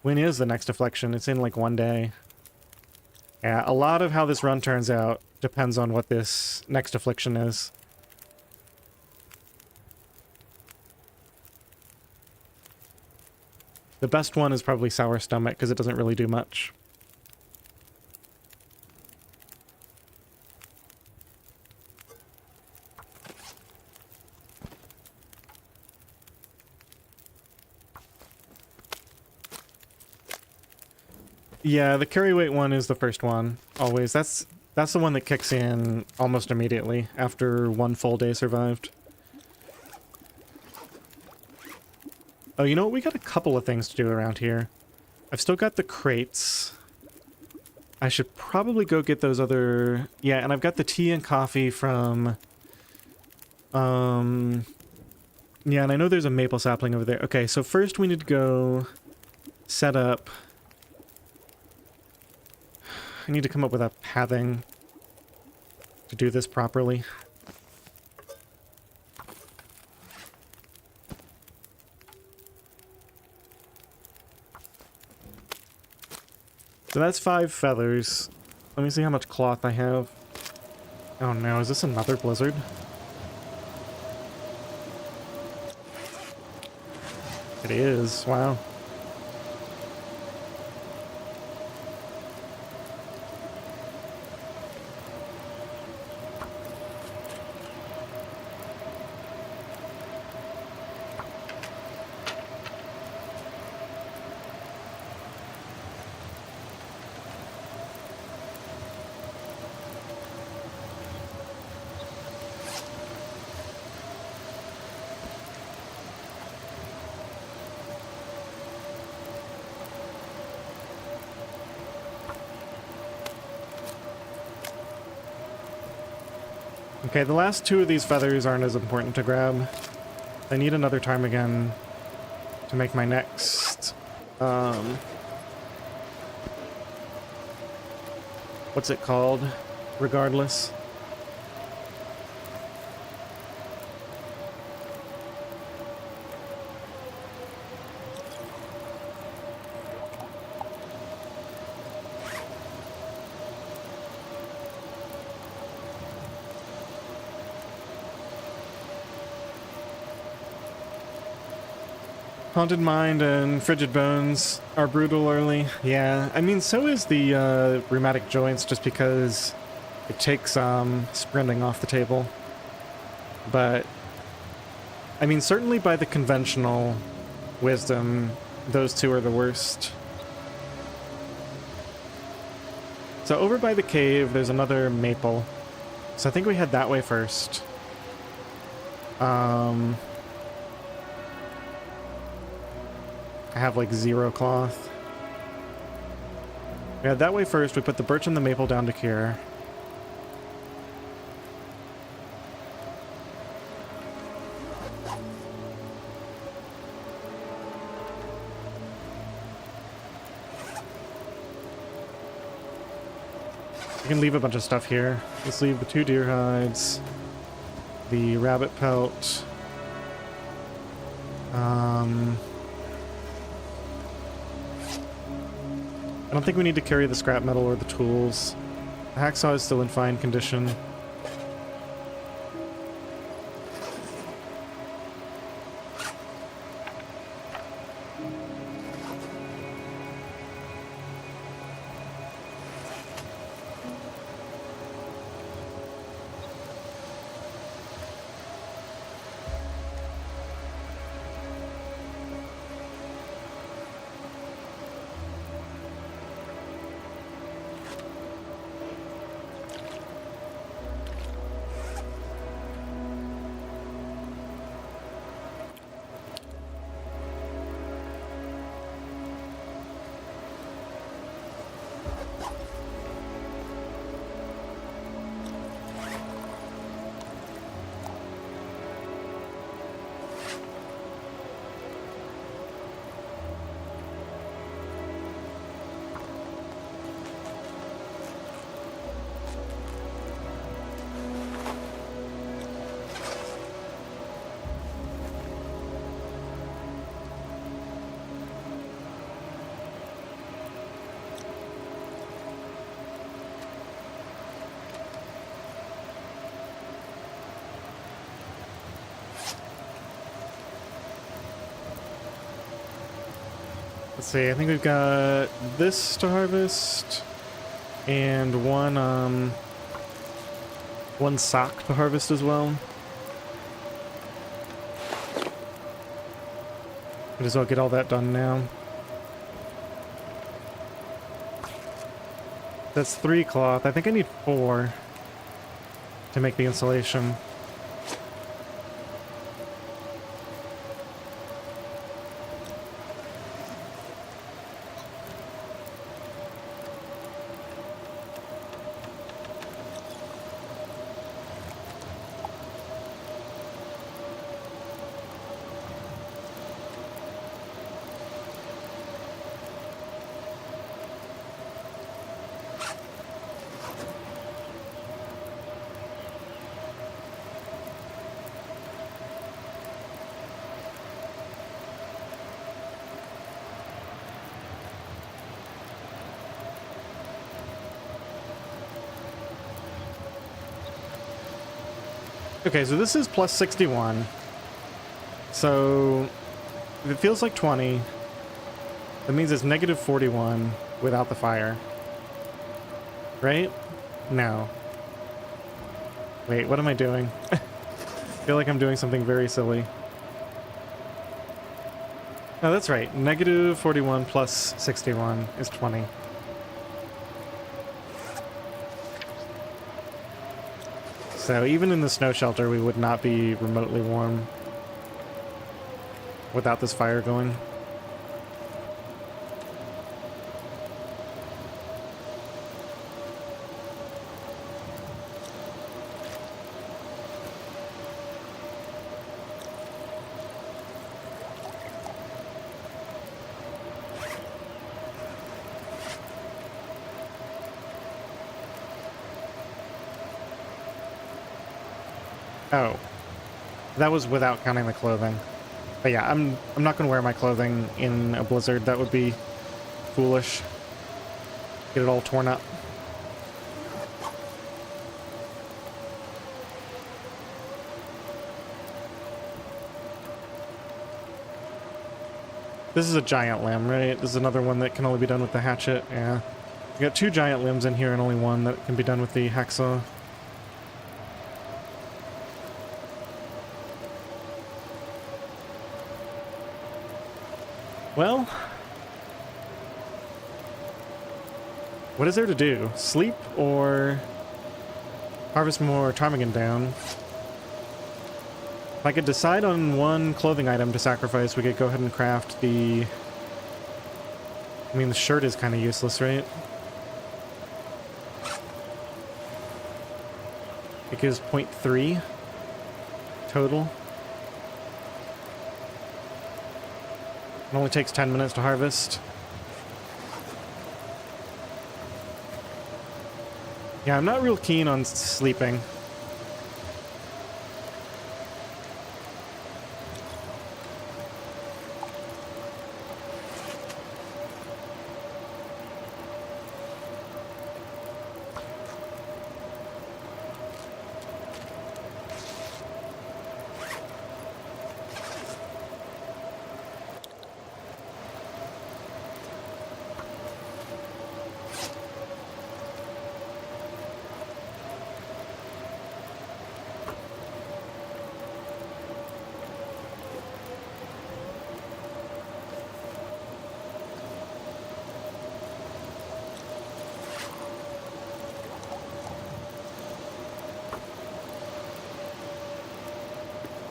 When is the next affliction? It's in, like, 1 day. Yeah, a lot of how this run turns out depends on what this next affliction is. The best one is probably Sour Stomach, because it doesn't really do much. Yeah, the carry weight one is the first one, always. That's the one that kicks in almost immediately, after 1 full day survived. Oh, you know what? We got a couple of things to do around here. I've still got the crates. I should probably go get those other... Yeah, and I've got the tea and coffee from... Yeah, and I know there's a maple sapling over there. Okay, so first we need to go set up... I need to come up with a pathing to do this properly. So that's 5 feathers. Let me see how much cloth I have. Oh no, is this another blizzard? It is, wow. Okay, the last two of these feathers aren't as important to grab. I need another ptarmigan to make my next, what's it called? Regardless. Haunted Mind and Frigid Bones are brutal early. Yeah, I mean, so is the Rheumatic Joints, just because it takes sprinting off the table. But, I mean, certainly by the conventional wisdom, those two are the worst. So over by the cave, there's another maple. So I think we head that way first. I have like 0 cloth. Yeah, that way first. We put the birch and the maple down to cure. We can leave a bunch of stuff here. Let's leave the 2 deer hides, the rabbit pelt. I don't think we need to carry the scrap metal or the tools. The hacksaw is still in fine condition. Let's see, I think we've got this to harvest, and one sock to harvest as well. Might as well get all that done now. That's 3 cloth. I think I need 4 to make the insulation. Okay, so this is plus 61. So if it feels like 20, that means it's negative 41 without the fire. Right? No. Wait, what am I doing? I feel like I'm doing something very silly. Oh, that's right. Negative 41 plus 61 is 20. So even in the snow shelter, we would not be remotely warm without this fire going. Oh, that was without counting the clothing. But yeah, I'm not going to wear my clothing in a blizzard. That would be foolish. Get it all torn up. This is a giant limb, right? This is another one that can only be done with the hatchet. Yeah. We got 2 giant limbs in here and only one that can be done with the hacksaw. Well, what is there to do? Sleep or harvest more ptarmigan down? If I could decide on one clothing item to sacrifice, we could go ahead and craft the... I mean, the shirt is kind of useless, right? It gives 0.3 total. It only takes 10 minutes to harvest. Yeah, I'm not real keen on sleeping.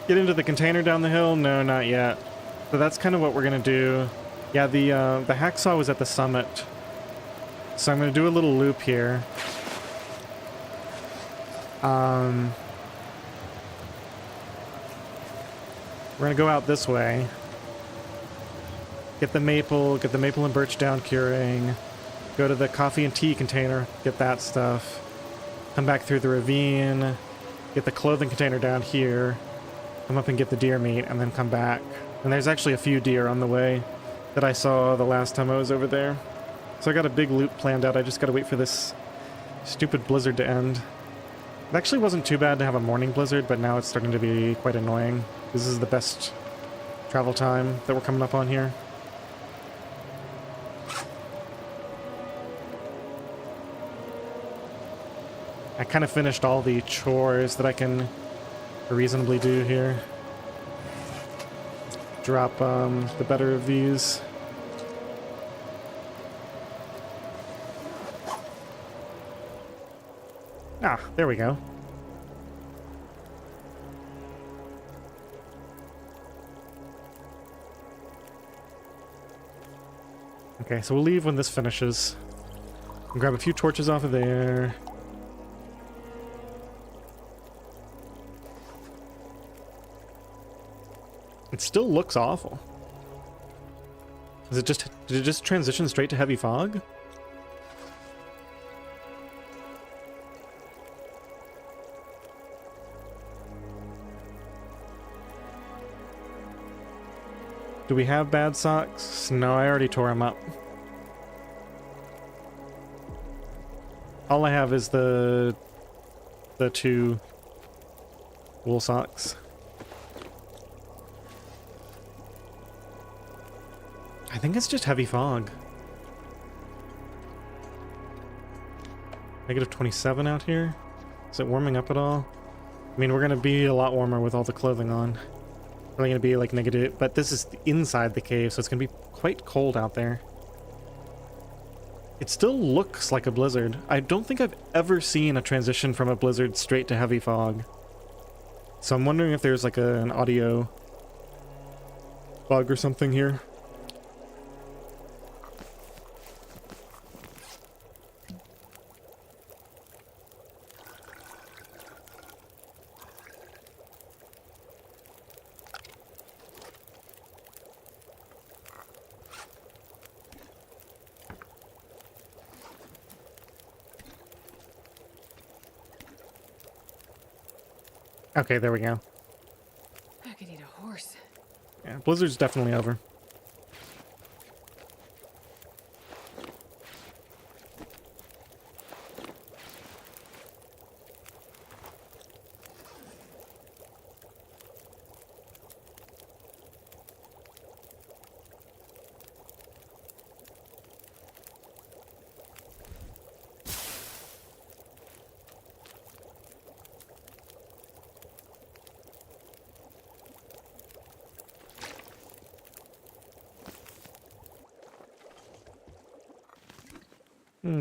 Get into the container down the hill? No, not yet. So that's kind of what we're gonna do. Yeah, the hacksaw was at the summit. So I'm gonna do a little loop here. We're gonna go out this way. Get the maple and birch down curing. Go to the coffee and tea container, get that stuff. Come back through the ravine. Get the clothing container down here. Come up and get the deer meat, and then come back. And there's actually a few deer on the way that I saw the last time I was over there. So I got a big loop planned out. I just gotta wait for this stupid blizzard to end. It actually wasn't too bad to have a morning blizzard, but now it's starting to be quite annoying. This is the best travel time that we're coming up on here. I kind of finished all the chores that I can reasonably do here. Drop the better of these. Ah, there we go. Okay, so we'll leave when this finishes. And grab a few torches off of there. It still looks awful. Did it just transition straight to heavy fog? Do we have bad socks? No, I already tore them up. All I have is the 2 wool socks. I think it's just heavy fog. -27 out here? Is it warming up at all? I mean, we're gonna be a lot warmer with all the clothing on. Probably gonna be like negative, but this is inside the cave, so it's gonna be quite cold out there. It still looks like a blizzard. I don't think I've ever seen a transition from a blizzard straight to heavy fog. So I'm wondering if there's like an audio bug or something here. Okay, there we go. I could eat a horse. Yeah, blizzard's definitely over.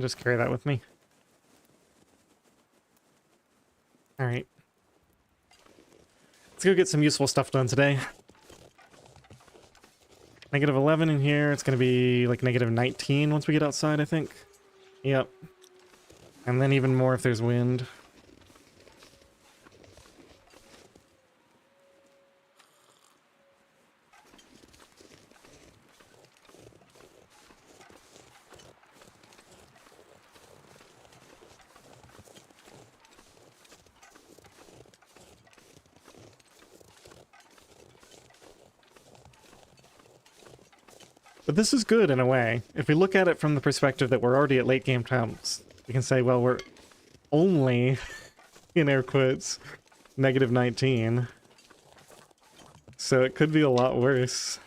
Just carry that with me. Alright. Let's go get some useful stuff done today. Negative 11 in here. It's going to be like negative 19 once we get outside, I think. Yep. And then even more if there's wind. But this is good in a way. If we look at it from the perspective that we're already at late game temps, we can say, well, we're only, in air quotes, negative 19. So it could be a lot worse.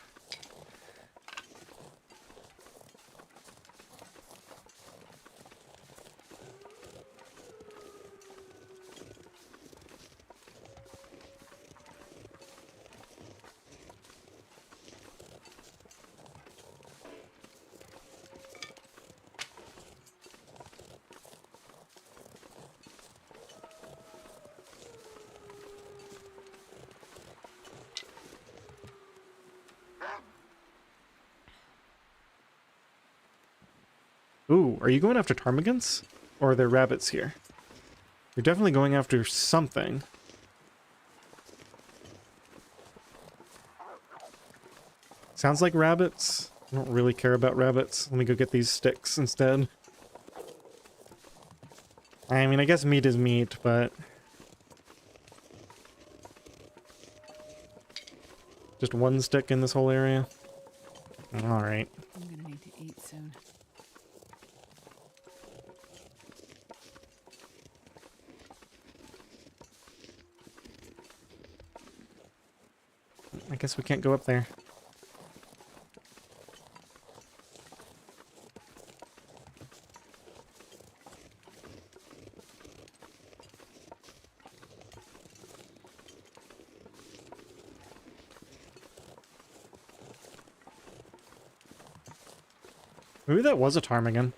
Ooh, are you going after ptarmigans? Or are there rabbits here? You're definitely going after something. Sounds like rabbits. I don't really care about rabbits. Let me go get these sticks instead. I mean, I guess meat is meat, but... just one stick in this whole area? Alright. I'm gonna need to eat soon. I guess we can't go up there. Maybe that was a ptarmigan.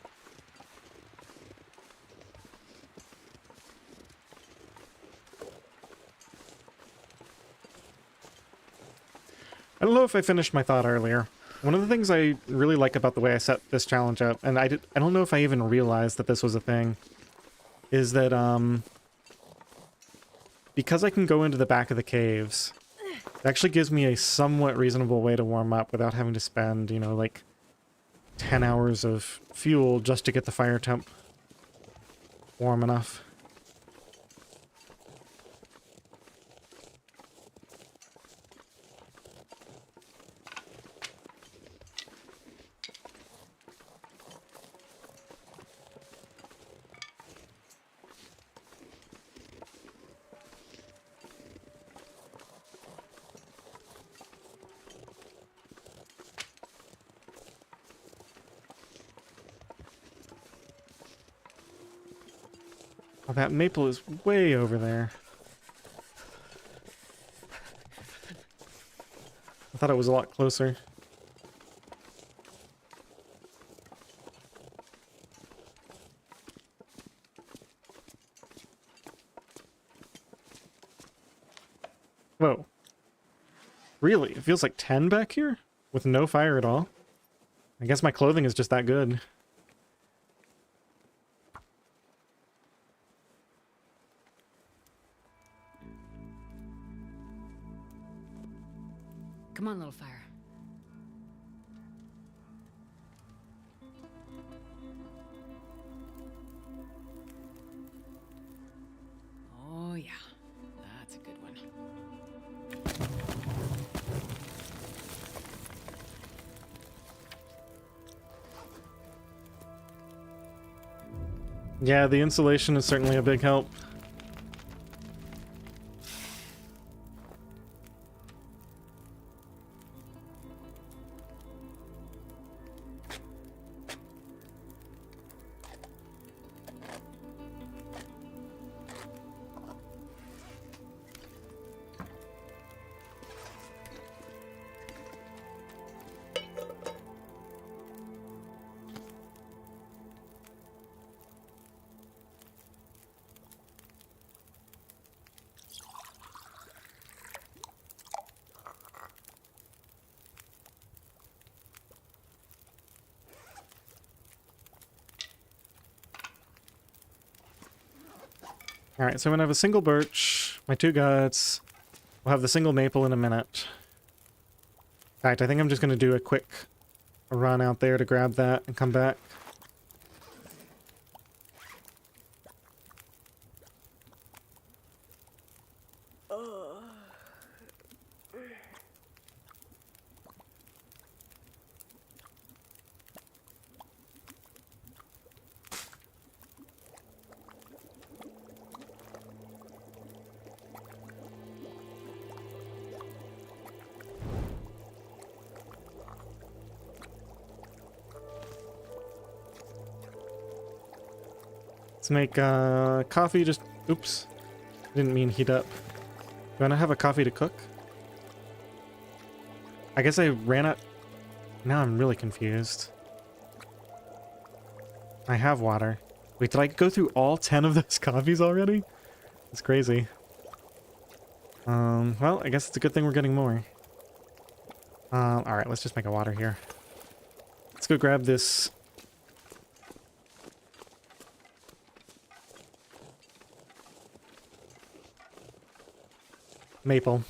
I don't know if I finished my thought earlier. One of the things I really like about the way I set this challenge up, and I don't know if I even realized that this was a thing, is that, because I can go into the back of the caves, it actually gives me a somewhat reasonable way to warm up without having to spend, you know, like 10 hours of fuel just to get the fire temp warm enough. Oh, that maple is way over there. I thought it was a lot closer. Whoa. Really? It feels like 10 back here? With no fire at all? I guess my clothing is just that good. Come on, little fire. Oh, yeah. That's a good one. Yeah, the insulation is certainly a big help. Alright, so I'm gonna have a single birch, my 2 guts. We'll have the single maple in a minute. In fact, I think I'm just gonna do a quick run out there to grab that and come back. Let's make coffee, just... Oops. Didn't mean heat up. Do I not have a coffee to cook? I guess I ran out... Now I'm really confused. I have water. Wait, did I go through all 10 of those coffees already? That's crazy. Well, I guess it's a good thing we're getting more. Alright, let's just make a water here. Let's go grab this... maple.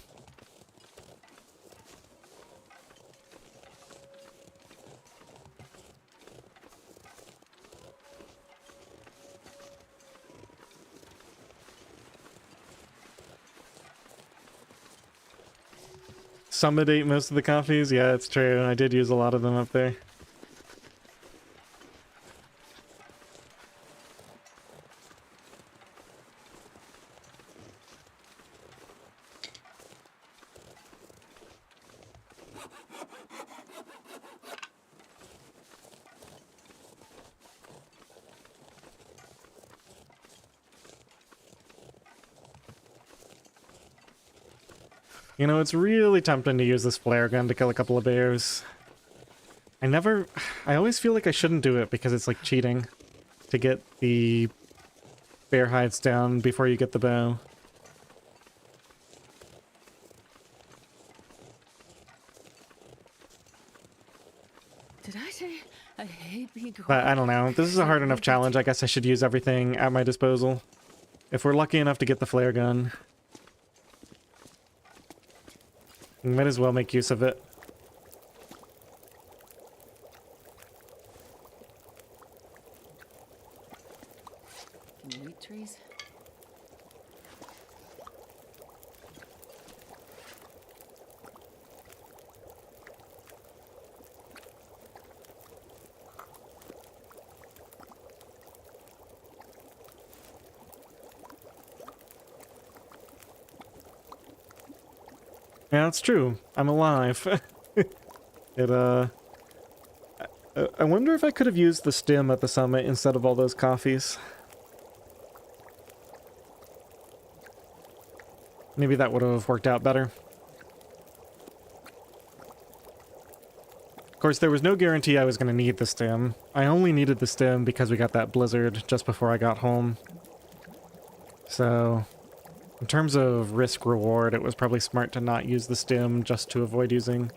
Summit ate most of the coffees? Yeah, it's true. I did use a lot of them up there. You know, it's really tempting to use this flare gun to kill a couple of bears. I always feel like I shouldn't do it because it's like cheating to get the bear hides down before you get the bow. Did I say I hate being cold? But I don't know. This is a hard enough challenge. I guess I should use everything at my disposal. If we're lucky enough to get the flare gun, we might as well make use of it. Can you eat trees? Yeah, that's true. I'm alive. I wonder if I could have used the stem at the summit instead of all those coffees. Maybe that would have worked out better. Of course, there was no guarantee I was going to need the stem. I only needed the stem because we got that blizzard just before I got home. So, in terms of risk-reward, it was probably smart to not use the stem just to avoid using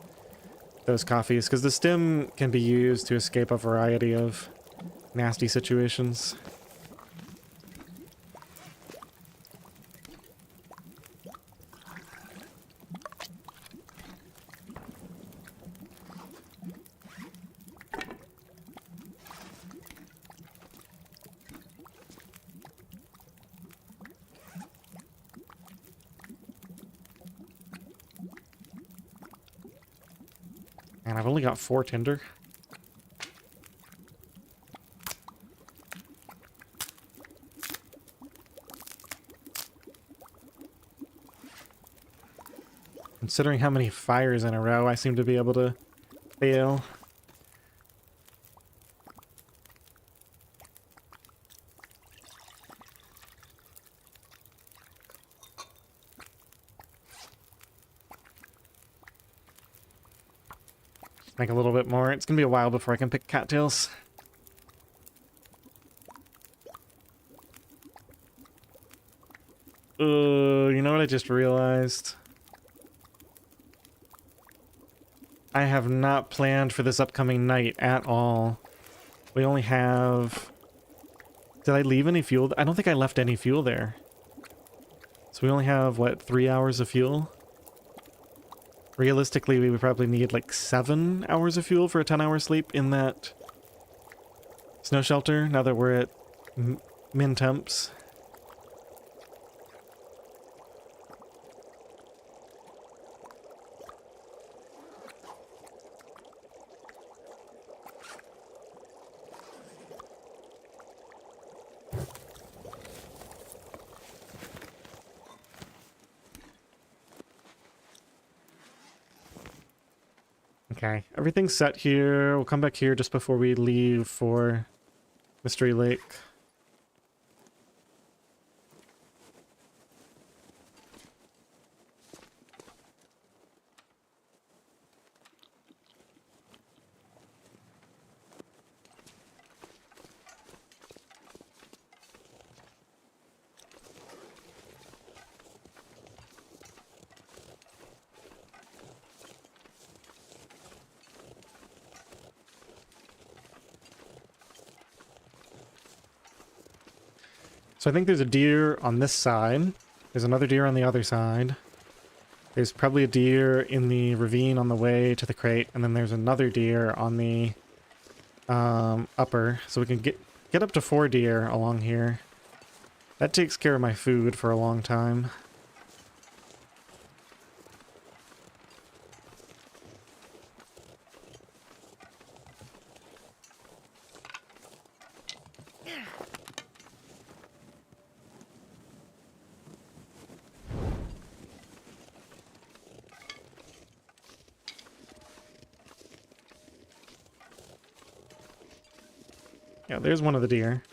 those coffees, because the stem can be used to escape a variety of nasty situations. And I've only got 4 tinder. Considering how many fires in a row I seem to be able to fail. Make a little bit more. It's gonna be a while before I can pick cattails. You know what I just realized? I have not planned for this upcoming night at all. We only have... Did I leave any fuel? I don't think I left any fuel there. So we only have, what, 3 hours of fuel? Realistically, we would probably need like 7 hours of fuel for a 10-hour sleep in that snow shelter, now that we're at min temps. Okay, everything's set here. We'll come back here just before we leave for Mystery Lake. So I think there's a deer on this side. There's another deer on the other side. There's probably a deer in the ravine on the way to the crate, and then there's another deer on the upper. So we can get up to 4 deer along here. That takes care of my food for a long time. Yeah, there's one of the deer.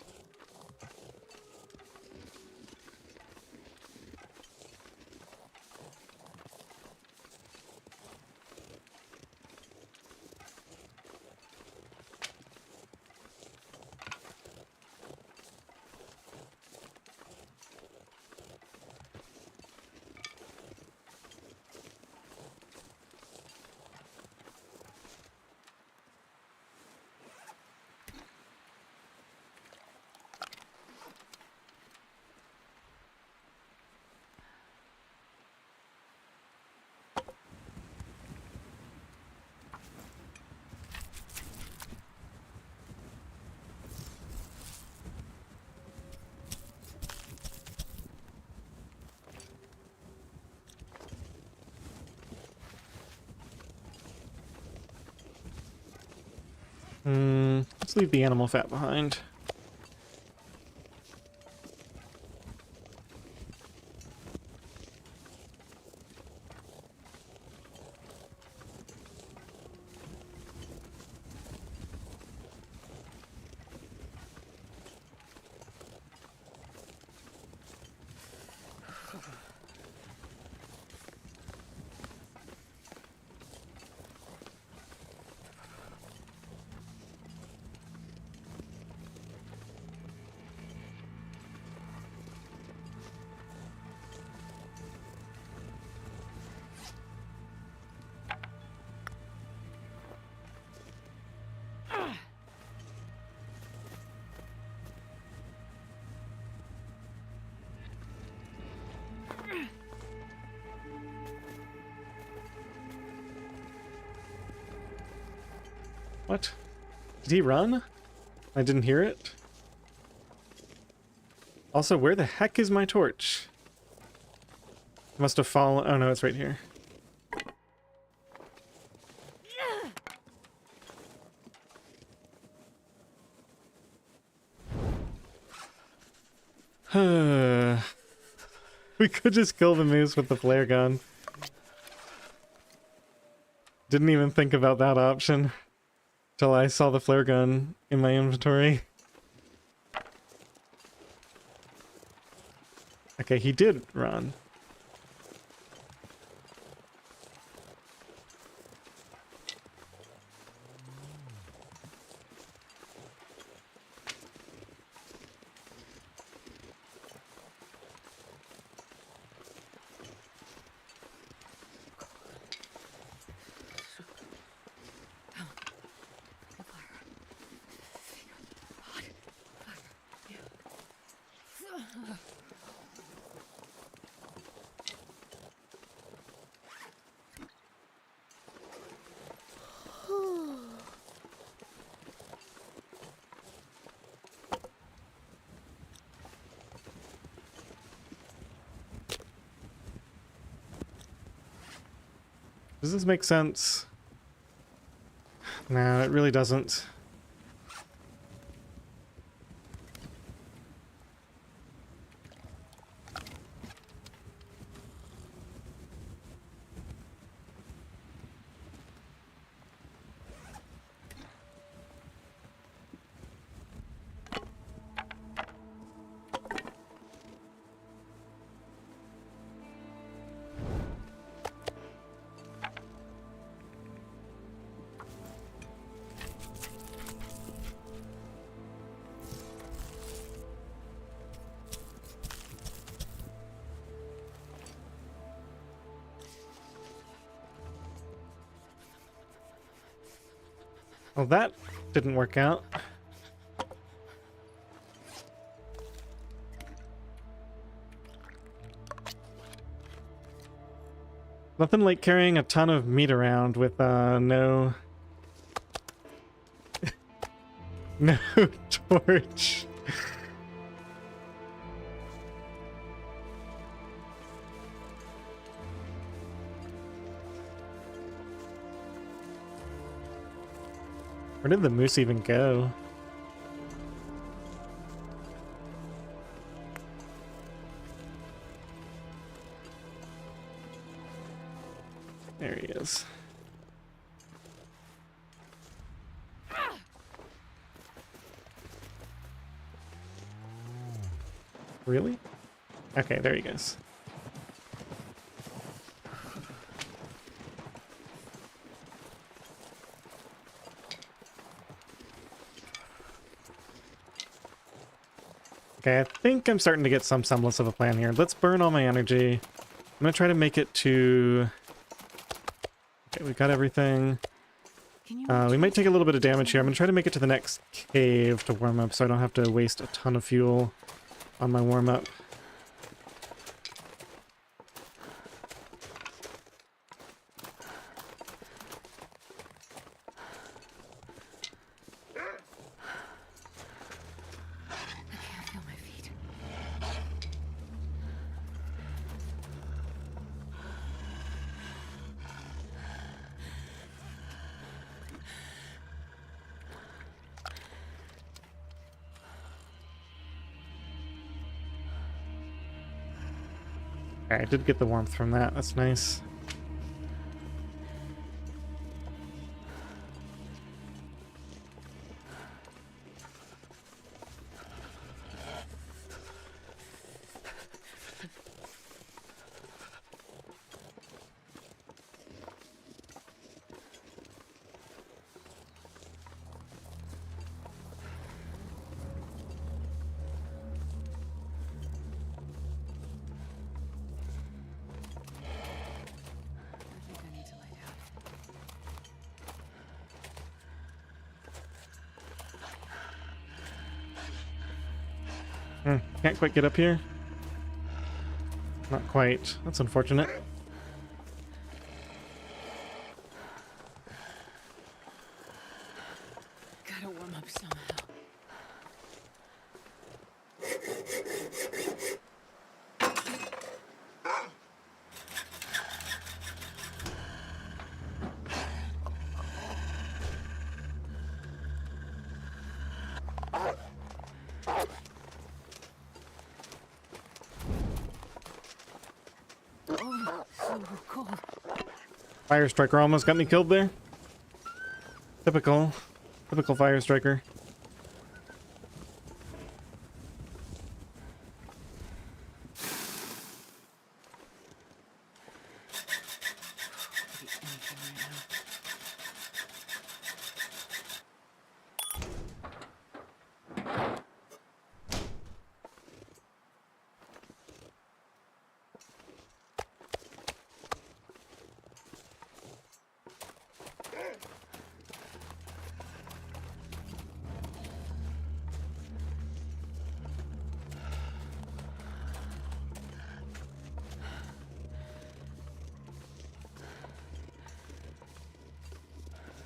Let's leave the animal fat behind. What? Did he run? I didn't hear it. Also, where the heck is my torch? Must have fallen. Oh no, it's right here. We could just kill the moose with the flare gun. Didn't even think about that option till I saw the flare gun in my inventory. Okay, he did run. Does this make sense? No, it really doesn't. Well, that didn't work out. Nothing like carrying a ton of meat around with no no torch. Where did the moose even go? There he is. Really? Okay, there he goes. Okay, I think I'm starting to get some semblance of a plan here. Let's burn all my energy. I'm gonna try to make it to... Okay, we got everything. We might take a little bit of damage here. I'm gonna try to make it to the next cave to warm up so I don't have to waste a ton of fuel on my warm up. Okay, I did get the warmth from that. That's nice. Can't quite get up here. Not quite. That's unfortunate. Gotta warm up somehow. Fire striker almost got me killed there. Typical. Typical fire striker.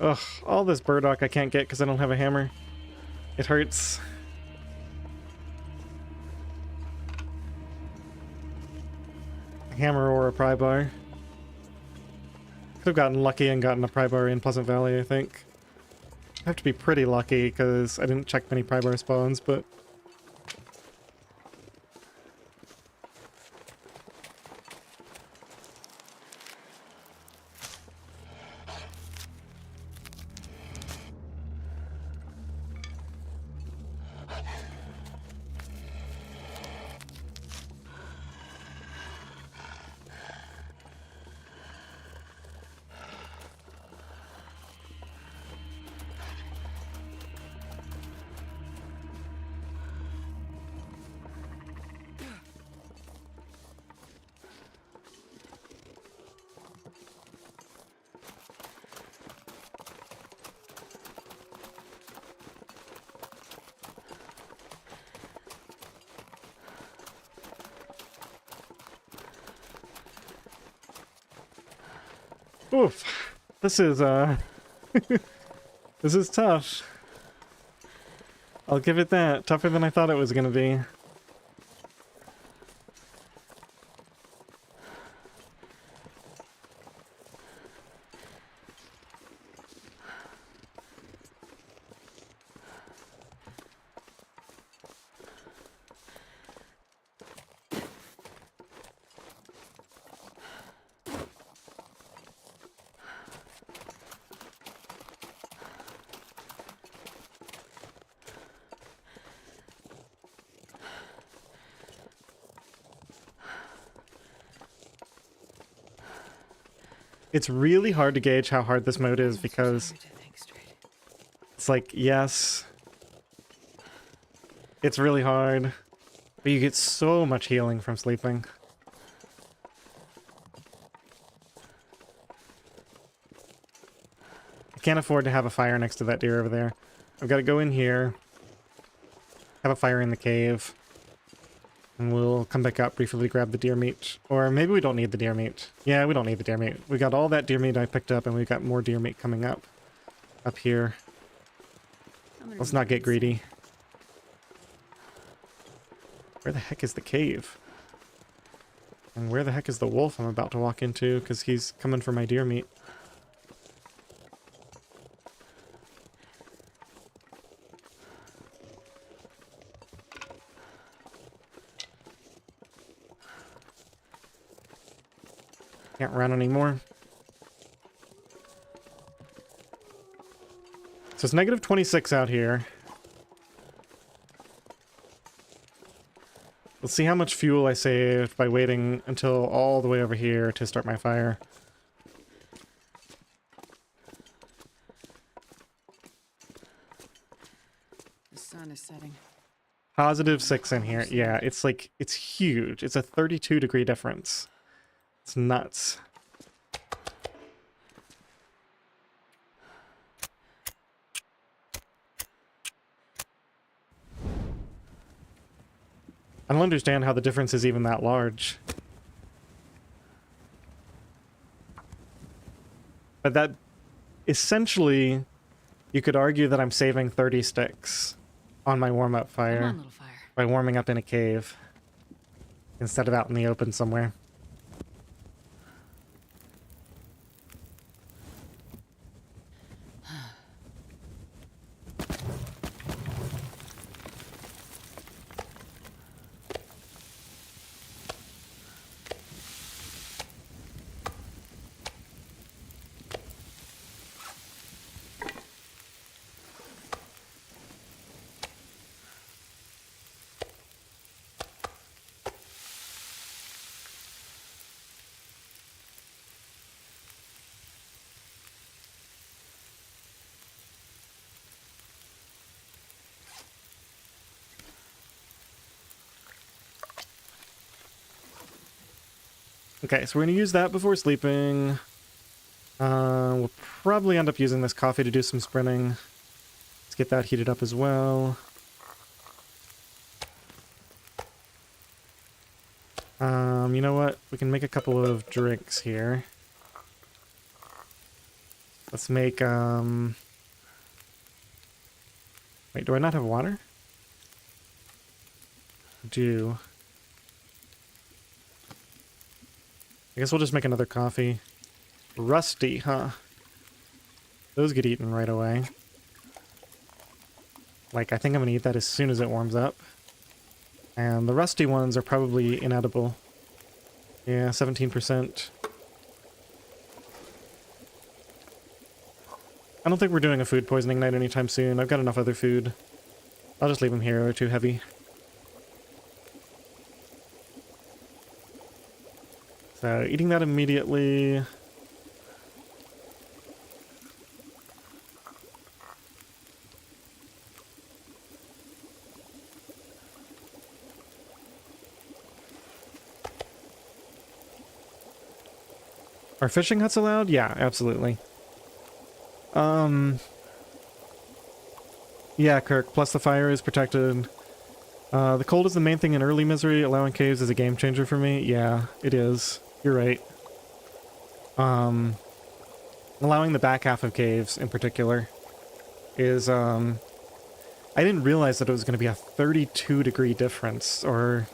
Ugh, all this burdock I can't get because I don't have a hammer. It hurts. A hammer or a pry bar. Could have gotten lucky and gotten a pry bar in Pleasant Valley, I think. I have to be pretty lucky because I didn't check many pry bar spawns, but... Oof. This is, this is tough. I'll give it that. Tougher than I thought it was gonna be. It's really hard to gauge how hard this mode is because it's like, yes, it's really hard, but you get so much healing from sleeping. I can't afford to have a fire next to that deer over there. I've got to go in here, have a fire in the cave, and we'll come back up briefly to grab the deer meat. Or maybe we don't need the deer meat. Yeah, we don't need the deer meat. We got all that deer meat I picked up, and we've got more deer meat coming up here. Let's not get greedy. Where the heck is the cave? And where the heck is the wolf I'm about to walk into? Because he's coming for my deer meat. Can't run anymore. So it's negative 26 out here. Let's see how much fuel I saved by waiting until all the way over here to start my fire. The sun is setting. Positive 6 in here. Yeah, it's like, it's huge. It's a 32-degree difference. It's nuts. I don't understand how the difference is even that large. But that, essentially, you could argue that I'm saving 30 sticks on my warm-up fire, Come on, little fire. by warming up in a cave instead of out in the open somewhere. Okay, so we're going to use that before sleeping. We'll probably end up using this coffee to do some sprinting. Let's get that heated up as well. You know what? We can make a couple of drinks here. Let's make, wait, do I not have water? I do. I guess we'll just make another coffee. Rusty, huh? Those get eaten right away. Like, I think I'm gonna eat that as soon as it warms up. And the rusty ones are probably inedible. Yeah, 17%. I don't think we're doing a food poisoning night anytime soon. I've got enough other food. I'll just leave them here. They're too heavy. So, eating that immediately. Are fishing huts allowed? Yeah, absolutely. Yeah, Kirk, plus the fire is protected. The cold is the main thing in early misery. Allowing caves is a game changer for me. Yeah, it is. You're right. Allowing the back half of caves in particular is, I didn't realize that it was going to be a 32-degree difference, or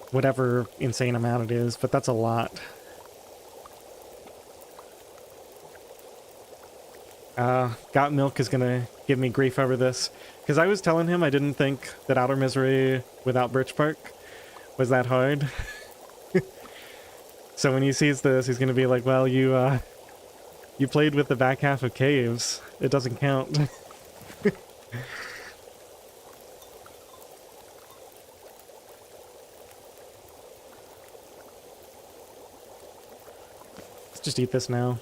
whatever insane amount it is, but that's a lot. Got Milk is gonna give me grief over this, because I was telling him I didn't think that Outermisery without Birch Bark was that hard. So when he sees this, he's gonna be like, well, you played with the back half of caves. It doesn't count. Let's just eat this now.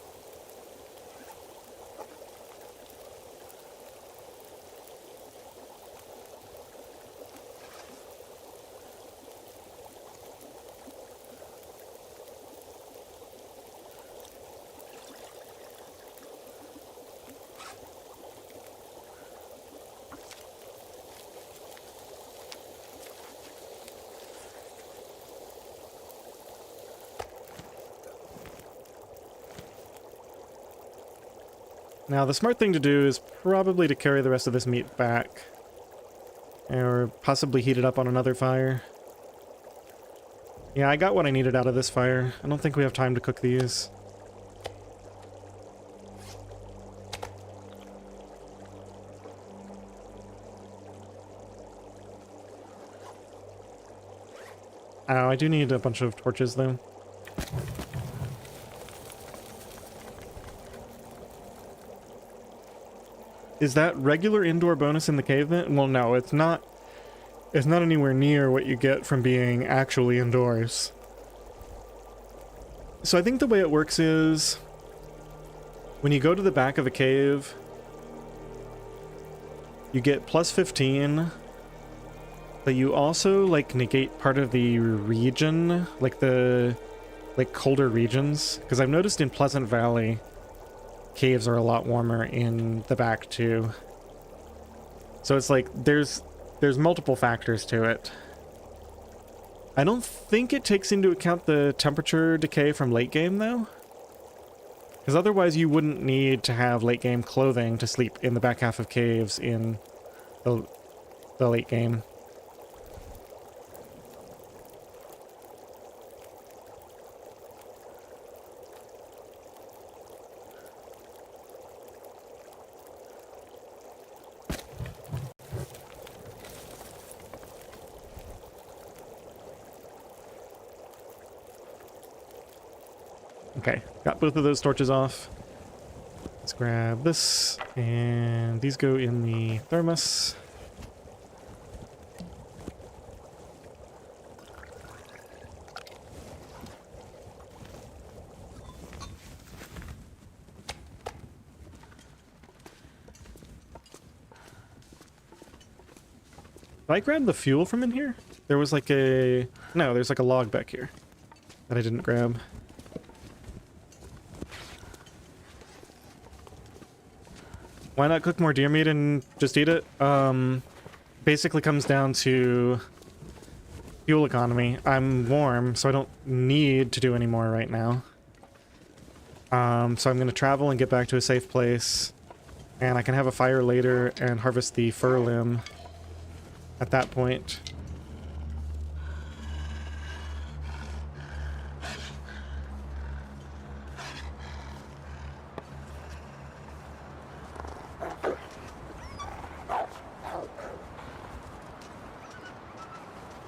Now, the smart thing to do is probably to carry the rest of this meat back. Or possibly heat it up on another fire. Yeah, I got what I needed out of this fire. I don't think we have time to cook these. Oh, I do need a bunch of torches, though. Is that regular indoor bonus in the cave then? Well, no, it's not. It's not anywhere near what you get from being actually indoors. So I think the way it works is, when you go to the back of a cave, you get plus 15, but you also, like, negate part of the region, like the, like, colder regions. Because I've noticed in Pleasant Valley, caves are a lot warmer in the back too. So it's like there's multiple factors to it. I don't think it takes into account the temperature decay from late game though, because otherwise you wouldn't need to have late game clothing to sleep in the back half of caves in the late game. Okay, got both of those torches off. Let's grab this, and these go in the thermos. Did I grab the fuel from in here? There was like a... No, there's like a log back here that I didn't grab. Why not cook more deer meat and just eat it? Basically comes down to fuel economy. I'm warm, so I don't need to do any more right now. So I'm going to travel and get back to a safe place. And I can have a fire later and harvest the fur limb at that point.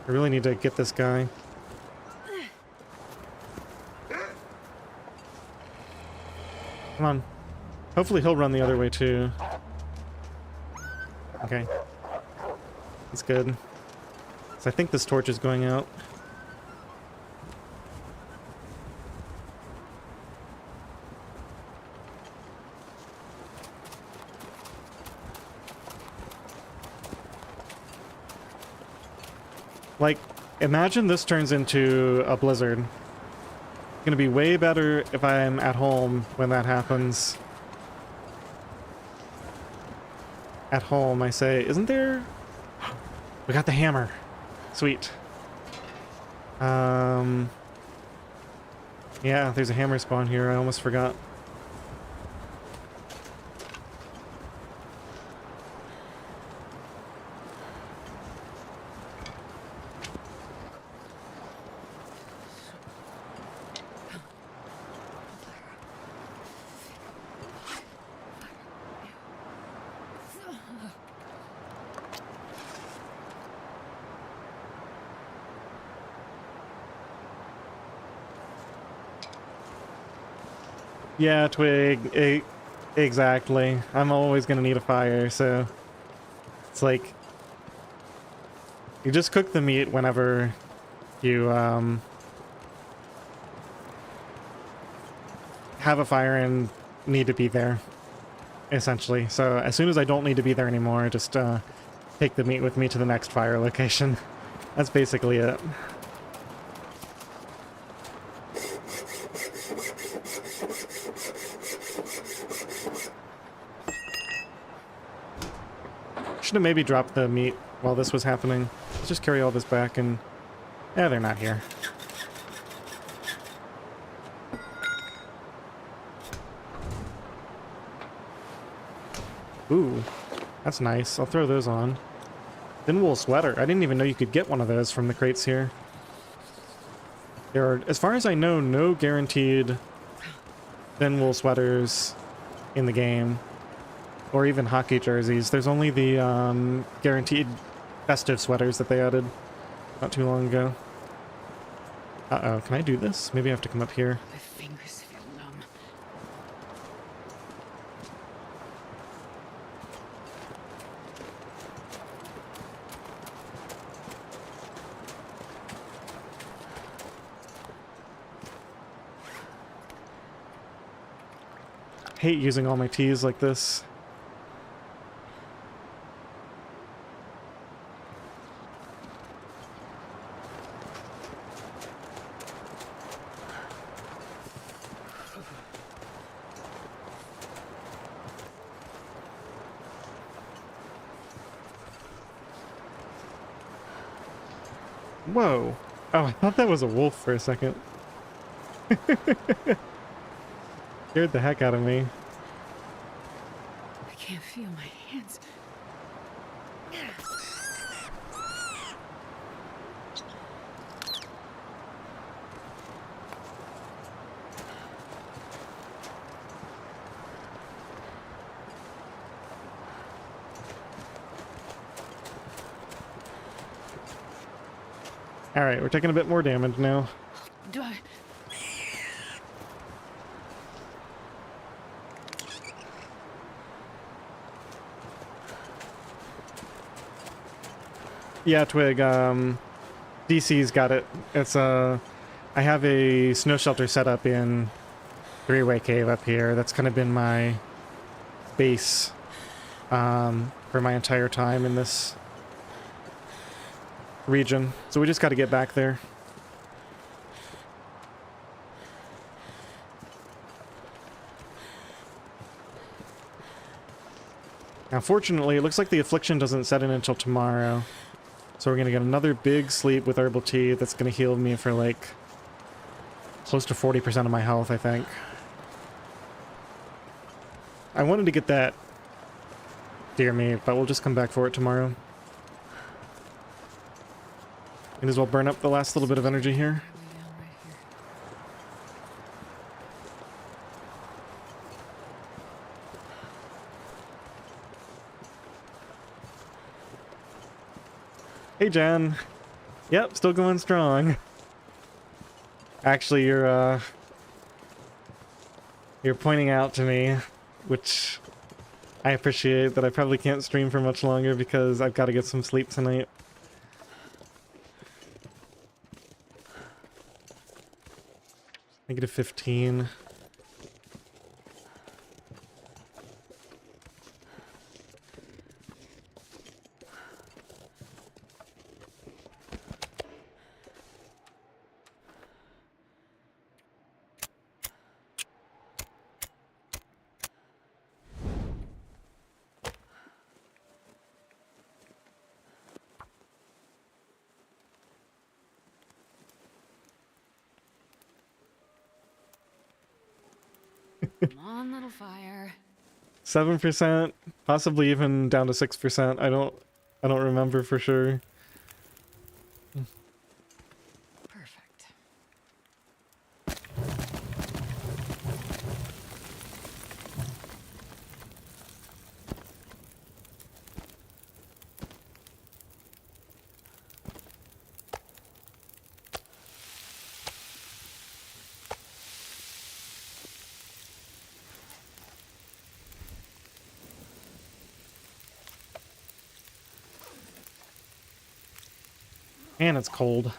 I really need to get this guy. Come on. Hopefully he'll run the other way too. Okay. That's good. So I think this torch is going out. Like, imagine this turns into a blizzard. It's gonna be way better if I'm at home when that happens. At home, I say. Isn't there... We got the hammer. Sweet. Yeah, there's a hammer spawn here. I almost forgot. Yeah, twig. Exactly. I'm always gonna need a fire, so... It's like... You just cook the meat whenever you, have a fire and need to be there, essentially. So as soon as I don't need to be there anymore, just, take the meat with me to the next fire location. That's basically it. Should have maybe dropped the meat while this was happening. Let's just carry all this back and... Yeah, they're not here. Ooh, that's nice. I'll throw those on. Thin wool sweater. I didn't even know you could get one of those from the crates here. There are, as far as I know, no guaranteed thin wool sweaters in the game. Or even hockey jerseys. There's only the guaranteed festive sweaters that they added not too long ago. Uh-oh, can I do this? Maybe I have to come up here. My fingers feel numb. I hate using all my teas like this. Whoa. Oh, I thought that was a wolf for a second. Scared the heck out of me. I can't feel my hands. Alright, we're taking a bit more damage now. Do I... Yeah, Twig, DC's got it. It's, I have a snow shelter set up in Three-Way Cave up here. That's kind of been my base, for my entire time in this region, so we just got to get back there. Now, fortunately, it looks like the affliction doesn't set in until tomorrow. So we're going to get another big sleep with herbal tea that's going to heal me for, like, close to 40% of my health, I think. I wanted to get that deer meat, but we'll just come back for it tomorrow. Might as well burn up the last little bit of energy here. Hey, Jen. Yep, still going strong. Actually, you're pointing out to me, which I appreciate, that I probably can't stream for much longer because I've got to get some sleep tonight. -15. Come on, little fire. 7%, possibly even down to 6%. I don't remember for sure. Perfect. And it's cold.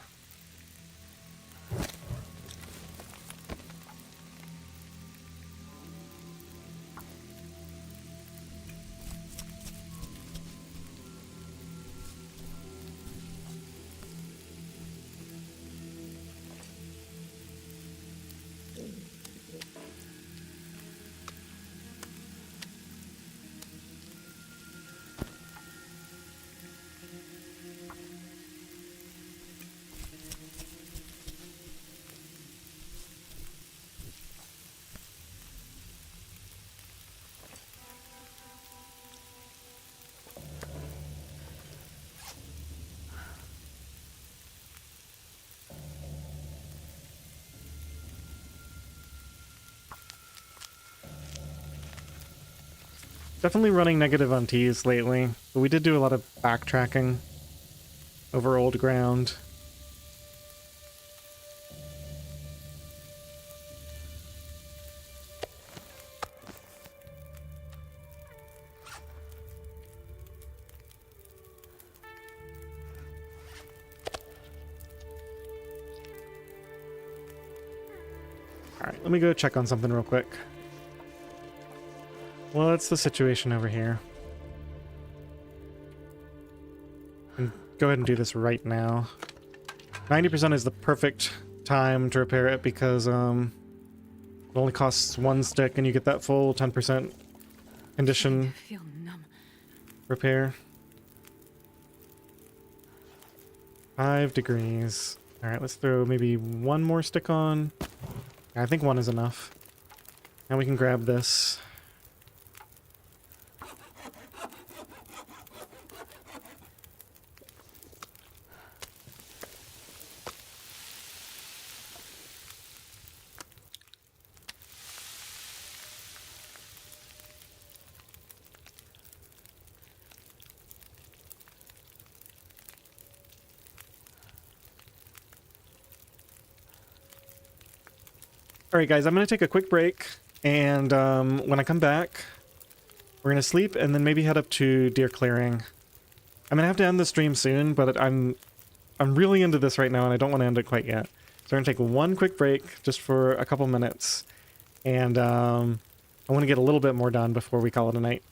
Definitely running negative on T's lately, but we did do a lot of backtracking over old ground. Alright, let me go check on something real quick. What's the situation over here? And go ahead and do this right now. 90% is the perfect time to repair it because it only costs 1 stick and you get that full 10% condition I feel numb. repair. 5 degrees. Alright, let's throw maybe 1 more stick on. I think 1 is enough. Now we can grab this. Alright guys, I'm going to take a quick break, and when I come back, we're going to sleep and then maybe head up to deer clearing. I'm going to have to end the stream soon, but I'm really into this right now and I don't want to end it quite yet. So we're going to take 1 quick break, just for a couple minutes, and I want to get a little bit more done before we call it a night.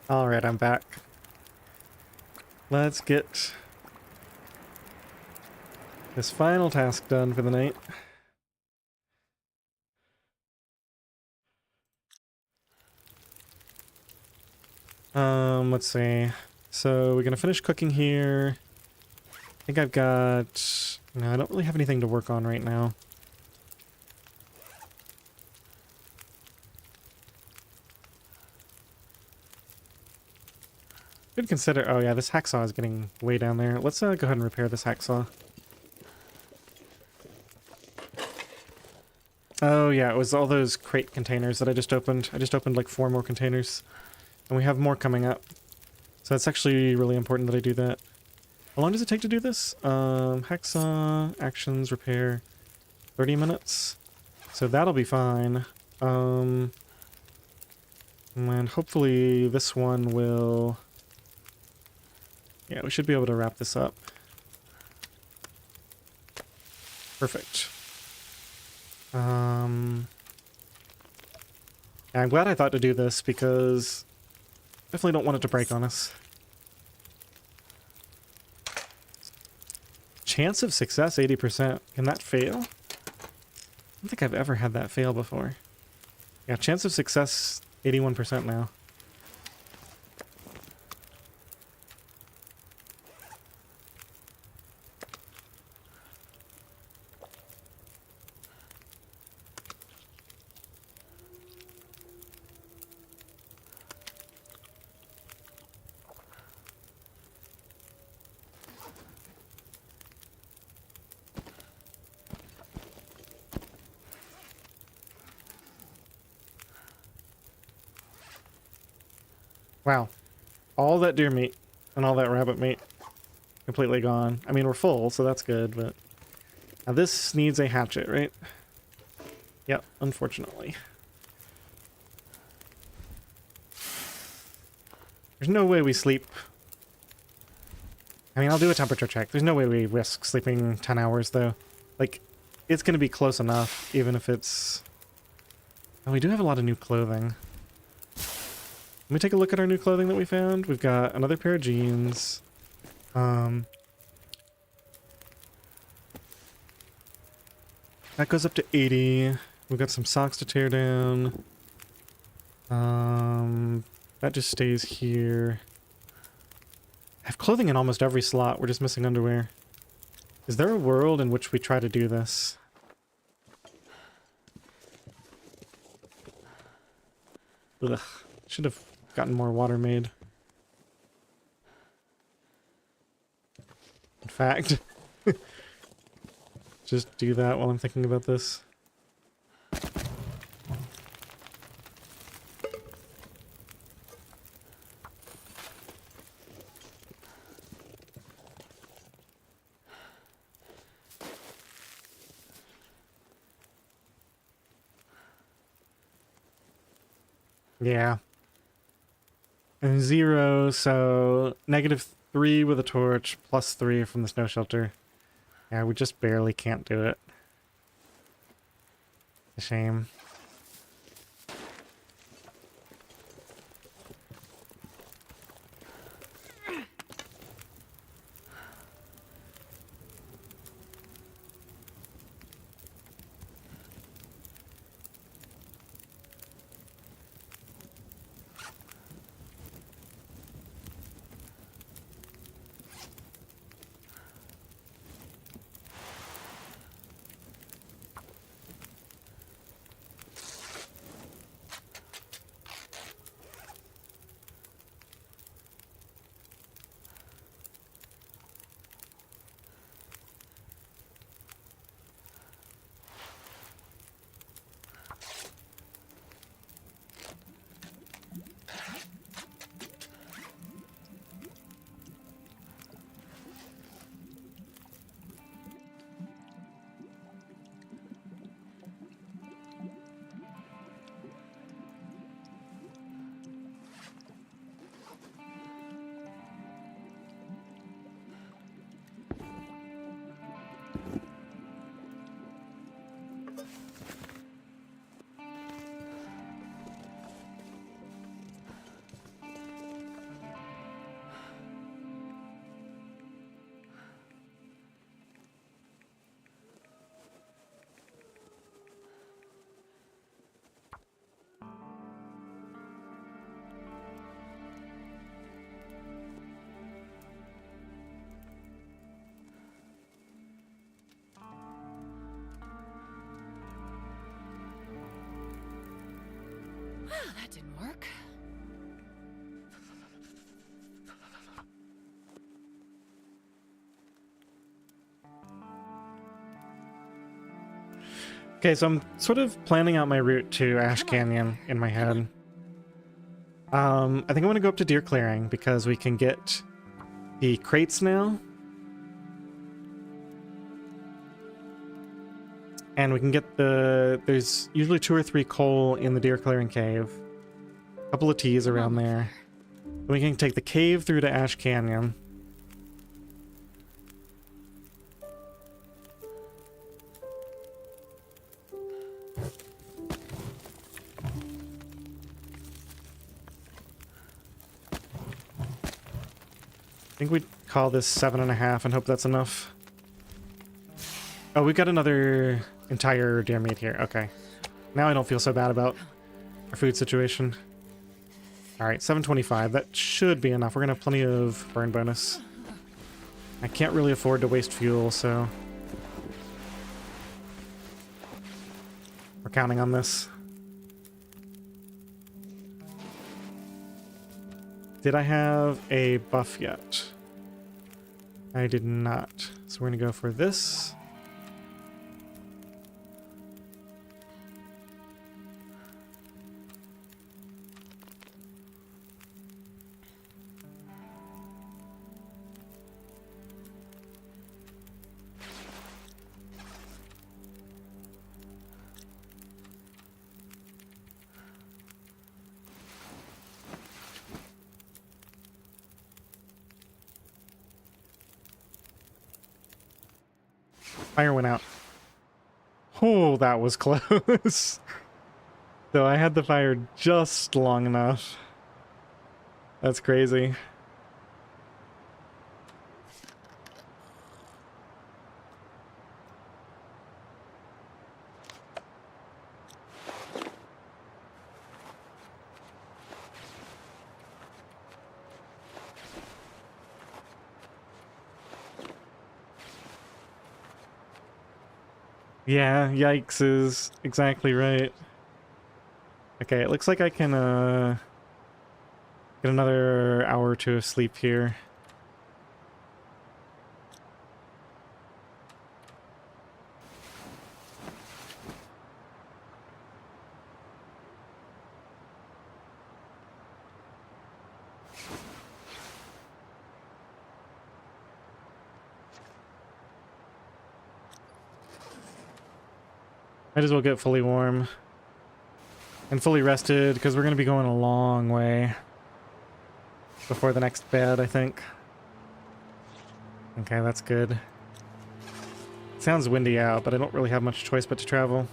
Alright, I'm back. Let's get this final task done for the night. Let's see. So we're gonna finish cooking here. I think I've got... No, I don't really have anything to work on right now. Could consider... Oh yeah, this hacksaw is getting way down there. Let's go ahead and repair this hacksaw. Oh yeah, it was all those crate containers that I just opened. I just opened like 4 more containers. And we have more coming up. So it's actually really important that I do that. How long does it take to do this? Hacksaw, actions, repair, 30 minutes. So that'll be fine. And hopefully this one will... Yeah, we should be able to wrap this up. Perfect. Yeah, I'm glad I thought to do this because definitely don't want it to break on us. Chance of success, 80%. Can that fail? I don't think I've ever had that fail before. Yeah, chance of success, 81% now. Wow. All that deer meat and all that rabbit meat completely gone. I mean, we're full, so that's good, but... Now this needs a hatchet, right? Yep, unfortunately. There's no way we sleep... I mean, I'll do a temperature check. There's no way we risk sleeping 10 hours, though. Like, it's going to be close enough, even if it's... Oh, we do have a lot of new clothing. Let me take a look at our new clothing that we found. We've got another pair of jeans. That goes up to 80. We've got some socks to tear down. That just stays here. I have clothing in almost every slot. We're just missing underwear. Is there a world in which we try to do this? Ugh. Should have gotten more water made. In fact, just do that while I'm thinking about this. Yeah. And 0, so -3 with a torch, +3 from the snow shelter. Yeah, we just barely can't do it. A shame. Well, that didn't work. Okay, so I'm sort of planning out my route to Ash Canyon in my head. I think I want to go up to Deer Clearing because we can get the crates now. And we can get there's usually 2 or 3 coal in the Deer Clearing cave. A couple of teas around there. We can take the cave through to Ash Canyon. I think we'd call this 7.5 and hope that's enough. Oh, we got another entire deer meat here. Okay. Now I don't feel so bad about our food situation. Alright, 725. That should be enough. We're gonna have plenty of burn bonus. I can't really afford to waste fuel, so we're counting on this. Did I have a buff yet? I did not. So we're gonna go for this. Fire went out. Oh, that was close. So I had the fire just long enough. That's crazy. Yeah, yikes is exactly right. Okay, it looks like I can get another hour or 2 of sleep here. Might as well get fully warm and fully rested because we're going to be going a long way before the next bed, I think. Okay, that's good. It sounds windy out, but I don't really have much choice but to travel.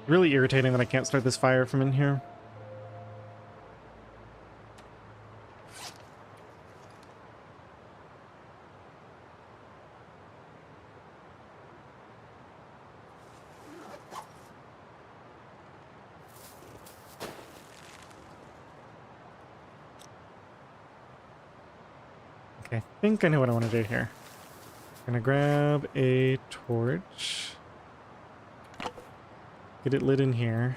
Really irritating that I can't start this fire from in here. Okay, I think I know what I want to do here. I'm gonna grab a torch. Get it lit in here.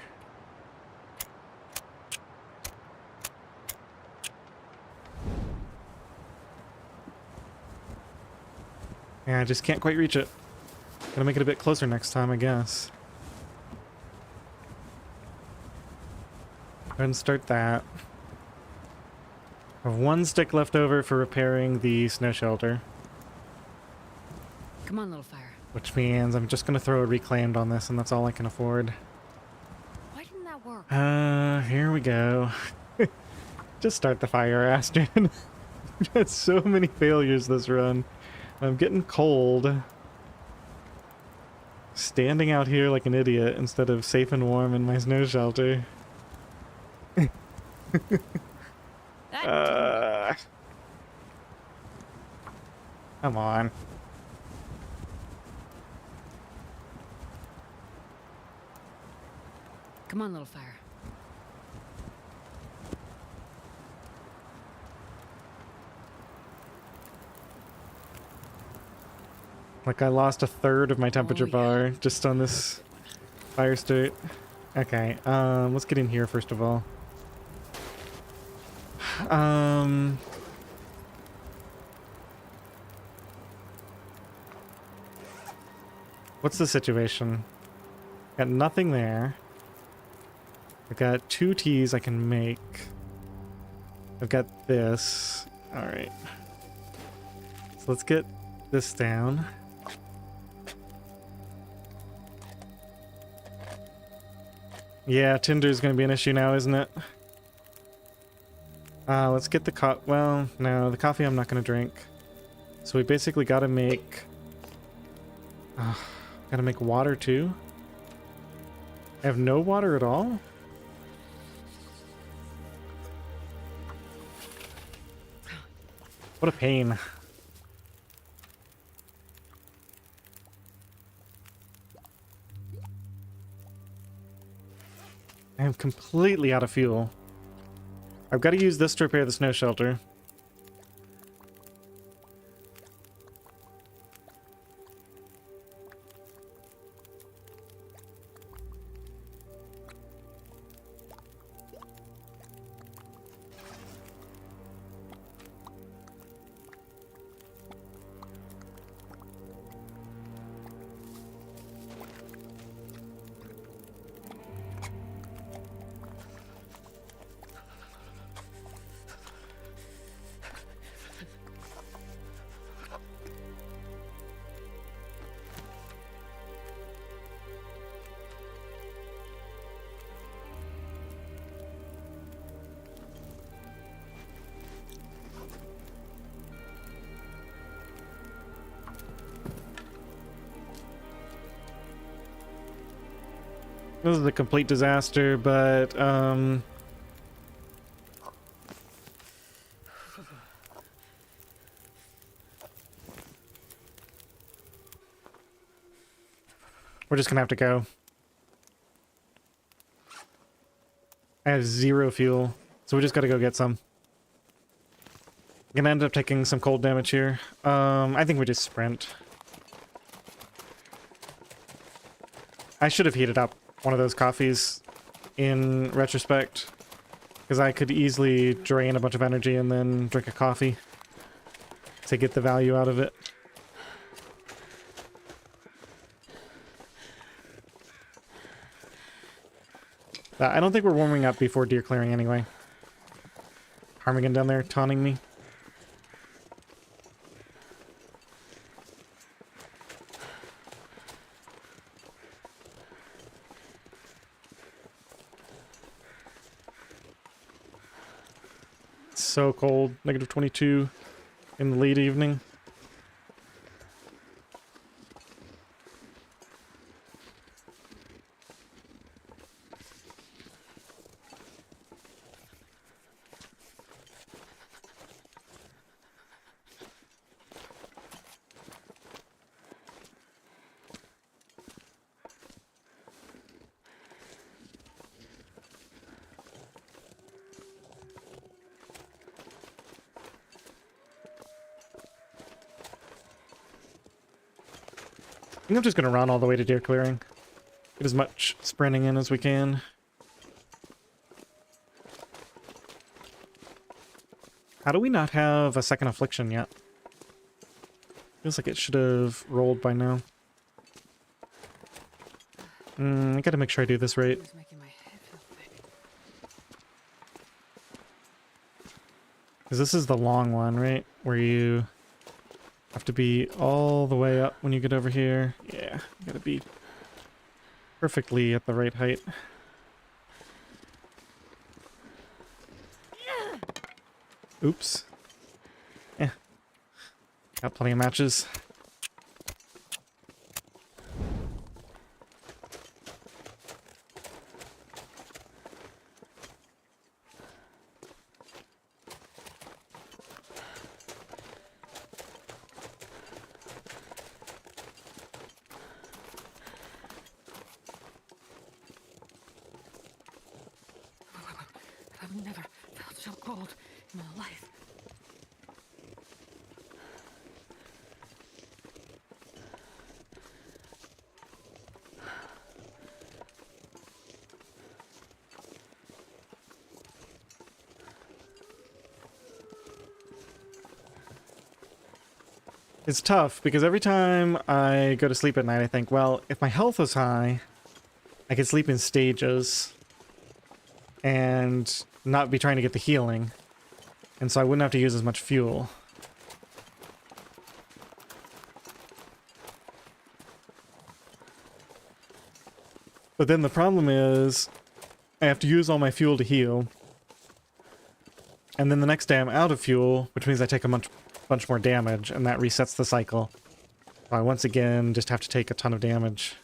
Yeah, I just can't quite reach it. Gonna make it a bit closer next time, I guess. Go ahead and start that. I have 1 stick left over for repairing the snow shelter. Come on, little fire. Which means I'm just gonna throw a reclaimed on this, and that's all I can afford. Why didn't that work? Here we go. Just start the fire, Astrid. We've had so many failures this run. I'm getting cold. Standing out here like an idiot instead of safe and warm in my snow shelter. Come on. Come on, little fire. Like I lost a third of my temperature Oh, yeah. bar just on this fire state. Okay, let's get in here first of all. Um, what's the situation? Got nothing there. I've got 2 teas I can make. I've got this. All right. So let's get this down. Yeah, tinder is going to be an issue now, isn't it? Let's get the well, no, the coffee I'm not going to drink. So we basically got to make... gotta make water too? I have no water at all? What a pain. I am completely out of fuel. I've got to use this to repair the snow shelter. This is a complete disaster, but, we're just gonna have to go. I have 0 fuel, so we just gotta go get some. Gonna end up taking some cold damage here. I think we just sprint. I should have heated up one of those coffees in retrospect, because I could easily drain a bunch of energy and then drink a coffee to get the value out of it. I don't think we're warming up before deer clearing anyway. Harmigan down there taunting me. It's so cold. Negative 22 in the late evening. I think I'm just going to run all the way to deer clearing. Get as much sprinting in as we can. How do we not have a second affliction yet? Feels like it should have rolled by now. I gotta make sure I do this right. It's making my head feel thick. Because this is the long one, right? Where you have to be all the way up when you get over here. Yeah, you gotta be perfectly at the right height. Oops. Yeah. Got plenty of matches. I've never felt so cold in my life. It's tough because every time I go to sleep at night, I think, well, if my health was high, I could sleep in stages and not be trying to get the healing. And so I wouldn't have to use as much fuel. But then the problem is I have to use all my fuel to heal. And then the next day I'm out of fuel, which means I take a bunch more damage, and that resets the cycle. I once again just have to take a ton of damage.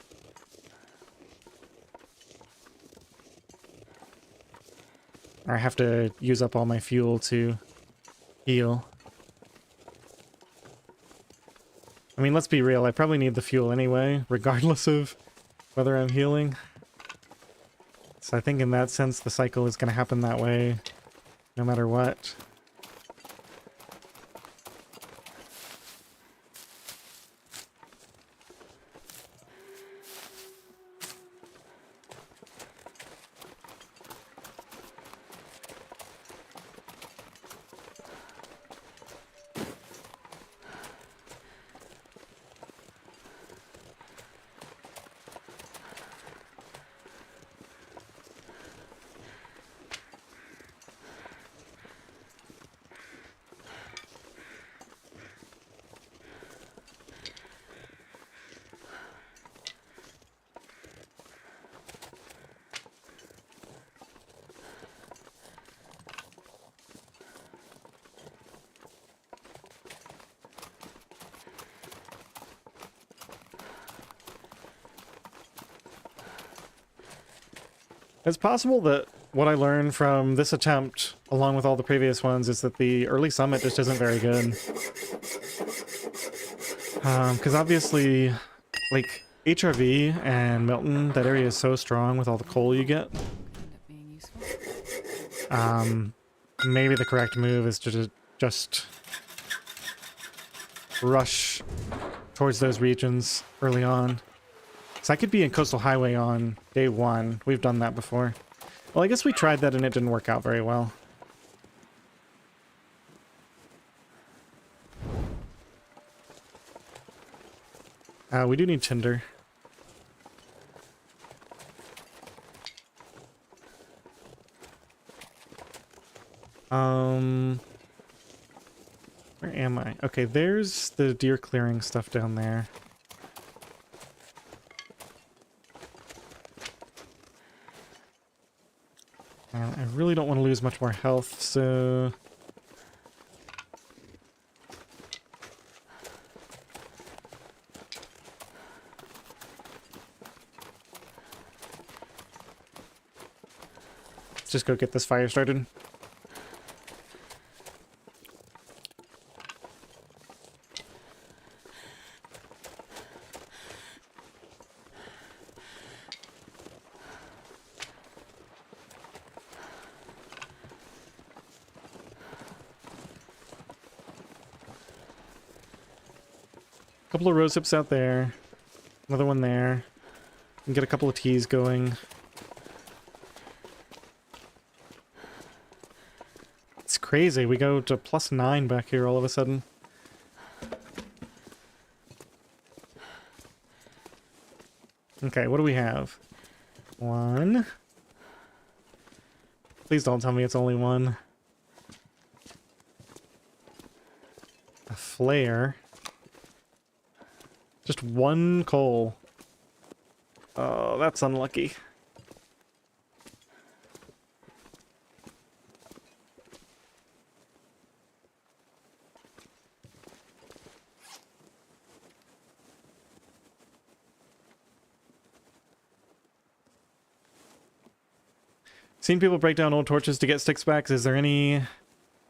Or I have to use up all my fuel to heal. I mean, let's be real, I probably need the fuel anyway, regardless of whether I'm healing. So I think in that sense the cycle is going to happen that way no matter what. It's possible that what I learned from this attempt, along with all the previous ones, is that the early summit just isn't very good. Because obviously, like, HRV and Milton, that area is so strong with all the coal you get. Maybe the correct move is to just rush towards those regions early on. So I could be in Coastal Highway on day 1. We've done that before. Well, I guess we tried that and it didn't work out very well. We do need tinder. Where am I? Okay, there's the deer clearing stuff down there. I really don't want to lose much more health, so... let's just go get this fire started. Couple of rose hips out there, another one there, and get a couple of teas going. It's crazy, we go to +9 back here all of a sudden. Okay, what do we have? 1. Please don't tell me it's only 1. A flare. Just 1 coal. Oh, that's unlucky. Seen people break down old torches to get sticks back. Is there any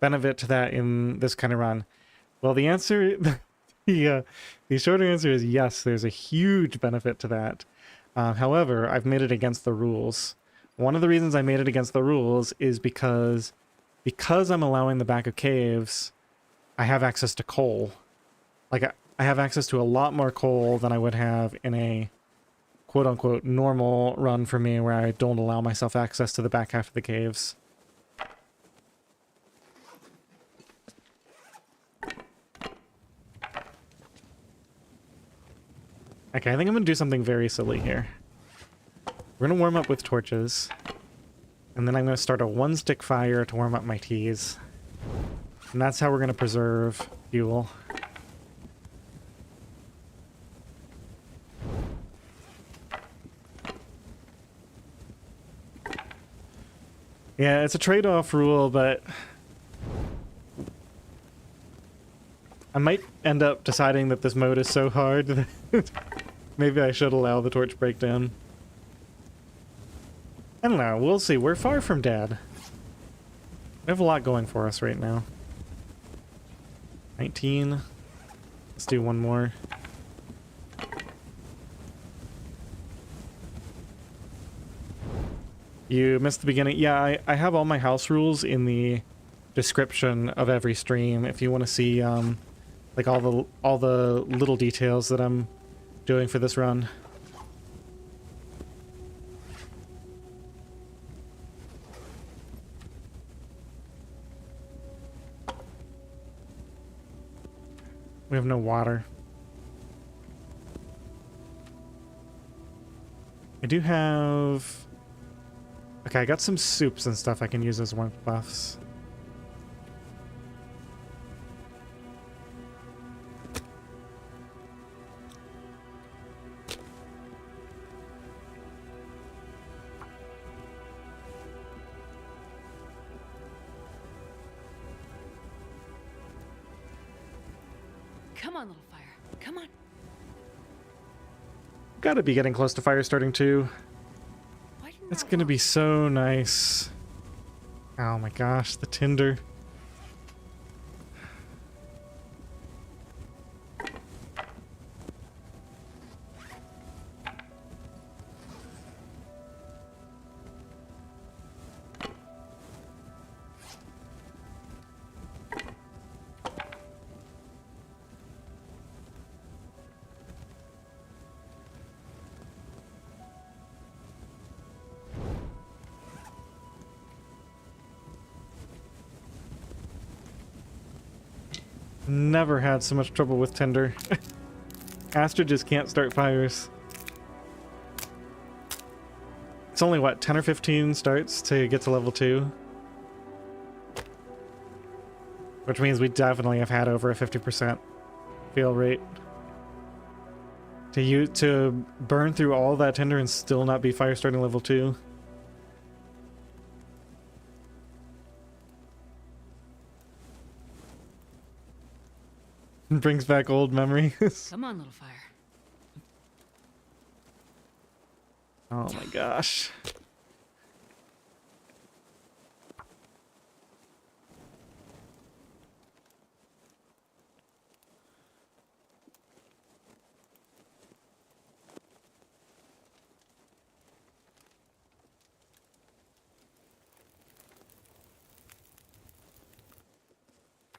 benefit to that in this kind of run? Well, the answer... the shorter answer is yes, there's a huge benefit to that. However, I've made it against the rules. One of the reasons I made it against the rules is because I'm allowing the back of caves, I have access to coal. Like, I have access to a lot more coal than I would have in a quote-unquote normal run for me where I don't allow myself access to the back half of the caves. Okay, I think I'm gonna do something very silly here. We're gonna warm up with torches. And then I'm gonna start a 1-stick fire to warm up my teas. And that's how we're gonna preserve fuel. Yeah, it's a trade-off rule, but I might end up deciding that this mode is so hard that maybe I should allow the torch breakdown. I don't know, we'll see. We're far from dead. We have a lot going for us right now. 19. Let's do one more. You missed the beginning. Yeah, I have all my house rules in the description of every stream if you want to see like all the little details that I'm doing for this run. We have no water. I do have... Okay, I got some soups and stuff I can use as warmth buffs. Come on, little fire. Come on. Gotta be getting close to fire starting too. Why didn't It's that gonna work? be so nice. Oh my gosh, the tinder. Never had so much trouble with tinder. Astra just can't start fires. It's only, what, 10 or 15 starts to get to level 2? Which means we definitely have had over a 50% fail rate. To burn through all that tinder and still not be fire starting level 2. Brings back old memories. Come on, little fire. Oh my gosh.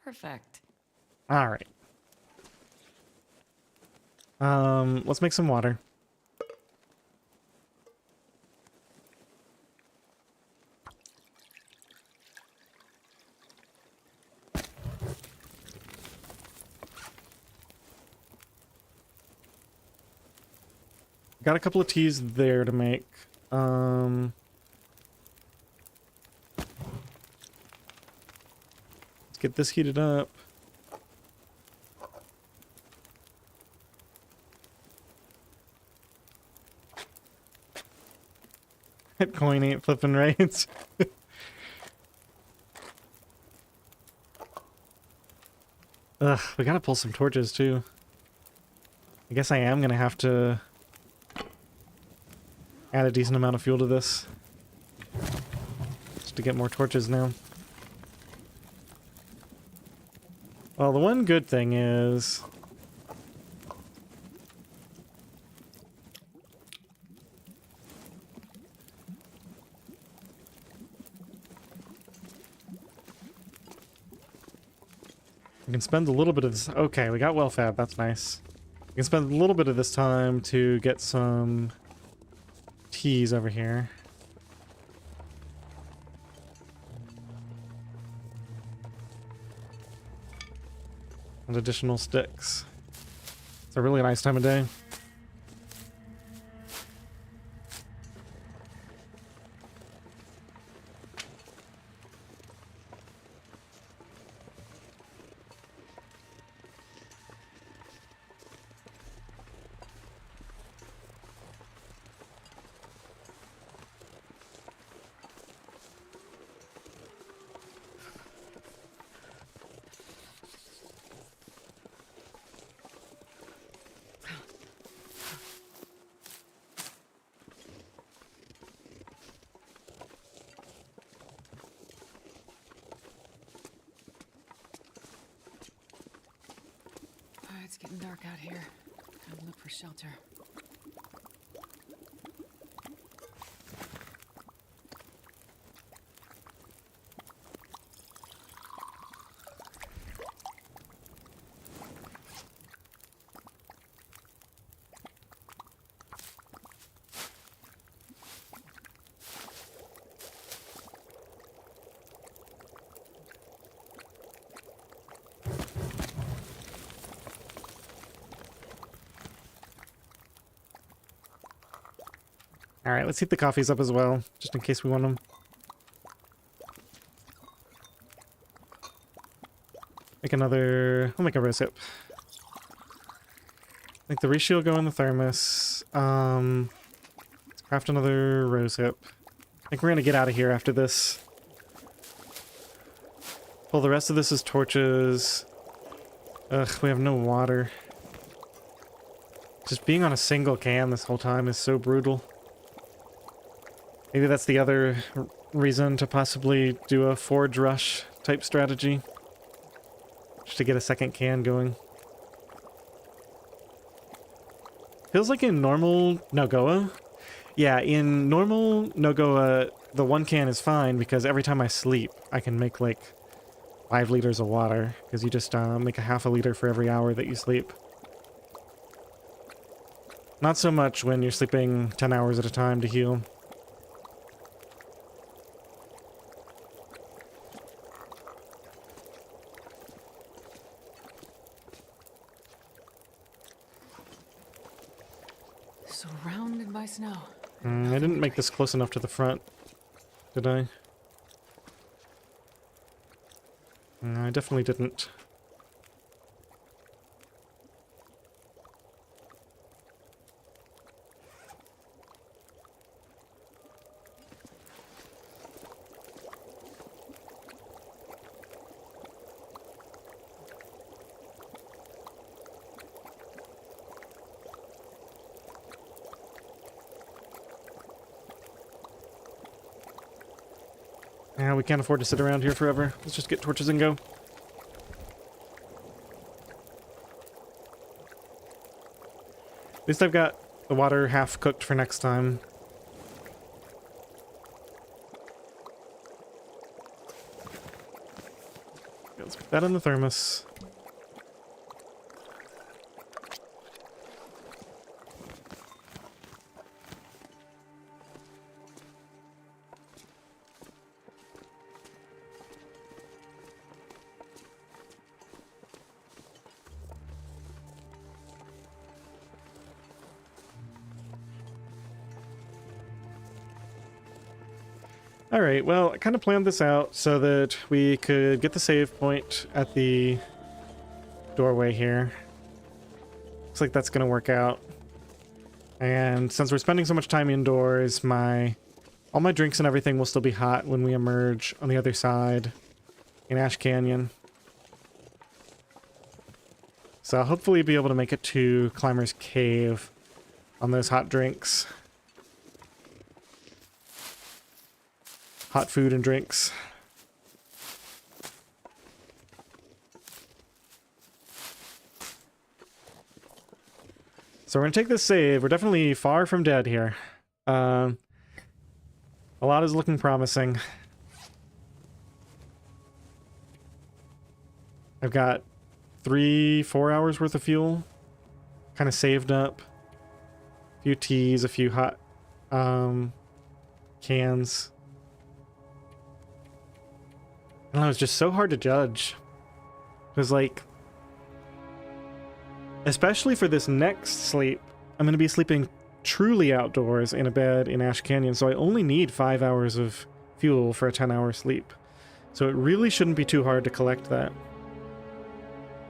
Perfect. All right. Let's make some water. Got a couple of teas there to make. Let's get this heated up. That coin ain't flipping right. Ugh, we gotta pull some torches too. I guess I am gonna have to add a decent amount of fuel to this. Just to get more torches now. Well, the one good thing is... we can spend a little bit of this... Okay, we got well fab, that's nice. We can spend a little bit of this time to get some teas over here. And additional sticks. It's a really nice time of day. It's getting dark out here. Time to look for shelter. Alright, let's heat the coffees up as well, just in case we want them. I'll make a rosehip. Make the ratio go in the thermos. Let's craft another rosehip. I think we're gonna get out of here after this. Well, the rest of this is torches. Ugh, we have no water. Just being on a single can this whole time is so brutal. Maybe that's the other reason to possibly do a forge rush type strategy. Just to get a second can going. Feels like in normal Nogoa. Yeah, in normal Nogoa, the one can is fine because every time I sleep, I can make like 5 liters of water. Because you just make a half a liter for every hour that you sleep. Not so much when you're sleeping 10 hours at a time to heal. Surrounded by snow. I didn't make this close enough to the front, did I? No, I definitely didn't. Yeah, we can't afford to sit around here forever. Let's just get torches and go. At least I've got the water half cooked for next time. Let's put that in the thermos. Alright, well, I kind of planned this out so that we could get the save point at the doorway here. Looks like that's going to work out. And since we're spending so much time indoors, all my drinks and everything will still be hot when we emerge on the other side in Ash Canyon. So I'll hopefully be able to make it to Climber's Cave on those hot drinks. Hot food and drinks. So we're gonna take this save. We're definitely far from dead here. A lot is looking promising. I've got 3-4 hours worth of fuel. Kind of saved up. A few teas, a few hot cans. I don't know, it's just so hard to judge. Because, like, especially for this next sleep, I'm going to be sleeping truly outdoors in a bed in Ash Canyon, so I only need 5 hours of fuel for a 10-hour sleep. So it really shouldn't be too hard to collect that.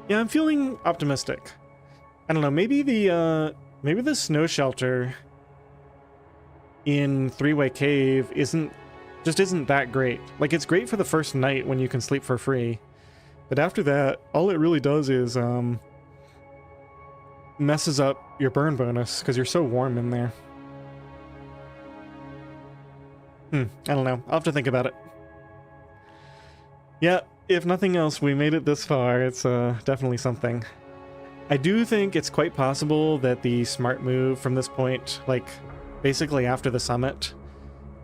Yeah, I'm feeling optimistic. I don't know, maybe the snow shelter in Three-Way Cave isn't that great. Like, it's great for the first night when you can sleep for free. But after that, all it really does is, messes up your burn bonus, because you're so warm in there. I don't know. I'll have to think about it. Yeah, if nothing else, we made it this far. It's, definitely something. I do think it's quite possible that the smart move from this point, like basically after the summit,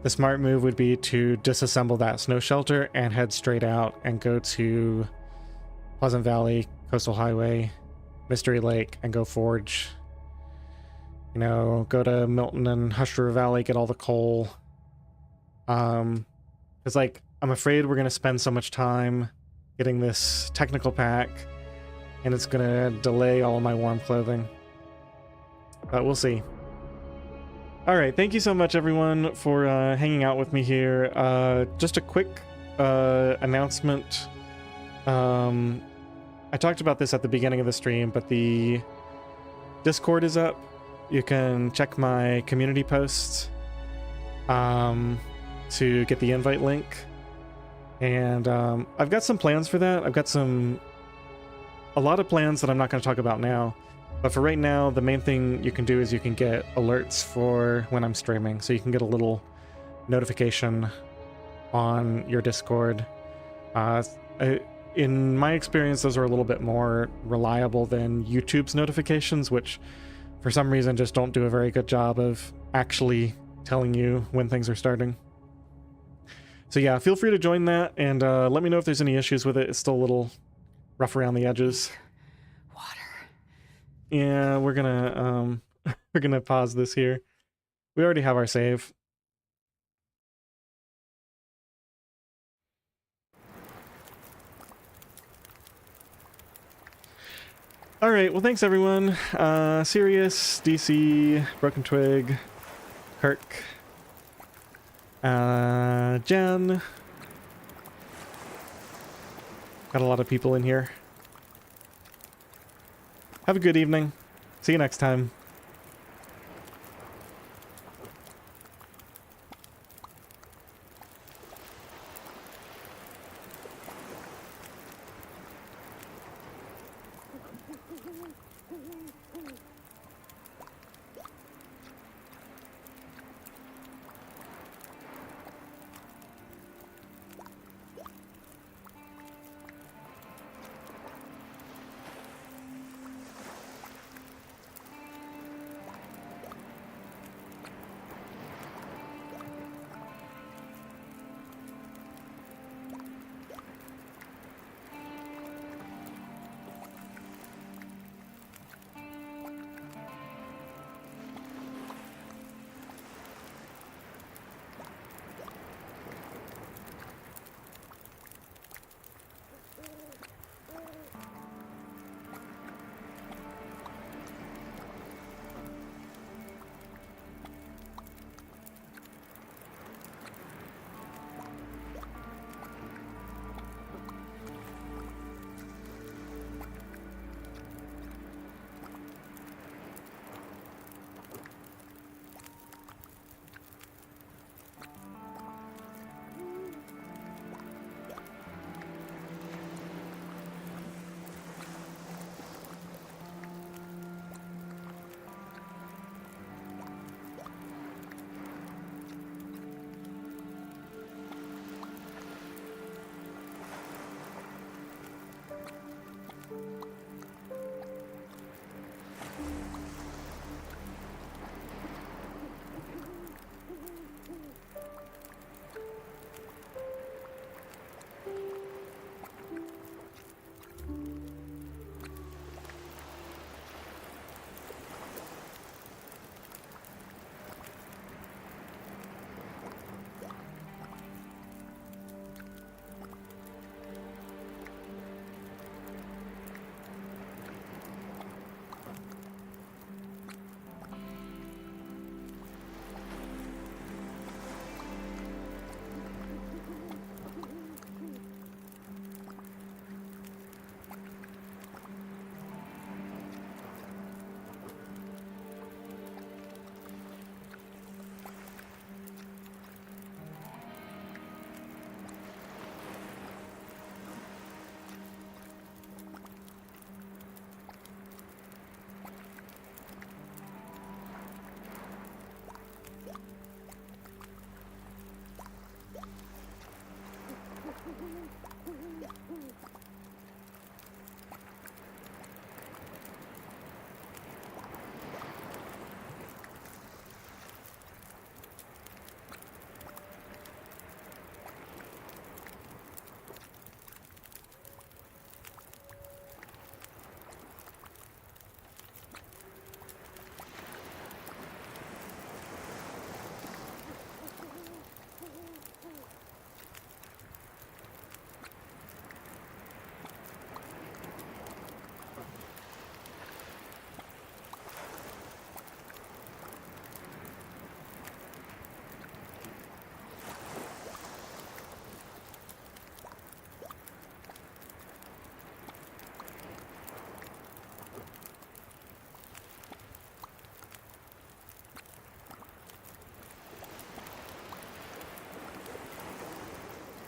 the smart move would be to disassemble that snow shelter and head straight out and go to Pleasant Valley, Coastal Highway, Mystery Lake, and go forge. You know, go to Milton and Hush River Valley, get all the coal. It's like, I'm afraid we're going to spend so much time getting this technical pack, and it's going to delay all of my warm clothing. But we'll see. Alright, thank you so much everyone for hanging out with me here. Just a quick announcement. I talked about this at the beginning of the stream, but the Discord is up. You can check my community posts to get the invite link. And I've got some plans for that. I've got a lot of plans that I'm not going to talk about now. But for right now, the main thing you can do is you can get alerts for when I'm streaming. So you can get a little notification on your Discord. In my experience, those are a little bit more reliable than YouTube's notifications, which for some reason just don't do a very good job of actually telling you when things are starting. So yeah, feel free to join that, and let me know if there's any issues with it. It's still a little rough around the edges. Water. Yeah, we're gonna pause this here. We already have our save. All right, well, thanks everyone. Sirius, DC, Broken Twig, Kirk, Jen. Got a lot of people in here. Have a good evening. See you next time.